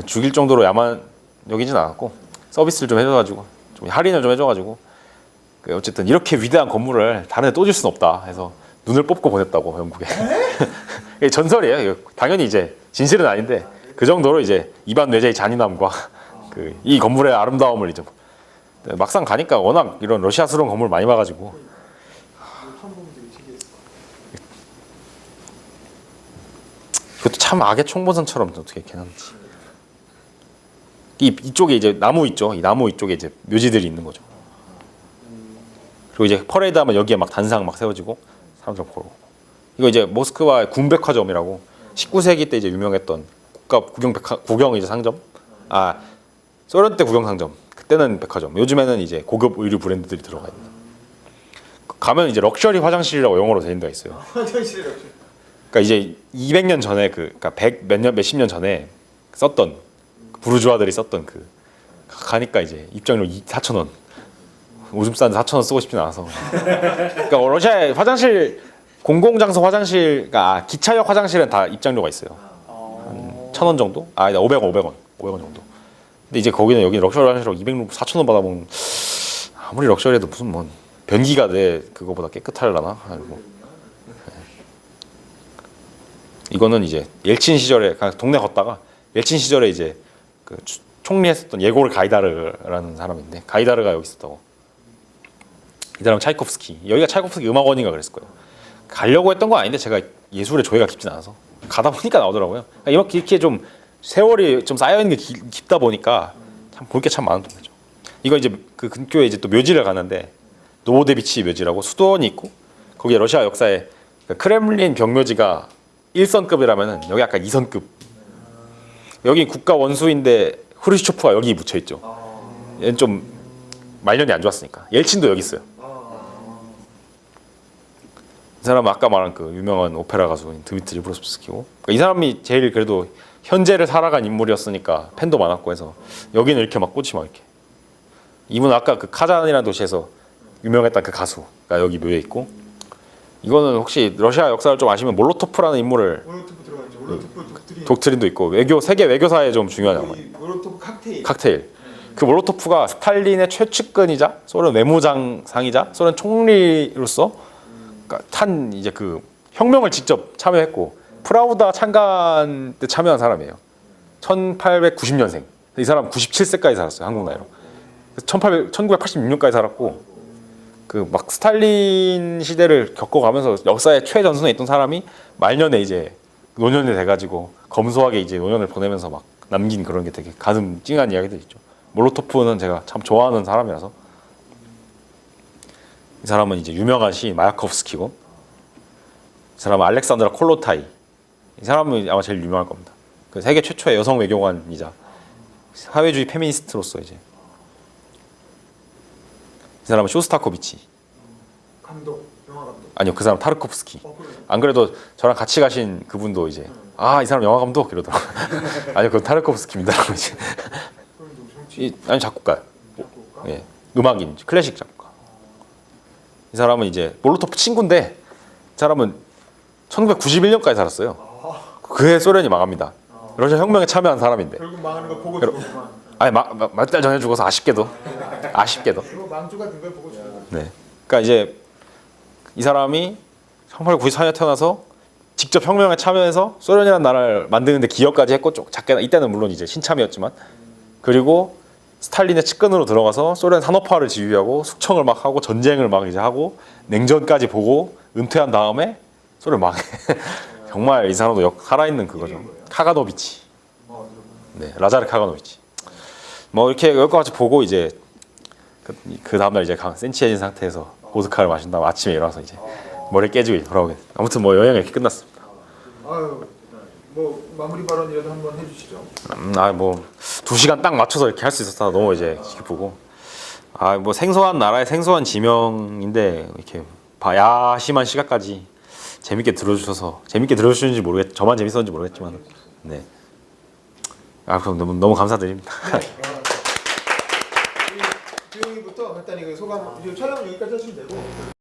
S1: 죽일 정도로 야만적이진 않았고 서비스를 좀 해줘가지고 좀 할인을 좀 해줘가지고 어쨌든 이렇게 위대한 건물을 다른 데 또 줄 수는 없다 해서 눈을 뽑고 보냈다고 영국에. 이게 전설이에요. 당연히 이제 진실은 아닌데 그 정도로 이제 이반 뇌제의 잔인함과 이 건물의 아름다움을 이제 막상 가니까 워낙 이런 러시아스러운 건물 많이 봐가지고 이것도 참 악의 총본선처럼 어떻게 이렇게 해놨지. 이쪽에 이제 나무 있죠. 이 나무 이쪽에 이제 묘지들이 있는 거죠. 그리고 이제 퍼레이드 하면 여기에 막 단상 막 세워지고 사람들 보러 오고. 이거 이제 모스크바 군백화점이라고 19세기 때 이제 유명했던 국경 이제 상점. 아 소련 때 구경 상점. 그때는 백화점. 요즘에는 이제 고급 의류 브랜드들이 들어가 있는. 가면 이제 럭셔리 화장실이라고 영어로 돼 있는 데가 있어요.
S3: 화장실이라고.
S1: 그러니까 이제 200년 전에 그러니까 100 몇십 년 전에 썼던 부르주아들이 썼던 가니까 이제 입장료 4,000원. 오줌 싸는데 4,000원 쓰고 싶진 않아서. 그러니까 러시아의 화장실 공공장소 화장실, 그러니까 기차역 화장실은 다 입장료가 있어요. 한 1,000원 정도? 아니다 500원 정도. 근데 이제 여기 럭셔리 화장실로 200루블 4,000원 받아보면 아무리 럭셔리해도 무슨 뭐 변기가 내 그거보다 깨끗하려나? 아니고. 이거는 이제 옐친 시절에 동네 걷다가 옐친 시절에 이제 그 총리했었던 예고르 가이다르라는 사람인데 가이다르가 여기 있었다고. 이 사람 차이코프스키. 여기가 차이코프스키 음악원인가 그랬을 거예요. 가려고 했던 건 아닌데 제가 예술에 조예가 깊진 않아서 가다 보니까 나오더라고요. 이렇게 좀 세월이 좀 쌓여 있는 게 깊다 보니까 참 볼 게 참 많은 동네죠. 이거 이제 그 근교에 이제 또 묘지를 가는데 노보데비치 묘지라고 수도원이 있고 거기에 러시아 역사에 크렘린 벽묘지가 1선급이라면은 여기 약간 2선급. 여기 국가 원수인데 후르시초프가 여기 묻혀 있죠. 얘는 좀 말년이 안 좋았으니까. 옐친도 여기 있어요. 이 사람은 아까 말한 그 유명한 오페라 가수인 드미트리 브로스키고. 그러니까 이 사람이 제일 그래도 현재를 살아간 인물이었으니까 팬도 많았고 해서 여기는 이렇게 막 꽃이 막 이렇게. 이분은 아까 그 카잔이라는 도시에서 유명했던 그 가수가 여기 묘에 있고. 이거는 혹시 러시아 역사를 좀 아시면 몰로토프라는 인물을
S3: 몰로토프 들어가죠. 몰로토프
S1: 독트린도 있고 세계 외교사에 좀 중요한 양반.
S3: 몰로토프 칵테일.
S1: 그 몰로토프가 스탈린의 최측근이자 소련 외무장상이자 소련 총리로서 탄 이제 그 혁명을 직접 참여했고 프라우다 창간 때 참여한 사람이에요. 1890년생. 이 사람 97세까지 살았어요. 한국 나이로. 1986년까지 살았고 그 막 스탈린 시대를 겪어가면서 역사의 최전선에 있던 사람이 말년에 이제 노년이 돼가지고 검소하게 이제 노년을 보내면서 막 남긴 그런 게 되게 가슴 찡한 이야기들 있죠. 몰로토프는 제가 참 좋아하는 사람이라서. 이 사람은 이제 유명한 시인 마야코프스키고, 이 사람은 알렉산드라 콜로타이. 이 사람은 아마 제일 유명할 겁니다. 그 세계 최초의 여성 외교관이자 사회주의 페미니스트로서 이제. 이 사람은 쇼스타코비치.
S3: 영화 감독.
S1: 아니요, 그 사람 타르코프스키.
S3: 그래요?
S1: 안 그래도 저랑 같이 가신 그분도 이제 이 사람 영화 감독 이러더라고요. 아니요, 그건 타르코프스키입니다라고 이제.
S3: 그럼 좀 정치.
S1: 아니 작곡가요.
S3: 작곡가?
S1: 예, 음악인, 클래식 작곡가. 이 사람은 이제 몰로토프 친구인데, 이 사람은 1991년까지 살았어요. 그해 소련이 망합니다. 러시아 혁명에 참여한 사람인데.
S3: 결국 망하는 거 보고 죽었구만.
S1: 아니 몇 달 전에 죽어서 아쉽게도.
S3: 이거 망조 같은 걸 보고 죽었구나.
S1: 네. 그러니까 이제 이 사람이 1894년에 태어나서 직접 혁명에 참여해서 소련이라는 나라를 만드는데 기여까지 했고 작게나 이때는 물론 이제 신참이었지만, 그리고 스탈린의 측근으로 들어가서 소련 산업화를 지휘하고 숙청을 막 하고 전쟁을 막 이제 하고 냉전까지 보고 은퇴한 다음에 소련 망해. 정말 이 사람도 살아있는 그거죠. 카가노비치. 네, 라자르 카가노비치. 뭐 이렇게 여기까지 보고 이제 그 다음날 이제 센치해진 상태에서 보드카를 마신 다음 아침에 일어나서 이제 머리 깨지고 이제 돌아오게. 아무튼 뭐 여행이 이렇게 끝났습니다.
S3: 아유, 뭐 마무리 발언이라도 한번 해주시죠.
S1: 뭐 2시간 딱 맞춰서 이렇게 할 수 있었다 너무 이제 기쁘고. 뭐 생소한 나라의 생소한 지명인데 이렇게 야심한 시각까지 재밌게 들어주셨는지 모르겠. 저만 재밌었는지 모르겠지만, 네. 그럼 너무 감사드립니다.
S3: 주영이부터 간단히 그 소감, 촬영은 여기까지 하시면 되고.